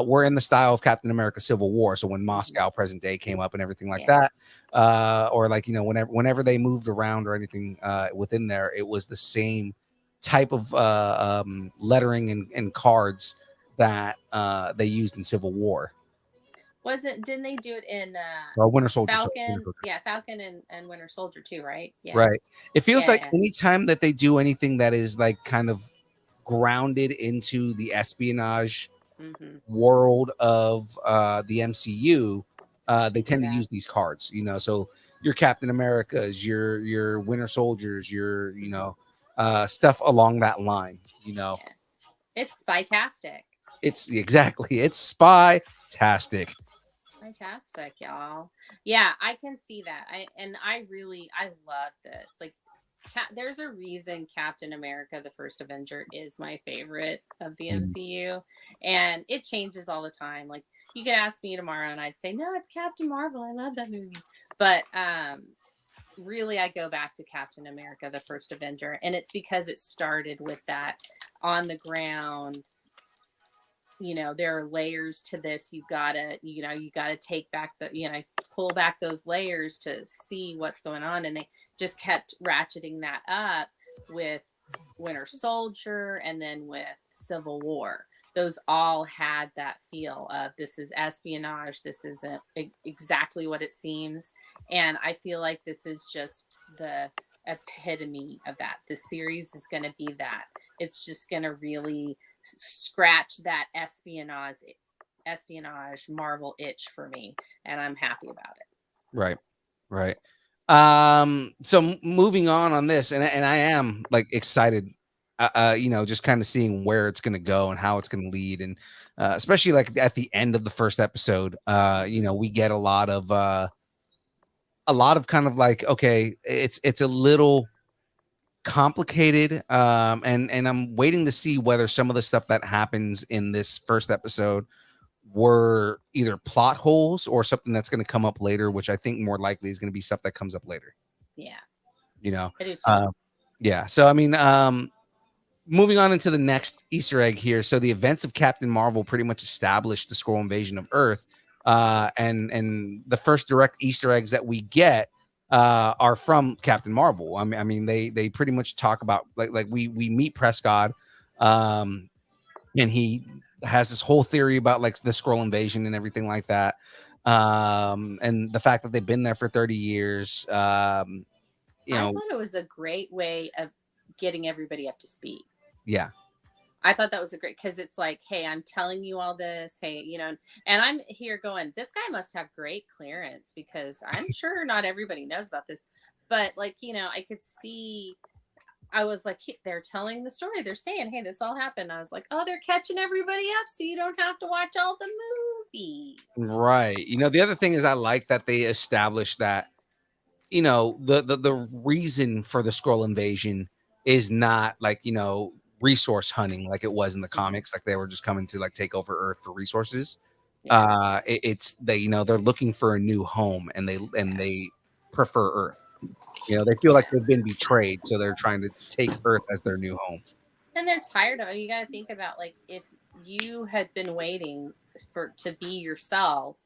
We're in the style of Captain America Civil War. So when Moscow present day came up and everything like that, or like, you know, whenever they moved around or anything within there, it was the same type of lettering and cards that they used in Civil War. Didn't they do it in Winter Soldier? Falcon, Falcon and Winter Soldier too, right? Yeah. Right. It feels like anytime that they do anything that is like kind of grounded into the espionage world of the MCU, they tend to use these cards, you know. So your Captain Americas, your Winter Soldiers, your, you know, stuff along that line, you know. It's spy-tastic. It's spy-tastic. Fantastic, y'all. Yeah, I can see that. I love this. Like, there's a reason Captain America, the First Avenger, is my favorite of the MCU, and it changes all the time. Like, you could ask me tomorrow, and I'd say, no, it's Captain Marvel. I love that movie. But really, I go back to Captain America, the First Avenger, and it's because it started with that on the ground. You know, there are layers to this. You gotta take back pull back those layers to see what's going on. And they just kept ratcheting that up with Winter Soldier and then with Civil War. Those all had that feel of this is espionage. This isn't exactly what it seems. And I feel like this is just the epitome of that. The series is going to be that. It's just going to really scratch that espionage Marvel itch for me, and I'm happy about it. Right. So moving on this, and I am like excited, you know, just kind of seeing where it's gonna go and how it's gonna lead, and especially like at the end of the first episode, you know, we get a lot of kind of like, okay, it's a little complicated, and I'm waiting to see whether some of the stuff that happens in this first episode were either plot holes or something that's going to come up later, which I think more likely is going to be stuff that comes up later. Yeah, you know. I do too. Yeah, so I mean, moving on into the next Easter egg here. So the events of Captain Marvel pretty much established the Skrull invasion of Earth. And the first direct Easter eggs that we get are from Captain Marvel. I mean, they pretty much talk about like we meet Prescott, and he has this whole theory about like the Skrull invasion and everything like that. And the fact that they've been there for 30 years. You I know, thought it was a great way of getting everybody up to speed. yeah. I thought that was a great, because it's like, hey, I'm telling you all this, hey, you know, and I'm here going, this guy must have great clearance, because I'm sure not everybody knows about this, but like, you know, I could see, I was like, they're telling the story, they're saying, hey, this all happened. I was like, oh, they're catching everybody up so you don't have to watch all the movies. Right. You know, the other thing is I like that they established that, you know, the reason for the Skrull invasion is not like, you know, resource hunting like it was in the comics, like they were just coming to like take over Earth for resources. Yeah. It's they, you know, they're looking for a new home, and they prefer Earth. You know, they feel like they've been betrayed, so they're trying to take Earth as their new home. And they're tired of it. You got to think about, like, if you had been waiting to be yourself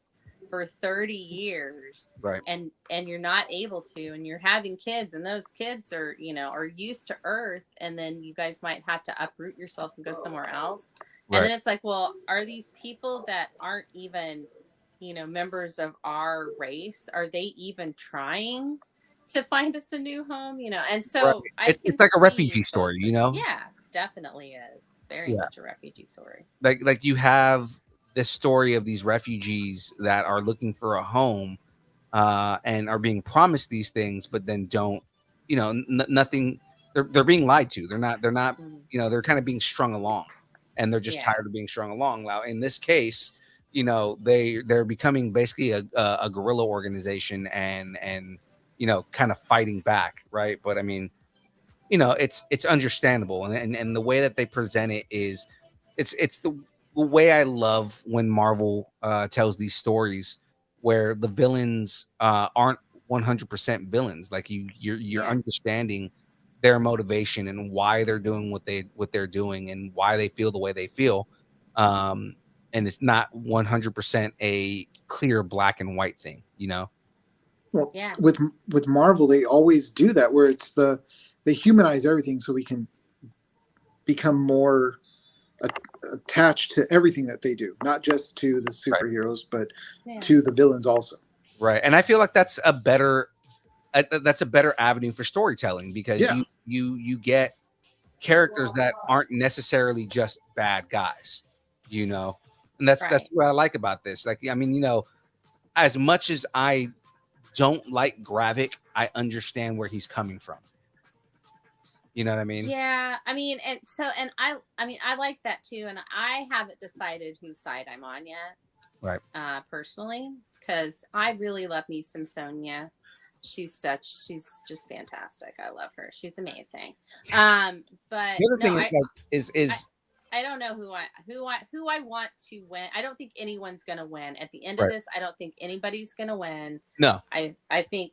for 30 years, Right. and you're not able to, and you're having kids, and those kids are, you know, are used to Earth, and then you guys might have to uproot yourself and go somewhere else. Right. And then it's like, well, are these people that aren't even, you know, members of our race, are they even trying to find us a new home? You know, and so Right. It's like a refugee story, you know? Yeah, definitely is. It's very much a refugee story. Like you have this story of these refugees that are looking for a home, and are being promised these things, but then don't, you know, nothing. They're being lied to. They're not. You know, they're kind of being strung along, and they're just tired of being strung along. Now, in this case, you know, they're becoming basically a guerrilla organization, and you know, kind of fighting back, right? But I mean, you know, it's understandable, and the way that they present it is, it's the way I love when Marvel tells these stories where the villains aren't 100% villains. Like you're understanding their motivation and why they're doing what they're doing and why they feel the way they feel. And it's not 100% a clear black and white thing, you know? Well, with Marvel, they always do that, where it's they humanize everything so we can become more attached to everything that they do, not just to the superheroes, but to the villains also. Right. And I feel like that's a better avenue for storytelling, because you get characters that aren't necessarily just bad guys, you know? And that's what I like about this. Like, I mean, you know, as much as I don't like Gravik, I understand where he's coming from. You know what I mean? Yeah, I mean, and I like that too, and I haven't decided whose side I'm on yet. Right. Personally, because I really love me some Sonya. She's just fantastic. I love her. She's amazing. But the other thing is I don't know who I want to win. I don't think anyone's gonna win at the end of this. I don't think anybody's gonna win. No. I think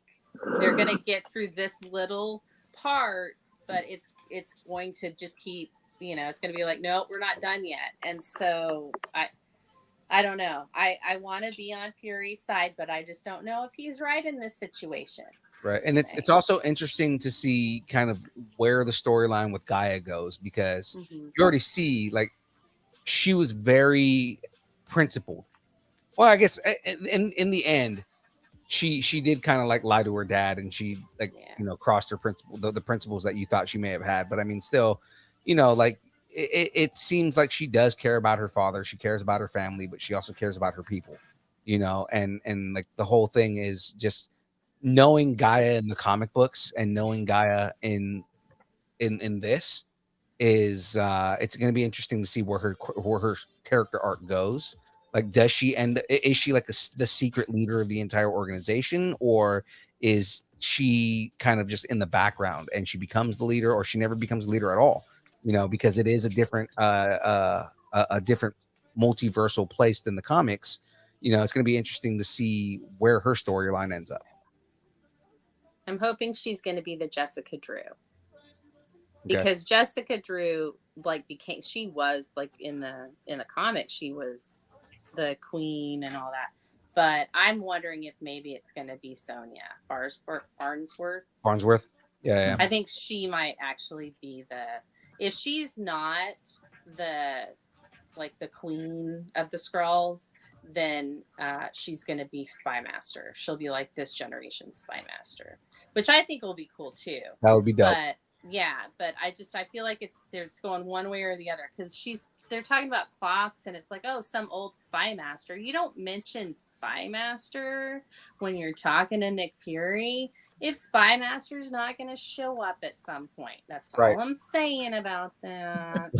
they're gonna get through this little part, but it's going to just keep, you know, it's going to be like, nope, we're not done yet. And so I don't know. I want to be on Fury's side, but I just don't know if he's right in this situation. Right. And it's also interesting to see kind of where the storyline with Gaia goes, because you already see, like, she was very principled. Well, I guess in the end, she did kind of like lie to her dad, and she you know, crossed her principle, the principles that you thought she may have had. But I mean, still, you know, like it seems like she does care about her father. She cares about her family, but she also cares about her people, you know, and like the whole thing is just knowing Gaia in the comic books and knowing Gaia in this is it's going to be interesting to see where her character arc goes. Like, does she end? Is she like the secret leader of the entire organization, or is she kind of just in the background and she becomes the leader, or she never becomes a leader at all? You know, because it is a different multiversal place than the comics. You know, it's going to be interesting to see where her storyline ends up. I'm hoping she's going to be the Jessica Drew. because Jessica Drew she was like in the comics, she was the queen and all that. But I'm wondering if maybe it's going to be Sonia Farnsworth. Yeah. I think she might actually be if she's not the queen of the Skrulls, then she's going to be Spy Master. She'll be like this generation's Spy Master, which I think will be cool too. That would be dope. But I feel like it's going one way or the other, because they're talking about clocks and it's like, oh, some old Spy Master. You don't mention Spy Master when you're talking to Nick Fury if Spy Master's not going to show up at some point. That's all I'm saying about that.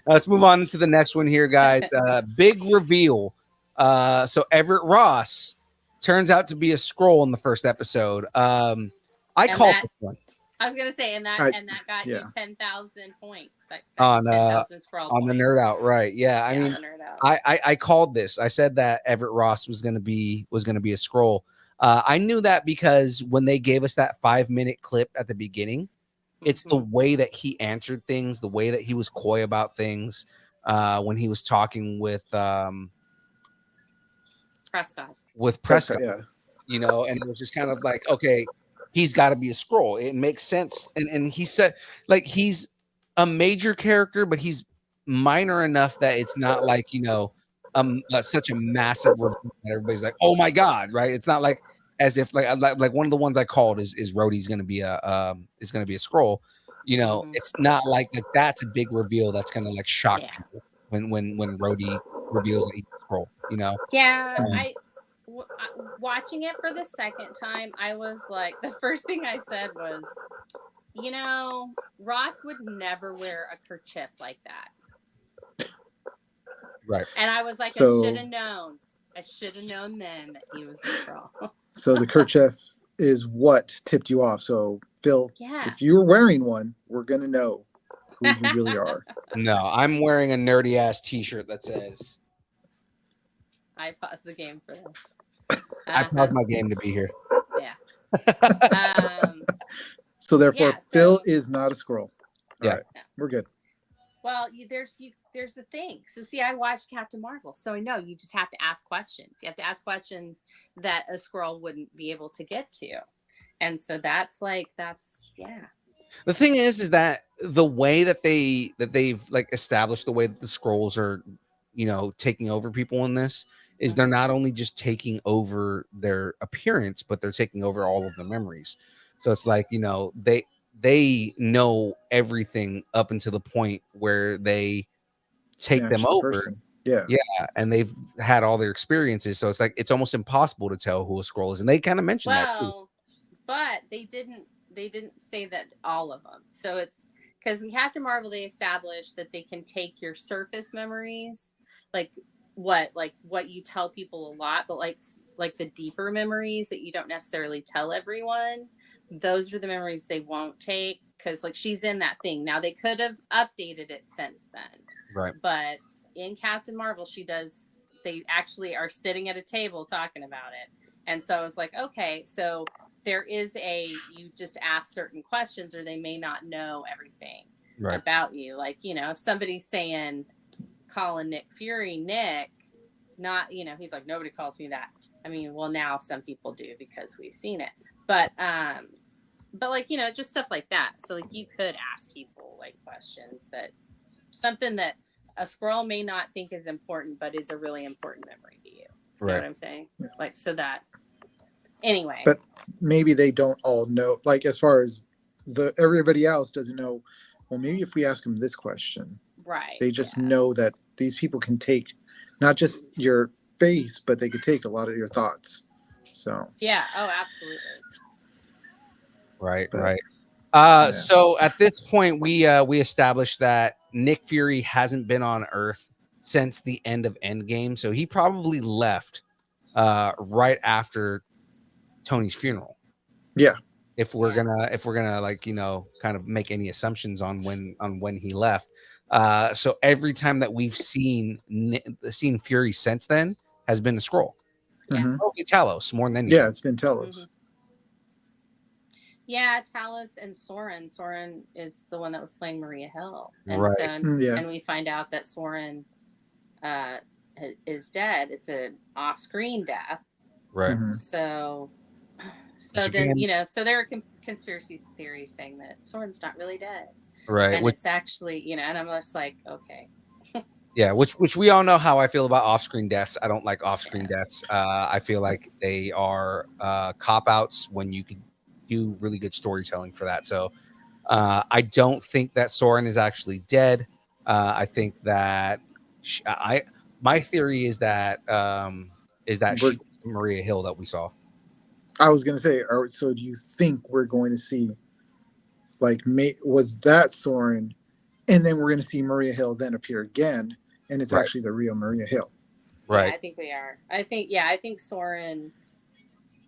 Let's move on to the next one here, guys. Big reveal. So Everett Ross turns out to be a Skrull in the first episode. I called this one. I was gonna say, and that got you 10,000 points. On 10,000 Skrull on the Nerd Out, right? Yeah, I mean, I called this. I said that Everett Ross was gonna be a Skrull. I knew that because when they gave us that 5-minute clip at the beginning, it's the way that he answered things, the way that he was coy about things. When he was talking with Prescott. Yeah. You know, and it was just kind of like, okay, he's got to be a Skrull. It makes sense. And he said, like, he's a major character, but he's minor enough that it's not like, you know, such a massive reveal that everybody's like, oh my God, right? It's not like as if like one of the ones I called is Rhodey's gonna be a Skrull. You know, it's not like that's a big reveal that's gonna like shock people when Rhodey reveals that he's a Skrull, you know? Yeah, watching it for the second time, I was like, the first thing I said was, you know, Ross would never wear a kerchief like that. Right. And I was like, I should have known. I should have known then that he was a Skrull. So the kerchief is what tipped you off. So Phil, if you're wearing one, we're gonna know who you really are. No, I'm wearing a nerdy ass T-shirt that says, I paused the game for them. I paused my game to be here. Yeah. So therefore, Phil is not a Skrull. Yeah, right. We're good. Well, there's the thing. So see, I watched Captain Marvel, so I know you just have to ask questions. You have to ask questions that a Skrull wouldn't be able to get to, and so that's. The thing is that the way that they've like established the way that the Skrulls are, you know, taking over people in this is they're not only just taking over their appearance, but they're taking over all of the memories. So it's like, you know, they know everything up until the point where they take them over. Yeah, and they've had all their experiences, so it's like it's almost impossible to tell who a Skrull is, and they kind of mentioned that too. But they didn't say that all of them. So it's because in Captain Marvel they established that they can take your surface memories, like what you tell people a lot, but like the deeper memories that you don't necessarily tell everyone. Those are the memories they won't take, because like she's in that thing now. They could have updated it since then, right? But in Captain Marvel, they actually are sitting at a table talking about it, and so I was like, okay, so there is you just ask certain questions, or they may not know everything about you. Like, you know, if somebody's calling Nick Fury Nick, not, you know, he's like, nobody calls me that. I mean, well, now some people do because we've seen it, but like, you know, just stuff like that. So like you could ask people like questions something that a Skrull may not think is important, but is a really important memory to you. You know what I'm saying? Like, so that anyway. But maybe they don't all know, like as far as everybody else doesn't know, well, maybe if we ask them this question, they just know that these people can take not just your face, but they could take a lot of your thoughts. So absolutely. Right. So at this point, we established that Nick Fury hasn't been on Earth since the end of Endgame, so he probably left right after Tony's funeral. Yeah. If we're gonna like, you know, kind of make any assumptions on when he left. So every time that we've seen Fury since then has been a Skrull. Probably Talos more than anything. Yeah, it's been Talos. Yeah, Talos and Soren. Soren is the one that was playing Maria Hill, and Right. so Yeah. and we find out that Soren is dead. It's an off-screen death. Right. Mhm. So Again- then so there are conspiracy theories saying that Soren's not really dead, Right. and Which it's actually and I'm just like, okay, yeah, which we all know how I feel about off-screen deaths. I don't like off-screen deaths. I feel like they are cop-outs when you could do really good storytelling for that. So I don't think that Soren is actually dead. I think that my theory is that she was Maria Hill that we saw. I was gonna say, so do you think we're going to see, like, was that Soren, and then we're going to see Maria Hill then appear again, and it's Right. actually the real Maria Hill? Right. Yeah, I think we are. I think Soren.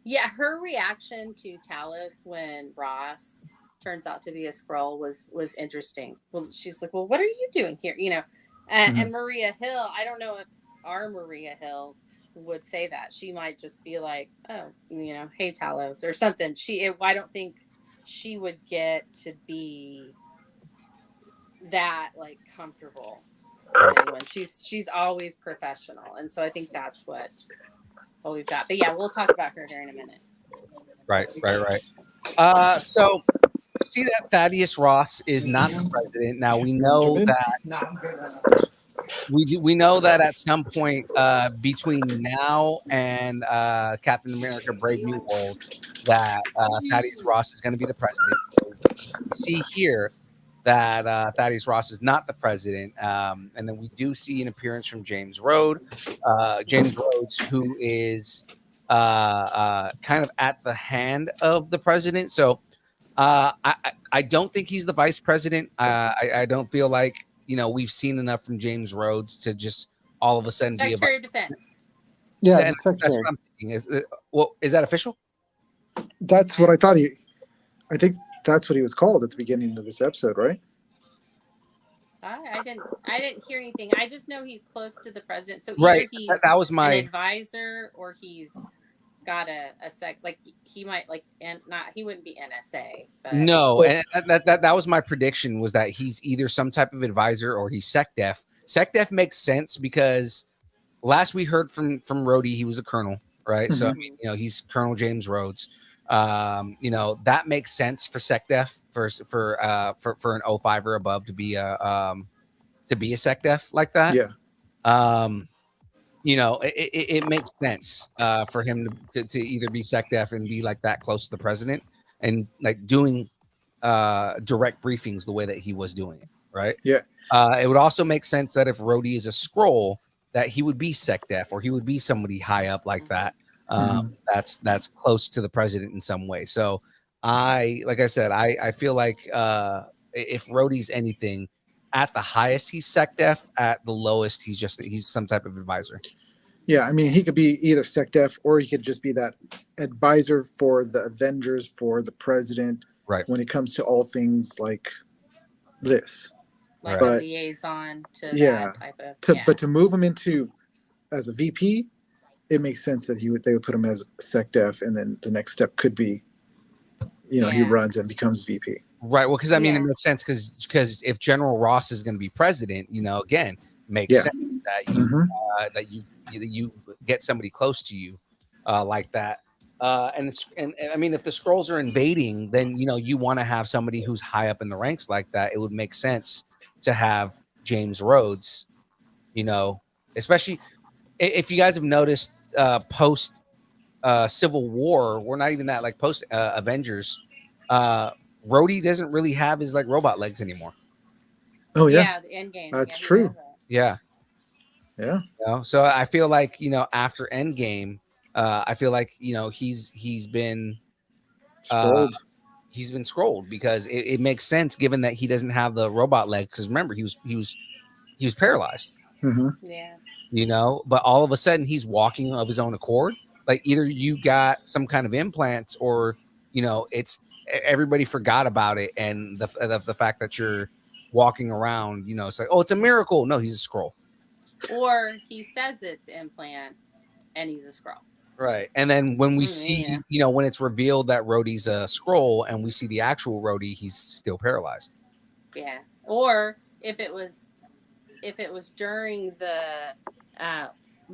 Yeah, her reaction to Talos when Ross turns out to be a Skrull was interesting. Well, she was like, "Well, what are you doing here?" And Maria Hill. I don't know if our Maria Hill would say that. She might just be like, "Oh, hey Talos" or something. I don't think she would get to be that like comfortable with anyone. She's always professional, and so I think that's what we've got. But yeah, we'll talk about her here in a minute. Right. So see that Thaddeus Ross is not the president. Now we know that we know that at some point between now and Captain America: Brave New World, that Thaddeus Ross is going to be the president. So we see here that Thaddeus Ross is not the president, and then we do see an appearance from James Rhodes, who is kind of at the hand of the president. So I don't think he's the vice president. I don't feel like we've seen enough from James Rhodes to just all of a sudden be Secretary of Defense. Yeah, And the secretary. that's what I'm thinking. Is that official? That's what I thought I think that's what he was called at the beginning of this episode, right? I didn't hear anything. I just know he's close to the president. So either Right. he's That was my an advisor or he's got a like he might and not he wouldn't be NSA. But no, and that was my prediction, was that he's either some type of advisor or he's SecDef. SecDef makes sense because last we heard from Rhodey, he was a colonel, right? So I mean, he's Colonel James Rhodes. That makes sense for SecDef for an 05 or above to be a SecDef like that. Yeah. It makes sense for him to either be SecDef and be like that close to the president and like doing direct briefings the way that he was doing it, right? Yeah. It would also make sense that if Rhodey is a Skrull, that he would be SecDef or he would be somebody high up like that. That's close to the president in some way. So I feel like if Rhodey's anything, at the highest he's SecDef, at the lowest he's some type of advisor. Yeah, I mean, he could be either SecDef or he could just be that advisor for the Avengers, for the president, right? When it comes to all things like this, like a liaison to that type of. But to move him into as a VP, it makes sense that they would put him as SecDef, and then the next step could be, he runs and becomes VP. Right. Well, because I mean, it makes sense because if General Ross is going to be president, again, makes sense that you get somebody close to you like that. And I mean, if the Skrulls are invading, then you want to have somebody who's high up in the ranks like that. It would make sense to have James Rhodes, especially if you guys have noticed post Civil War, we're not even that like post Avengers. Rhodey doesn't really have his like robot legs anymore. Oh yeah, the Endgame. That's true. Yeah. So I feel like after Endgame, I feel like he's been Skrulled. He's been scrolled because it makes sense given that he doesn't have the robot legs. Because remember, he was paralyzed. Mm-hmm. But all of a sudden he's walking of his own accord. Like either you got some kind of implants or it's everybody forgot about it, and the fact that you're walking around, it's like, oh, it's a miracle. No, he's a Skrull. Or he says it's implants and he's a Skrull. Right. And then when we Oh, see, yeah. you know, when it's revealed that Rhodey's a scroll and we see the actual Rhodey, he's still paralyzed. Yeah. Or if it was during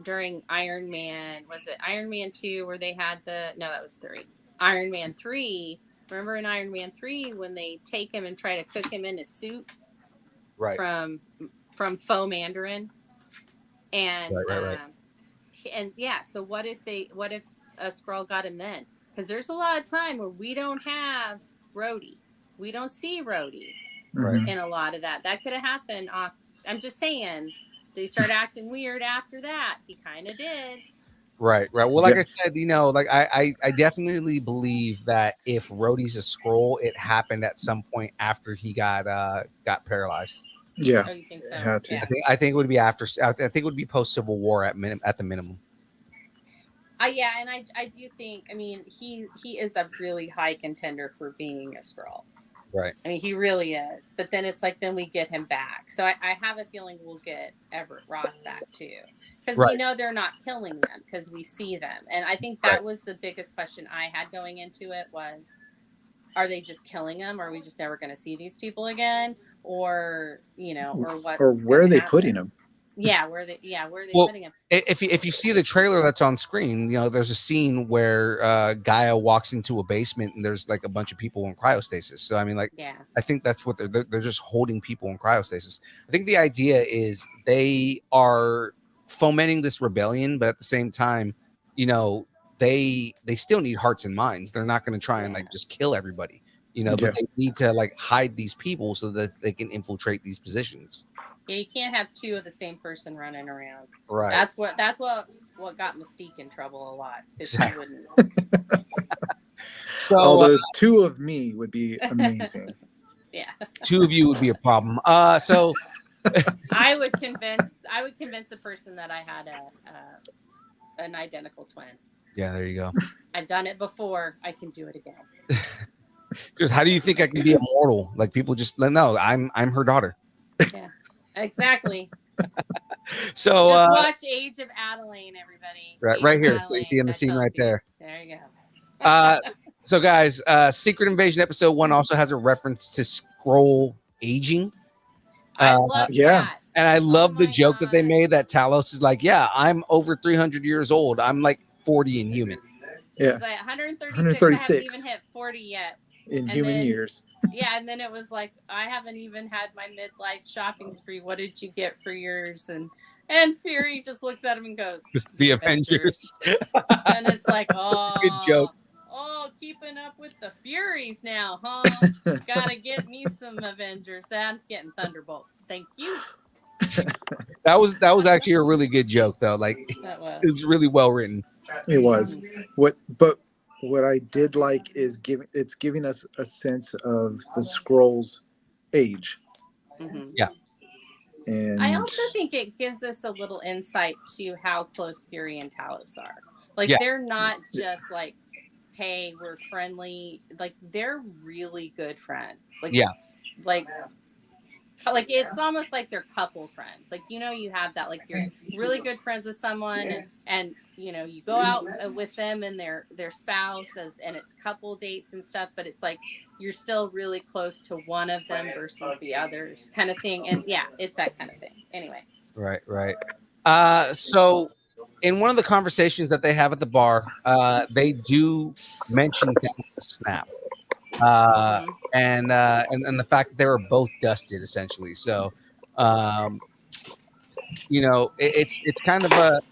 during Iron Man, was it Iron Man 2 where they had that was 3. Iron Man 3, remember in Iron Man 3 when they take him and try to cook him in his suit Right. from Faux Mandarin? And Right. And yeah, so what if a Skrull got him then? Because there's a lot of time where we don't have Rhodey. We don't see Rhodey Mhm. in a lot of that. That could have happened off. I'm just saying, they start acting weird after that. He kind of did. Right. Well, like I Yes. said, you know, like I definitely believe that if Rhodey's a scroll, it happened at some point after he got paralyzed. Yeah. Oh, you think so? It had to. Yeah. I think it would be after. I think it would be post Civil War at the minimum. Yeah, and I do think. I mean, he is a really high contender for being a Skrull. Right. I mean, he really is. But then it's like, then we get him back. So I have a feeling we'll get Everett Ross back too, because we know they're not killing them because we see them, and I think that was the biggest question I had going into it was, are they just killing them? Are we just never going to see these people again? Or, you know, or what? Or where are they putting him? Yeah, where are they putting him? If you see the trailer that's on screen, you know, there's a scene where Gaia walks into a basement and there's like a bunch of people in cryostasis. So I mean, like, Yeah. I think that's what they're just holding people in cryostasis. I think the idea is they are fomenting this rebellion, but at the same time, you know, they still need hearts and minds. They're not going to try and like just kill everybody, you know, but they need to like hide these people so that they can infiltrate these positions. Yeah, you can't have two of the same person running around. Right. That's what got Mystique in trouble a lot. Because she wouldn't. So, although two of me would be amazing. Yeah. Two of you would be a problem. So I would convince a person that I had an identical twin. Yeah, there you go. I've done it before. I can do it again. Because how do you think I can be immortal? Like people just no, I'm her daughter. Yeah, exactly. So just watch Age of Adeline, everybody. Right here. So you see in the scene right there. There you go. So guys, Secret Invasion episode 1 also has a reference to Skrull aging. I love that. And I love the joke that they made that Talos is like, yeah, I'm over 300 years old. I'm like 40 and human. Yeah. It's like 136. 136. I haven't even hit 40 yet. In human years. Yeah, and then it was like, I haven't even had my midlife shopping spree. What did you get for yours? And Fury just looks at him and goes, The Avengers. And it's like, oh, good joke. Oh, keeping up with the Furies now, huh? Gotta get me some Avengers. I'm getting Thunderbolts. Thank you. That was actually a really good joke though. Like That was. it was really well written. It was. What I did like is giving us a sense of the Skrull's age. Mm-hmm. Yeah. And I also think it gives us a little insight to how close Fury and Talos are. Like they're not just like, hey, we're friendly. Like they're really good friends. Like like it's almost like they're couple friends. Like, you know, you have that, like you're really good friends with someone and you know, you go out with them and their spouse and it's couple dates and stuff, but it's like you're still really close to one of them versus the others kind of thing. And yeah, it's that kind of thing. Anyway. Right. So in one of the conversations that they have at the bar, they do mention Snap. And the fact that they were both dusted essentially. So, you know, it's kind of a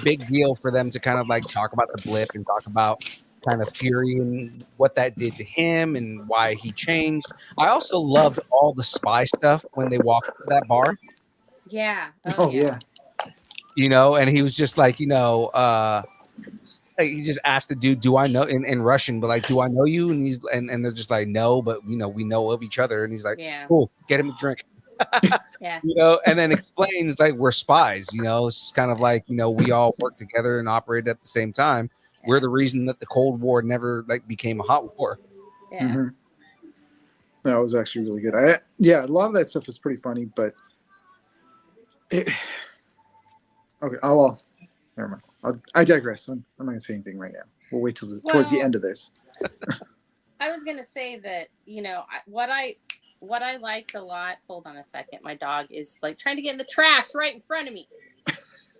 big deal for them to kind of like talk about the blip and talk about kind of Fury and what that did to him and why he changed. I also loved all the spy stuff when they walked to that bar. Yeah. Oh yeah. You know, and he was just like, you know, he just asked the dude, "Do I know?" in Russian, but like, "Do I know you?" And he's and they're just like, "No, but you know, we know of each other." And he's like, "Cool, get him a drink." Yeah. You know, and then explains like we're spies. You know, it's kind of like, you know, we all work together and operate at the same time. Yeah. We're the reason that the Cold War never like became a hot war. Yeah. Mm-hmm. That was actually really good. A lot of that stuff was pretty funny, but okay. Never mind. I digress. I'm not going to say anything right now. We'll wait till towards the end of this. I was gonna say that, you know, what I liked a lot. Hold on a second. My dog is like trying to get in the trash right in front of me.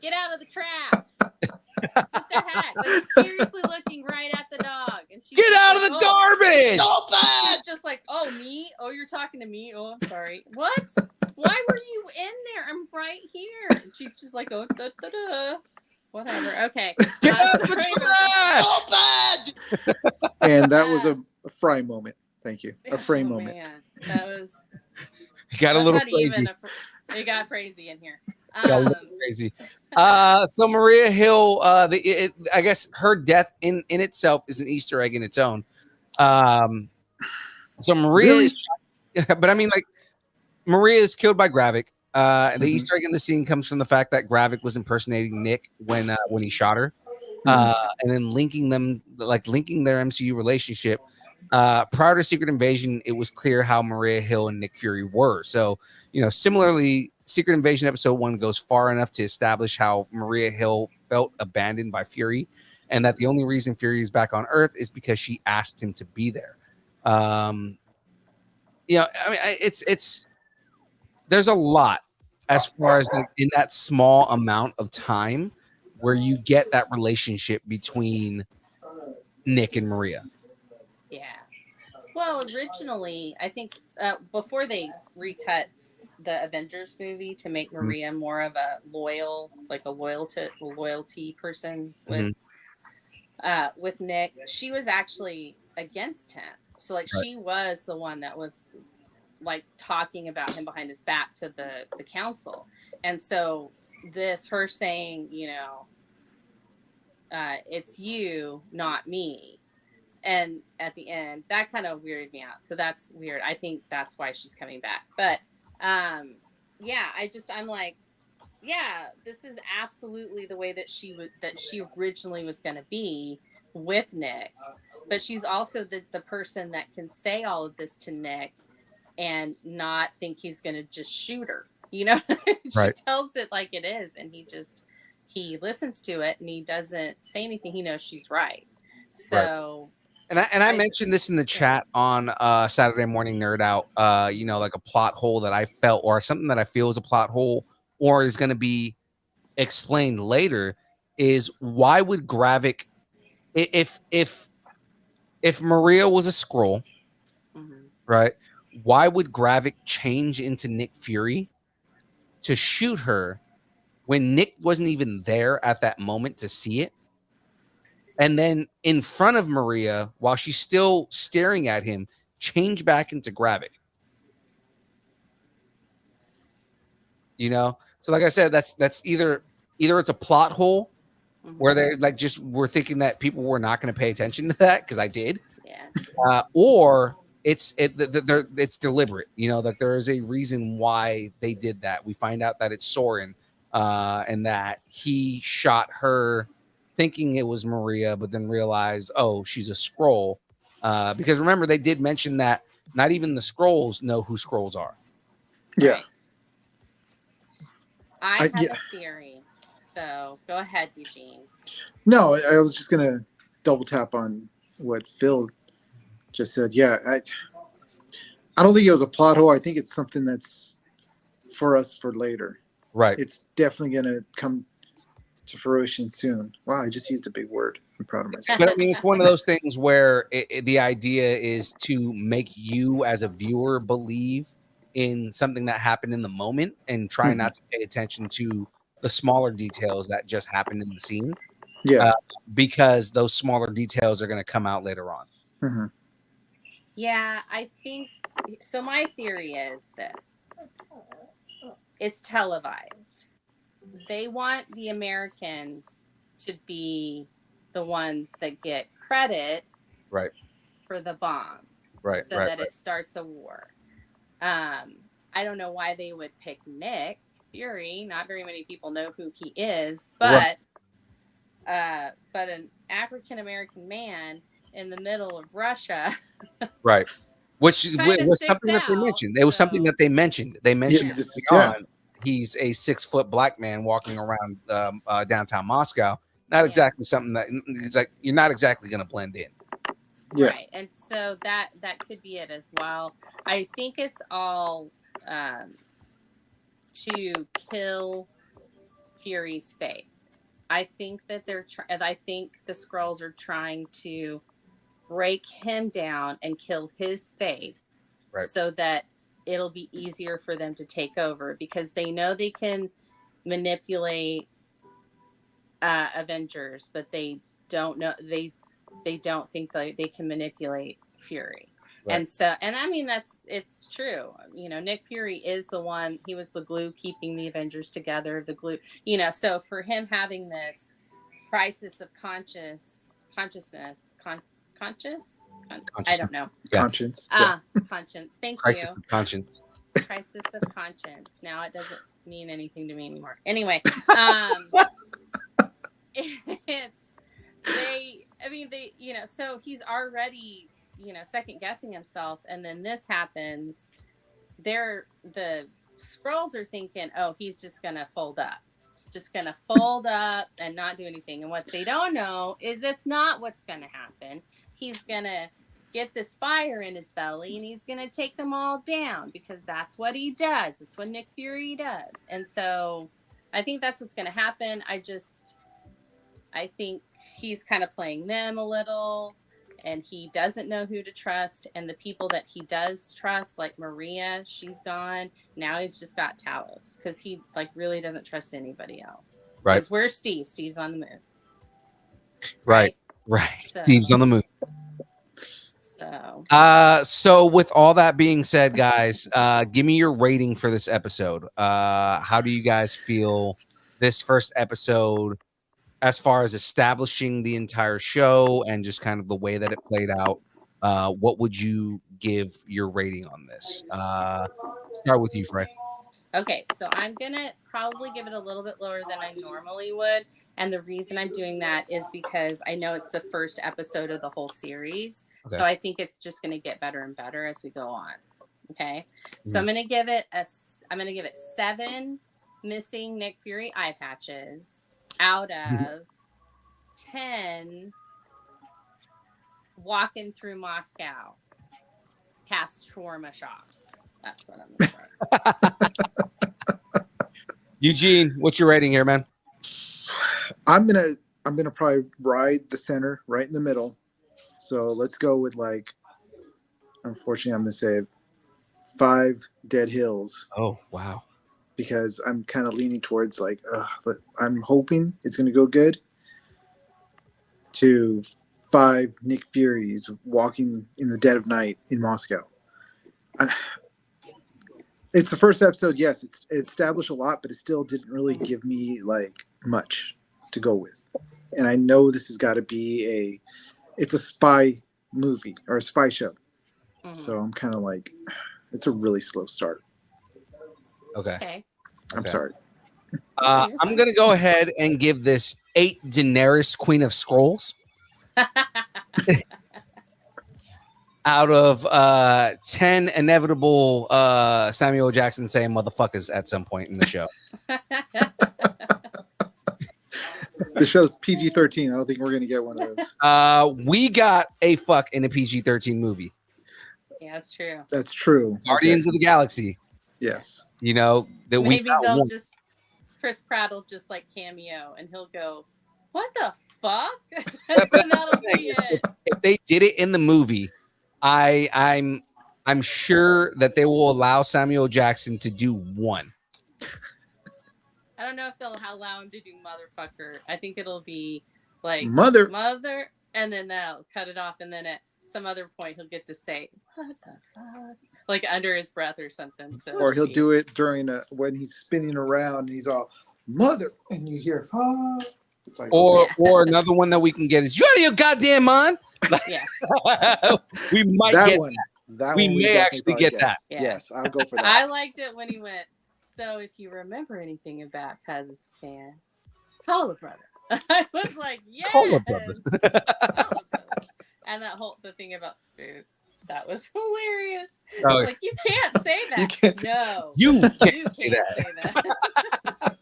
Get out of the trash. What the heck? Like, seriously looking right at the dog. And she's Get out of the garbage! She's just like, oh, me? Oh, you're talking to me? Oh, I'm sorry. What? Why were you in there? I'm right here. And she's just like, oh, da, da, da. Whatever. Okay. Get out of the trash! And that was a Fray moment. Thank you. A Fray moment. Man. That was... You got a little not crazy. It got crazy in here. Got a little crazy. So Maria Hill, I guess her death in itself is an Easter egg in its own. So Maria Really? is, but I mean, like, Maria is killed by Gravik. The Easter egg in the scene comes from the fact that Gravik was impersonating Nick when he shot her, and then linking their MCU relationship. Prior to Secret Invasion, it was clear how Maria Hill and Nick Fury were. So, you know, similarly, Secret Invasion episode 1 goes far enough to establish how Maria Hill felt abandoned by Fury, and that the only reason Fury is back on Earth is because she asked him to be there. You know, I mean, it's there's a lot as far as like in that small amount of time where you get that relationship between Nick and Maria. Yeah. Well, originally, I think before they recut the Avengers movie to make Maria more of a loyalty person with Nick, she was actually against him. So like she was the one that was like talking about him behind his back to the council. And so her saying, you know, it's you, not me. And at the end, that kind of weirded me out. So that's weird. I think that's why she's coming back. But yeah, I'm like, yeah, this is absolutely the way that she originally was going to be with Nick. But she's also the person that can say all of this to Nick and not think he's going to just shoot her. You know, she tells it like it is, and he listens to it, and he doesn't say anything. He knows she's right. So. And I mentioned this in the chat on Saturday Morning Nerd Out, you know, like a plot hole that I felt, or something that I feel is a plot hole, or is going to be explained later, is why would Gravik, if Maria was a Skrull, right? Why would Gravik change into Nick Fury to shoot her when Nick wasn't even there at that moment to see it? And then in front of Maria, while she's still staring at him, change back into Gravik. You know? So like I said, that's either it's a plot hole where they're like we're thinking that people were not going to pay attention to that, because I did. Yeah. Or it's deliberate, you know, that there is a reason why they did that. We find out that it's Soren, and that he shot her thinking it was Maria, but then realized, oh, she's a Skrull. Because remember, they did mention that not even the Skrulls know who Skrulls are. Yeah. Right. I have a theory. So go ahead, Eugene. No, I was just going to double tap on what Phil just said. Yeah, I don't think it was a plot hole. I think it's something that's for us for later. Right. It's definitely going to come to fruition soon. Wow, I just used a big word. I'm proud of myself. But I mean, it's one of those things where the idea is to make you as a viewer believe in something that happened in the moment and try not to pay attention to the smaller details that just happened in the scene. Yeah. Because those smaller details are going to come out later on. Yeah, I think so. My theory is this: it's televised. They want the Americans to be the ones that get credit for the bombs, so that it starts a war. I don't know why they would pick Nick Fury. Not very many people know who he is, but an African American man in the middle of Russia, which was something that they mentioned. It was something that they mentioned. They mentioned he's a 6 foot black man walking around downtown Moscow. not exactly something that it's like you're not exactly going to blend in. Yeah. Right. And so that could be it as well. I think it's all to kill Fury's faith. I think that I think the Skrulls are trying to break him down and kill his faith, right, so that it'll be easier for them to take over, because they know they can manipulate Avengers, but they don't know they don't think they can manipulate Fury. Right. And so, and I mean, it's true. You know, Nick Fury is the one, he was the glue keeping the Avengers together, the glue, you know, so for him having this crisis of consciousness, I don't know. Yeah. Conscience. Conscience. Thank crisis you. Of conscience. Crisis of conscience. Now it doesn't mean anything to me anymore. Anyway, they, you know, so he's already, you know, second guessing himself, and then this happens. The Skrulls are thinking, oh, he's just gonna fold up and not do anything. And what they don't know is that's not what's gonna happen. He's gonna get this fire in his belly and he's gonna take them all down, because that's what he does. It's what Nick Fury does. And so I think that's what's gonna happen. I think he's kind of playing them a little, and he doesn't know who to trust. And the people that he does trust, like Maria, she's gone. Now he's just got Talos, because he like really doesn't trust anybody else. Right. Because where's Steve? Steve's on the move. Right. So. Steve's on the move. So with all that being said, guys, give me your rating for this episode. How do you guys feel this first episode, as far as establishing the entire show and just kind of the way that it played out? What would you give your rating on this? Start with you, Fray. Okay, so I'm gonna probably give it a little bit lower than I normally would. And the reason I'm doing that is because I know it's the first episode of the whole series. Okay. So I think it's just going to get better and better as we go on. Okay. So I'm going to give it 7 missing Nick Fury eye patches out of 10 walking through Moscow past shawarma shops. That's what I'm going to say. Eugene, what's your rating here, man? I'm gonna probably ride the center right in the middle. So let's go with, like, unfortunately, I'm gonna say 5 dead hills. Oh wow! Because I'm kind of leaning towards, like, I'm hoping it's gonna go good. To 5 Nick Furies walking in the dead of night in Moscow. It's the first episode. Yes, it established a lot, but it still didn't really give me, like, much to go with. And I know this has got to be it's a spy movie or a spy show. Mm-hmm. So I'm kind of like, it's a really slow start. Okay. I'm sorry. I'm going to go ahead and give this 8 Daenerys Queen of Skrulls. Out of 10 inevitable Samuel Jackson saying motherfuckers at some point in the show. The show's PG-13. I don't think we're going to get one of those. We got a fuck in a PG-13 movie. Yeah, that's true. That's true. Guardians of the Galaxy. Yes. You know, that maybe they'll just, Chris Pratt will just like cameo and he'll go, what the fuck? And that'll be it. If they did it in the movie, I'm sure that they will allow Samuel Jackson to do one. I don't know if they'll allow him to do motherfucker. I think it'll be like mother, and then they'll cut it off, and then at some other point he'll get to say what the fuck, like under his breath or something. So or he'll do it during when he's spinning around and he's all mother, and you hear fuck. It's like, or another one that we can get is you out of your goddamn mind. Yeah, we might that get one. That we one may actually get that. Yeah. Yes, I'll go for that. I liked it when he went. So if you remember anything about Kazakhstan, call a brother. I was like, yes. Call a brother. And the thing about spooks, that was hilarious. Oh, like, you can't say that. You can't. No, you can't say that.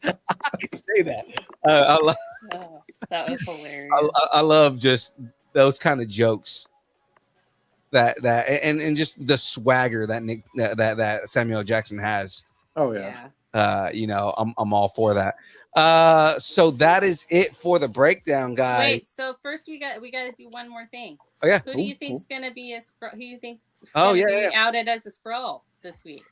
I can say that. That was hilarious. I love just those kind of jokes that and just the swagger that that Samuel Jackson has. Oh yeah. I'm all for that. So that is it for the breakdown, guys. Wait, so first we got to do one more thing. Oh yeah. Who do you think's gonna be a scroll? Who you think outed as a scroll this week?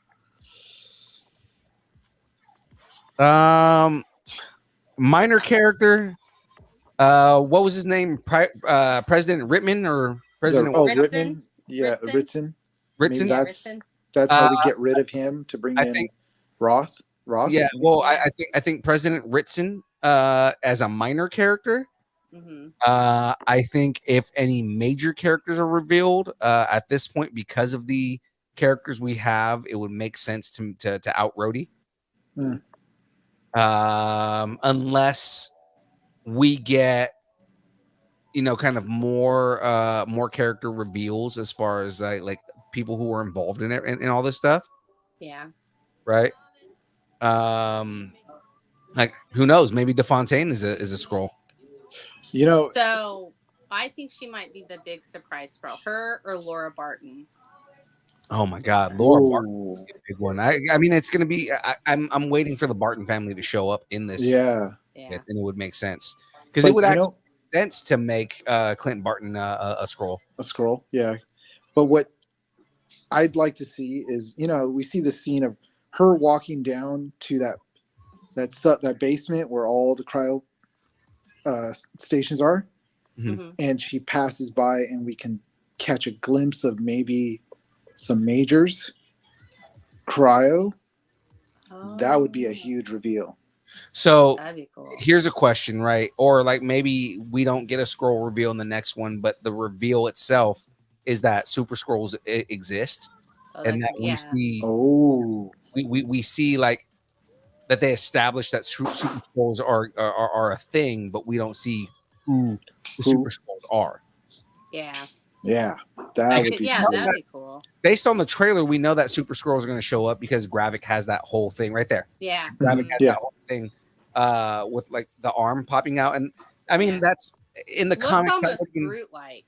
Minor character. What was his name? President Rittman or President Rittman? Yeah, Ritson. Ritson. That's how we get rid of him to bring in Ross. Yeah. Well, I think President Ritson as a minor character. Mm-hmm. I think if any major characters are revealed at this point, because of the characters we have, it would make sense to out Rhodey. Mm. Unless we get, kind of more character reveals as far as like people who were involved in it and all this stuff. Yeah. Right. Like who knows? Maybe DeFontaine is a scroll. So I think she might be the big surprise scroll. Her or Laura Barton. Oh my God, Laura Barton is a big one. I mean, it's gonna be. I'm waiting for the Barton family to show up in this. Yeah. And it would make sense because it would actually make sense to make Clint Barton a scroll. A scroll, yeah. But what I'd like to see is, we see the scene of her walking down to that basement where all the cryo stations are, mm-hmm. and she passes by, and we can catch a glimpse of maybe some majors cryo. That would be a huge reveal. So that'd be cool. Here's a question, right? Or like maybe we don't get a scroll reveal in the next one, but the reveal itself is that super scrolls exist, and that we see. We see like that they establish that super scrolls are a thing, but we don't see who the super scrolls are. Yeah. Yeah, that'd be cool. Based on the trailer, we know that super scrolls are going to show up because Gravik has that whole thing right there. Yeah, Gravik has that whole thing with like the arm popping out, and I mean that's in the comics. Almost Groot-like.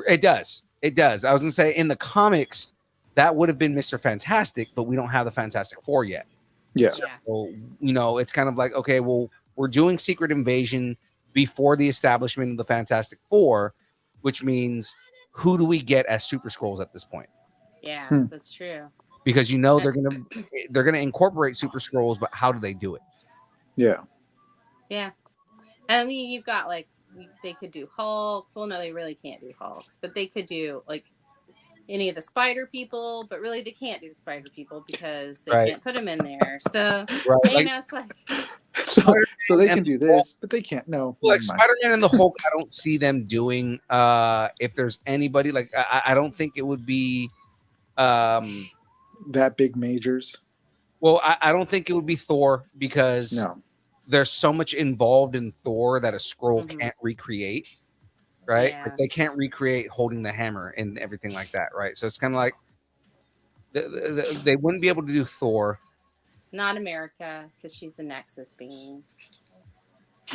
It does. I was going to say in the comics that would have been Mr. Fantastic, but we don't have the Fantastic Four yet. Yeah. So, it's kind of like, okay, well, we're doing Secret Invasion before the establishment of the Fantastic Four, which means who do we get as Super Scrolls at this point? Yeah, that's true. Because they're gonna incorporate Super Scrolls, but how do they do it? Yeah. Yeah. I mean, you've got they could do Hulks. Well, no, they really can't do Hulks, but they could do like any of the Spider people, but really they can't do the Spider people because they can't put them in there. So it's like so they can do this, but they can't. No, like Spider-Man and the Hulk, I don't see them doing. If there's anybody like, I don't think it would be that big majors. Well, I don't think it would be Thor because there's so much involved in Thor that a scroll can't recreate. Right? Yeah. Like they can't recreate holding the hammer and everything like that, right? So it's kind of like they wouldn't be able to do Thor. Not America, because she's a Nexus being.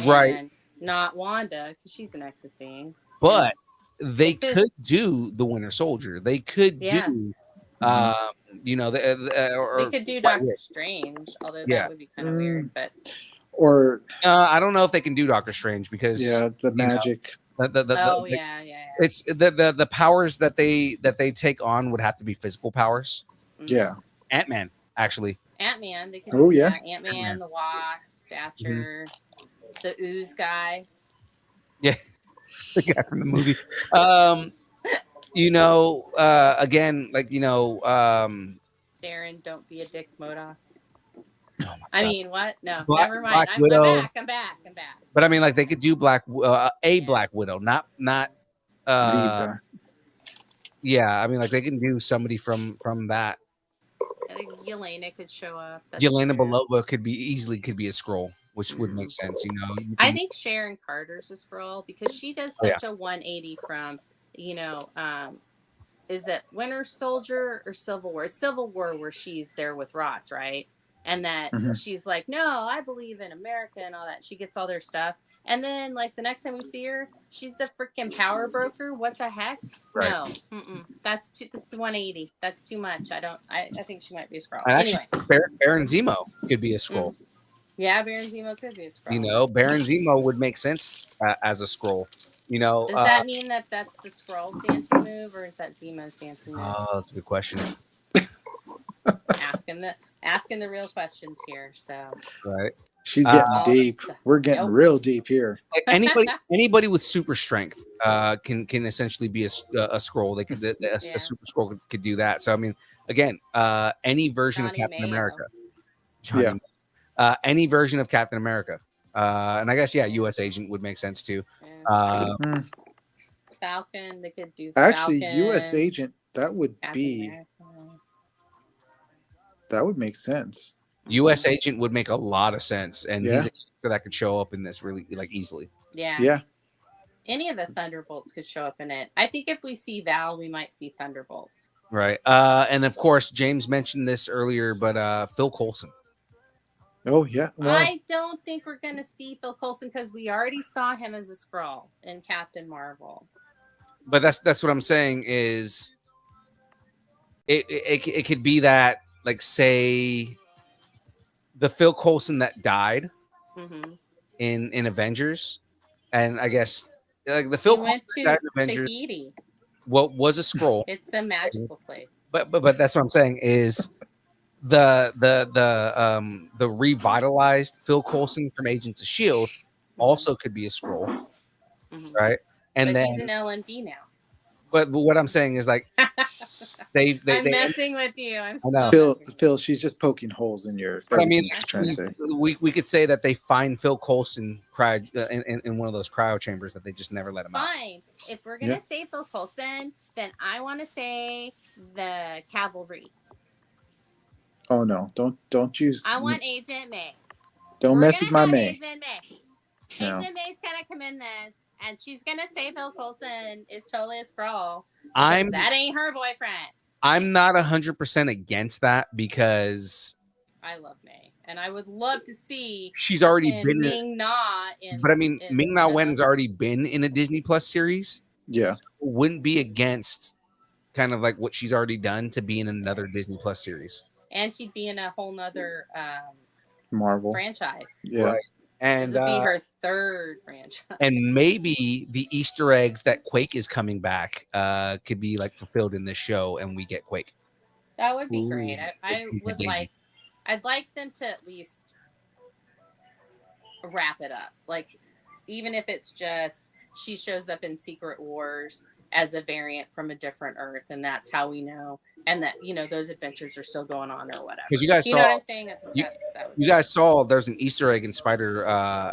Right. And not Wanda, because she's a Nexus being. But they could do the Winter Soldier. They could do, they could do Doctor Strange, although that would be kind of weird. But I don't know if they can do Doctor Strange because the magic. It's the powers that they take on would have to be physical powers. Yeah. Ant-Man, actually. Ant-Man, they could Ant-Man, the Wasp, Stature, the Ooze guy. Yeah. The guy from the movie. Again, like Darren, don't be a dick, MODOK. Oh I mean, what? No, never mind. I'm back. But I mean, like they could do Black Widow, not. Yeah, I mean, like they can do somebody from that. I think Yelena could show up. Yelena Belova could be a scroll, which would make sense. I think Sharon Carter's a scroll because she does such a 180 from, is it Winter Soldier or Civil War? Civil War where she's there with Ross, right? And that she's like, no, I believe in America and all that. She gets all their stuff. And then, like, the next time we see her, she's a freaking power broker. What the heck? Right. No. That's too, this is 180. That's too much. I think she might be a Skrull. And Anyway. actually, Baron Zemo could be a Skrull. Yeah, Baron Zemo could be a Skrull. You know, Baron Zemo would make sense as a Skrull. You know, does that mean that that's the Skrull's dancing move, or is that Zemo's dancing move? Oh, that's a good question. asking the real questions here. So Right. She's getting deep. stuff. We're getting real deep here. Anybody with super strength can essentially be a Skrull. They could a super Skrull could do that. So I mean, again, any version Johnny of Captain Mayo. America. Yeah. Any version of Captain America. And I guess U.S. Agent would make sense too. Falcon, they could do. Actually, Falcon, U.S. Agent, that would Captain be America. that would make sense. U.S. Agent would make a lot of sense, and Yeah. he's a character that could show up in this really easily. Yeah. Yeah. Any of the Thunderbolts could show up in it. I think if we see Val, we might see Thunderbolts. Right. And of course, James mentioned this earlier, but Phil Coulson. Oh yeah. Well, I don't think we're going to see Phil Coulson because we already saw him as a Skrull in Captain Marvel. But that's what I'm saying is it could be that, like, say the Phil Coulson that died in Avengers, and I guess like the Phil He Coulson went that died to in Avengers Tahiti. what was a Skrull. It's a magical place. But that's what I'm saying is the revitalized Phil Coulson from Agents of S.H.I.E.L.D. also could be a Skrull, right? And but then he's an LMB now. but what I'm saying is, like, they I'm messing with you. I'm I know. so Phil, she's just poking holes in your. But I mean, everything she's trying to say. we could say that they find Phil Coulson in one of those cryo chambers that they just never let him out. fine. If we're gonna say Phil Coulson, then I want to say the Cavalry. Oh no! Don't use. I want Agent May. Don't We're mess gonna with my have May. Agent May. No. Agent May's gonna come in this, and she's gonna say Phil Coulson is totally a Skrull. That ain't her boyfriend. I'm not 100% against that because I love May, and I would love to see she's already been Ming Na in. But I mean, in, Ming Na Wen has already been in a Disney Plus series. Yeah. Wouldn't be against kind of like what she's already done to be in another Disney Plus series. and she'd be in a whole nother Marvel franchise. Yeah. Right. And This would be her third franchise. and maybe the Easter eggs that Quake is coming back could be like fulfilled in this show, and we get Quake. That would be great. I would Daisy. like. I'd like them to at least wrap it up. Like, even if it's just she shows up in Secret Wars as a variant from a different Earth, and that's how we know, and that those adventures are still going on or whatever. Because you guys know what saw, I'm saying? That would you guys saw there's an Easter egg in Spider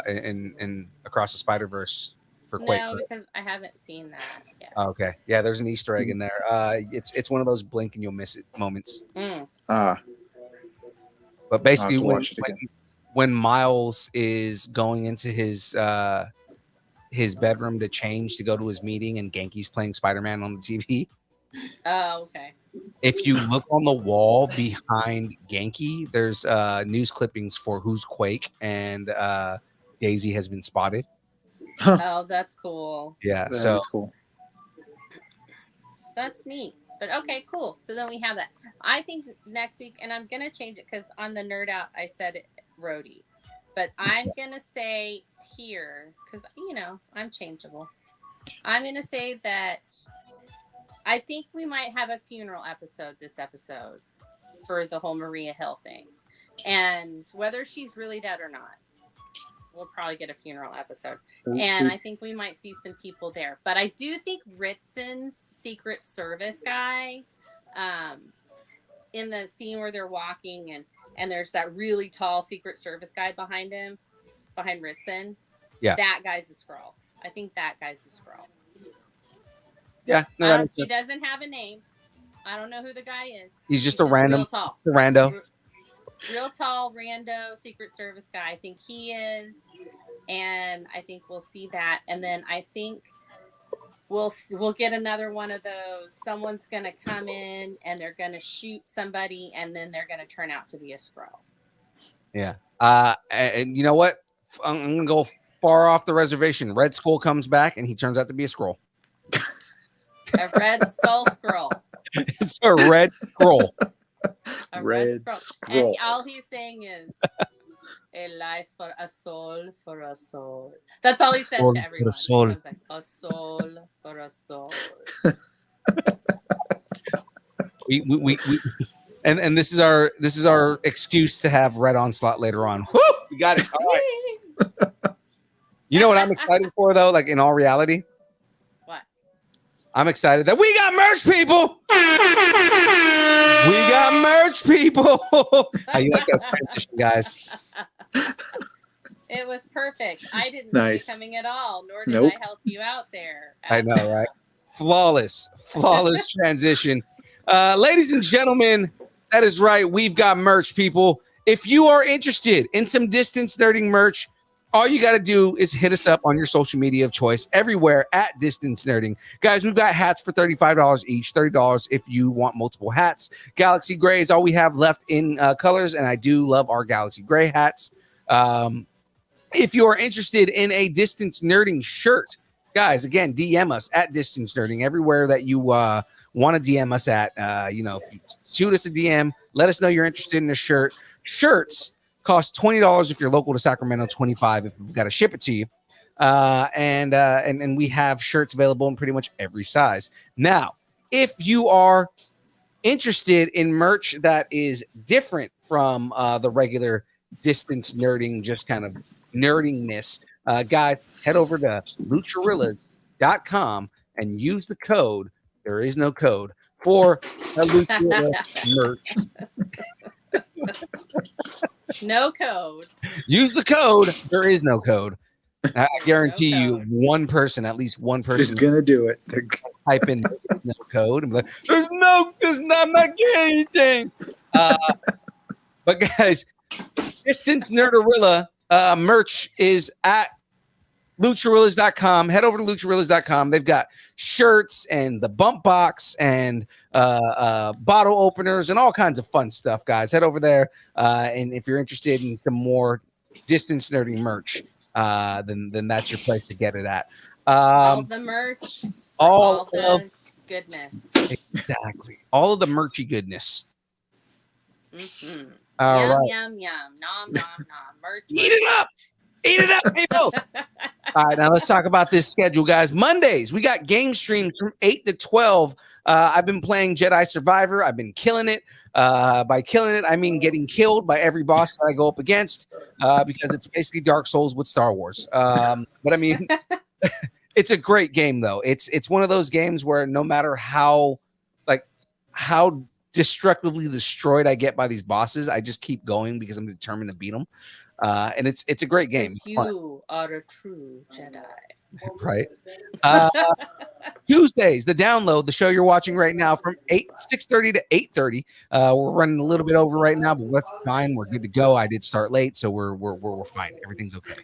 in Across the Spider-Verse for Quake. No, right? because I haven't seen that yet. Oh, okay, yeah, there's an Easter egg in there. It's one of those blink and you'll miss it moments. But basically, when Miles is going into his bedroom to change to go to his meeting, and Genki's playing Spider-Man on the TV. Oh, okay. If you look on the wall behind Genki, there's news clippings for Who's Quake, and Daisy has been spotted. Oh, that's cool. Yeah, That so is cool. That's neat. But okay, cool. So then we have that. I think next week, and I'm going to change it because on the Nerd Out, I said Rhodey. But I'm going to say here, because, I'm changeable. I'm going to say that I think we might have a funeral episode this episode for the whole Maria Hill thing. And whether she's really dead or not, we'll probably get a funeral episode. And I think we might see some people there. But I do think Ritzen's Secret Service guy, in the scene where they're walking and there's that really tall Secret Service guy behind Ritzen. Yeah. That guy's a Skrull. I think that guy's a Skrull. yeah, no, that makes He sense. doesn't have a name. I don't know who the guy is. He's just a random, real tall. just a rando. Real tall, rando, Secret Service guy. I think he is, and I think we'll see that. And then I think we'll get another one of those. Someone's gonna come in and they're gonna shoot somebody, and then they're gonna turn out to be a Skrull. Yeah. And you know what? I'm gonna go far off the reservation. Red Skull comes back, and he turns out to be a scroll. A red skull scroll. It's a red scroll. A Red scroll. scroll. And all he's saying is, a life for a soul for a soul. That's all he says Soul to for everyone. a soul. He goes like, a soul for a soul. And this is our excuse to have Red Onslaught later on. Woo! We got it. All right. You know what I'm excited for though? Like in all reality, What? I'm excited that we got merch, people. We got merch, people. How you like that transition, guys? It was perfect. I didn't Nice. see it coming at all, nor did Nope. I help you out there. I know, right? Flawless transition. Ladies and gentlemen, that is right. We've got merch, people. If you are interested in some distance nerding merch, all you got to do is hit us up on your social media of choice everywhere at Distance Nerding. Guys, we've got hats for $35 each, $30 if you want multiple hats. Galaxy Gray is all we have left in colors, and I do love our Galaxy Gray hats. If you are interested in a Distance Nerding shirt, guys, again, DM us at Distance Nerding everywhere that you want to DM us at. If you shoot us a DM, let us know you're interested in a shirt. Shirts cost $20 if you're local to Sacramento, $25 if we've got to ship it to you. And we have shirts available in pretty much every size. Now, if you are interested in merch that is different from the regular Distance Nerding, just kind of nerdingness, guys, head over to lucharillas.com and use the code. There is no code for a Lucharilla merch. No code. Use the code. There is no code. I guarantee you, at least one It's person, gonna do it. type in no code and be like, "There's not my anything." But guys, since Nerdorilla merch is at lucharillas.com, head over to lucharillas.com. They've got shirts and the bump box and bottle openers and all kinds of fun stuff, guys. Head over there, and if you're interested in some more Distance Nerding merch, then that's your place to get it at. All the merch. All the of goodness. exactly all of the merchy goodness. Mm-hmm. All Yum, right, yum, yum. Nom, nom, nom. Merch. eat it up. Eat it up, people. All right, now let's talk about this schedule, guys. Mondays, we got game streams from 8 to 12. I've been playing Jedi Survivor. I've been killing it. By killing it, I mean getting killed by every boss that I go up against, because it's basically Dark Souls with Star Wars. But I mean, it's a great game, though. It's one of those games where no matter how destructively destroyed I get by these bosses, I just keep going because I'm determined to beat them. And it's a great game. You are a true Jedi. Right. Tuesdays, the download, the show you're watching right now from 6:30 to 8:30. We're running a little bit over right now, but that's fine. We're good to go. I did start late, so we're fine. Everything's okay.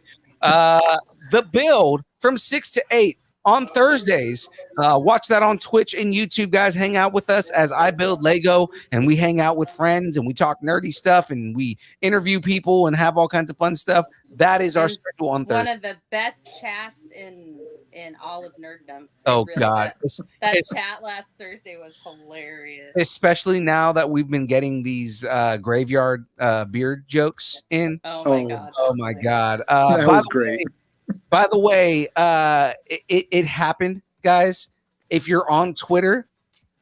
The build from 6 to 8 on Thursdays. Watch that on Twitch and YouTube, guys. Hang out with us as I build Lego and we hang out with friends and we talk nerdy stuff and we interview people and have all kinds of fun stuff. That is our schedule on Thursday. One of the best chats in all of nerddom. Oh, God. That chat last Thursday was hilarious. Especially now that we've been getting these graveyard beard jokes in. Oh my God. Oh my God. That was great. By the way, it happened, guys. If you're on Twitter,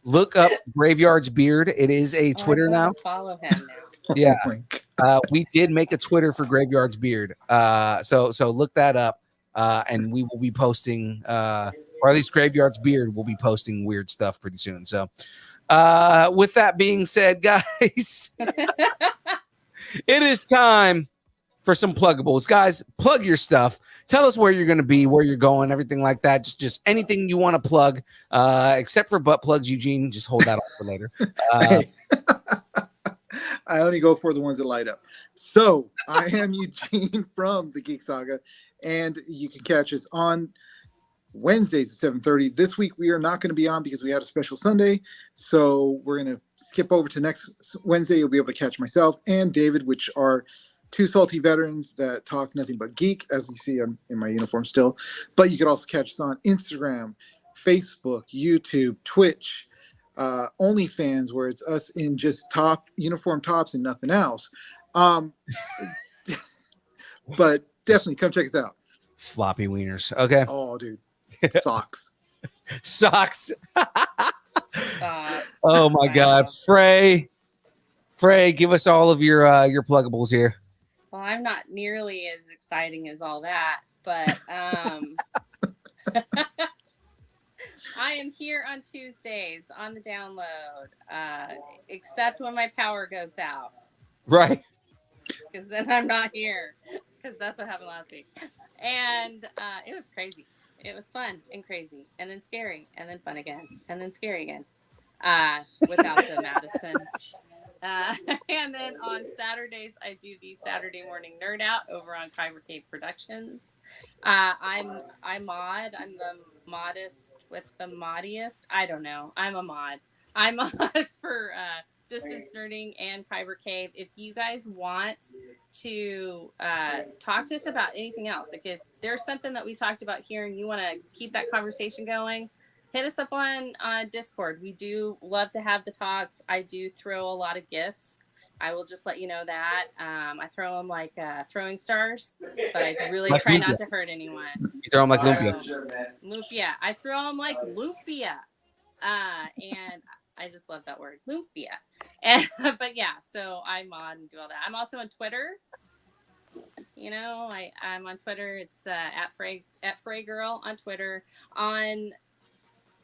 look up Graveyard's Beard. It is a Twitter now. Follow him now. Yeah. Oh my We did make a Twitter for Graveyard's Beard. So look that up. And we will be posting, or at least Graveyard's Beard will be posting weird stuff pretty soon. So with that being said, guys, it is time for some pluggables. Guys, plug your stuff. Tell us where you're going to be, where you're going, everything like that. Just anything you want to plug, except for butt plugs, Eugene. Just hold that off for later. Hey. I only go for the ones that light up. So I am Eugene from the Geek Saga, and you can catch us on Wednesdays at 7:30. This week we are not going to be on because we had a special Sunday, so we're going to skip over to next Wednesday. You'll be able to catch myself and David, which are two salty veterans that talk nothing but geek, as you see I'm in my uniform still. But you could also catch us on Instagram, Facebook, YouTube, Twitch, OnlyFans, where it's us in just uniform tops and nothing else. But definitely come check us out. Floppy wieners. Okay. Oh, dude. Socks. Socks. Socks. Oh my God. Fray, give us all of your pluggables here. Well, I'm not nearly as exciting as all that, but I am here on Tuesdays on the download, except when my power goes out. Right. Because then I'm not here. Because that's what happened last week. And it was crazy. It was fun and crazy, and then scary, and then fun again, and then scary again. Without the Madison. And then on Saturdays, I do the Saturday morning nerd out over on Kyber Cave Productions. I mod. I'm the modest with the moddiest. I don't know. I'm a mod. I'm a mod for Distance Nerding and Kyber Cave. If you guys want to talk to us about anything else, like if there's something that we talked about here and you want to keep that conversation going, hit us up on Discord. We do love to have the talks. I do throw a lot of gifts. I will just let you know that. I throw them like throwing stars, but I really like try Lupia. not to hurt anyone. You throw them like Lupia. Lupia. I throw them like Lupia. And I just love that word, Lupia. And, but yeah, so I mod and do all that. I'm also on Twitter. You know, I'm on Twitter. It's at Fray Girl on Twitter. On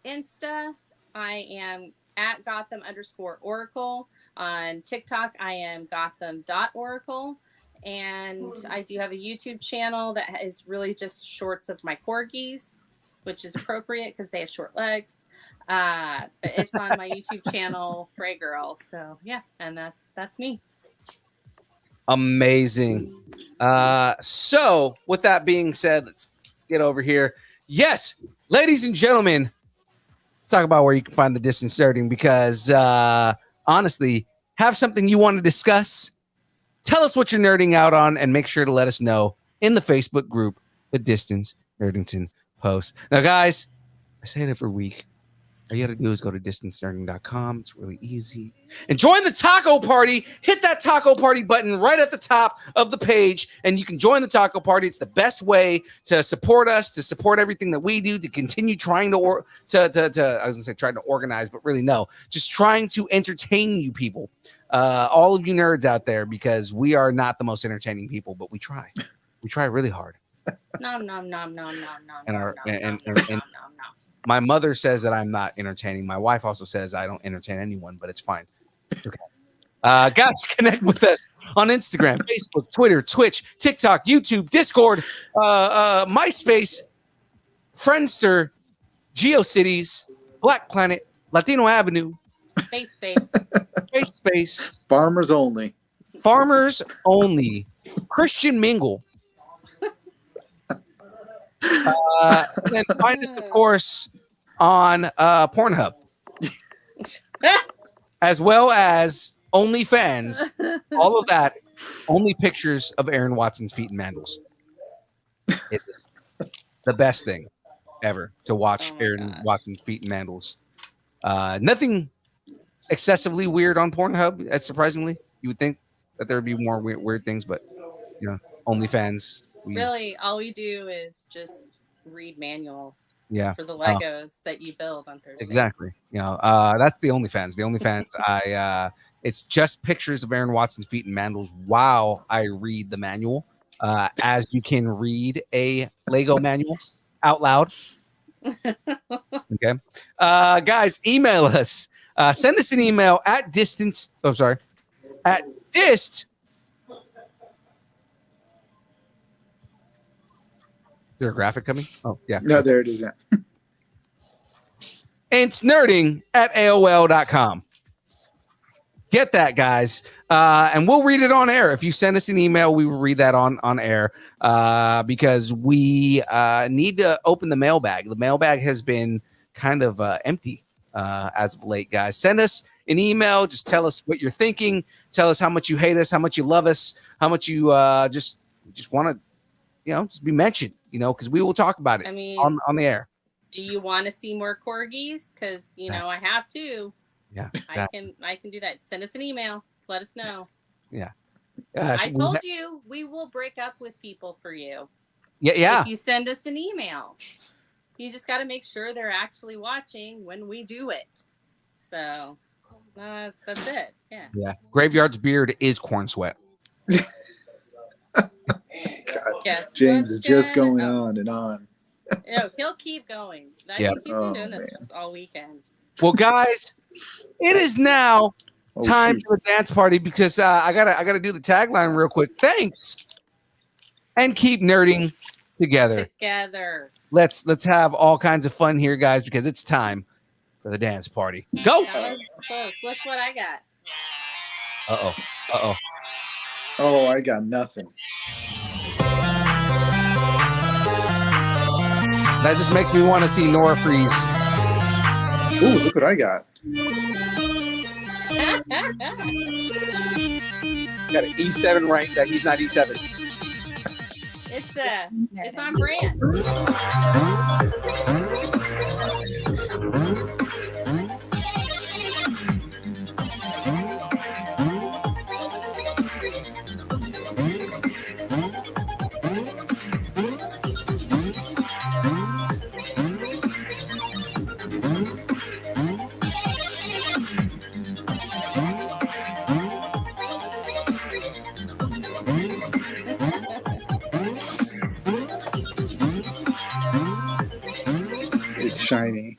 Insta, I am at Gotham_Oracle. On TikTok, I am Gotham.Oracle. And I do have a YouTube channel that is really just shorts of my corgis, which is appropriate because they have short legs. But it's on my YouTube channel, Fray Girl. So yeah, and that's me. Amazing. So with that being said, let's get over here. Yes, ladies and gentlemen, let's talk about where you can find the Distance Nerding, because honestly, have something you want to discuss, tell us what you're nerding out on, and make sure to let us know in the Facebook group, the Distance Nerdington Post. Now, guys, I say it every week. All you got to do is go to distancenerding.com. It's really easy. And join the taco party. Hit that taco party button right at the top of the page, and you can join the taco party. It's the best way to support us, to support everything that we do, to continue trying to I was going to say trying to organize, but really no. Just trying to entertain you people, all of you nerds out there, because we are not the most entertaining people, but we try. We try really hard. Nom. And my mother says that I'm not entertaining. My wife also says I don't entertain anyone, but it's fine. Okay. Guys, connect with us on Instagram, Facebook, Twitter, Twitch, TikTok, YouTube, Discord, MySpace, Friendster, GeoCities, Black Planet, Latino Avenue, Space. Farmers only. Christian Mingle. And find us, of course, on Pornhub, as well as OnlyFans. All of that, only pictures of Aaron Watson's feet and mandals. It is the best thing ever to watch Aaron Watson's feet and mandals. Nothing excessively weird on Pornhub. Surprisingly, you would think that there would be more weird things, but you know, OnlyFans. Really, all we do is just read manuals. Yeah. For the Legos that you build on Thursday. Exactly. You know, that's the OnlyFans. The OnlyFans, it's just pictures of Aaron Watson's feet and mandals while I read the manual, as you can read a Lego manual out loud. Okay. Guys, email us. Send us an email at dist. Is there a graphic coming? Oh, yeah. No, there it is. Yeah. It's nerding at AOL.com. Get that, guys. And we'll read it on air. If you send us an email, we will read that on air, because we need to open the mailbag. The mailbag has been kind of empty as of late, guys. Send us an email. Just tell us what you're thinking. Tell us how much you hate us, how much you love us, how much you just want to, just be mentioned, because we will talk about it on the air. Do you want to see more corgis? Because, I have to. Yeah. I can do that. Send us an email. Let us know. Yeah. I told you we will break up with people for you. Yeah. If you send us an email, you just got to make sure they're actually watching when we do it. So that's it. Yeah. Yeah. Graveyard's beard is corn sweat. God, James is just going on and on. No, he'll keep going. I think he's been doing this all weekend. Well, guys, it is now time for the dance party because I gotta do the tagline real quick. Thanks, and keep nerding together. Let's have all kinds of fun here, guys, because it's time for the dance party. Go. That was close. Look what I got. Oh, I got nothing. That just makes me want to see Nora freeze. Ooh, look what I got. Got an E7 right that he's not E7. It's on brand. It's shiny.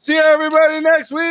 See everybody next week.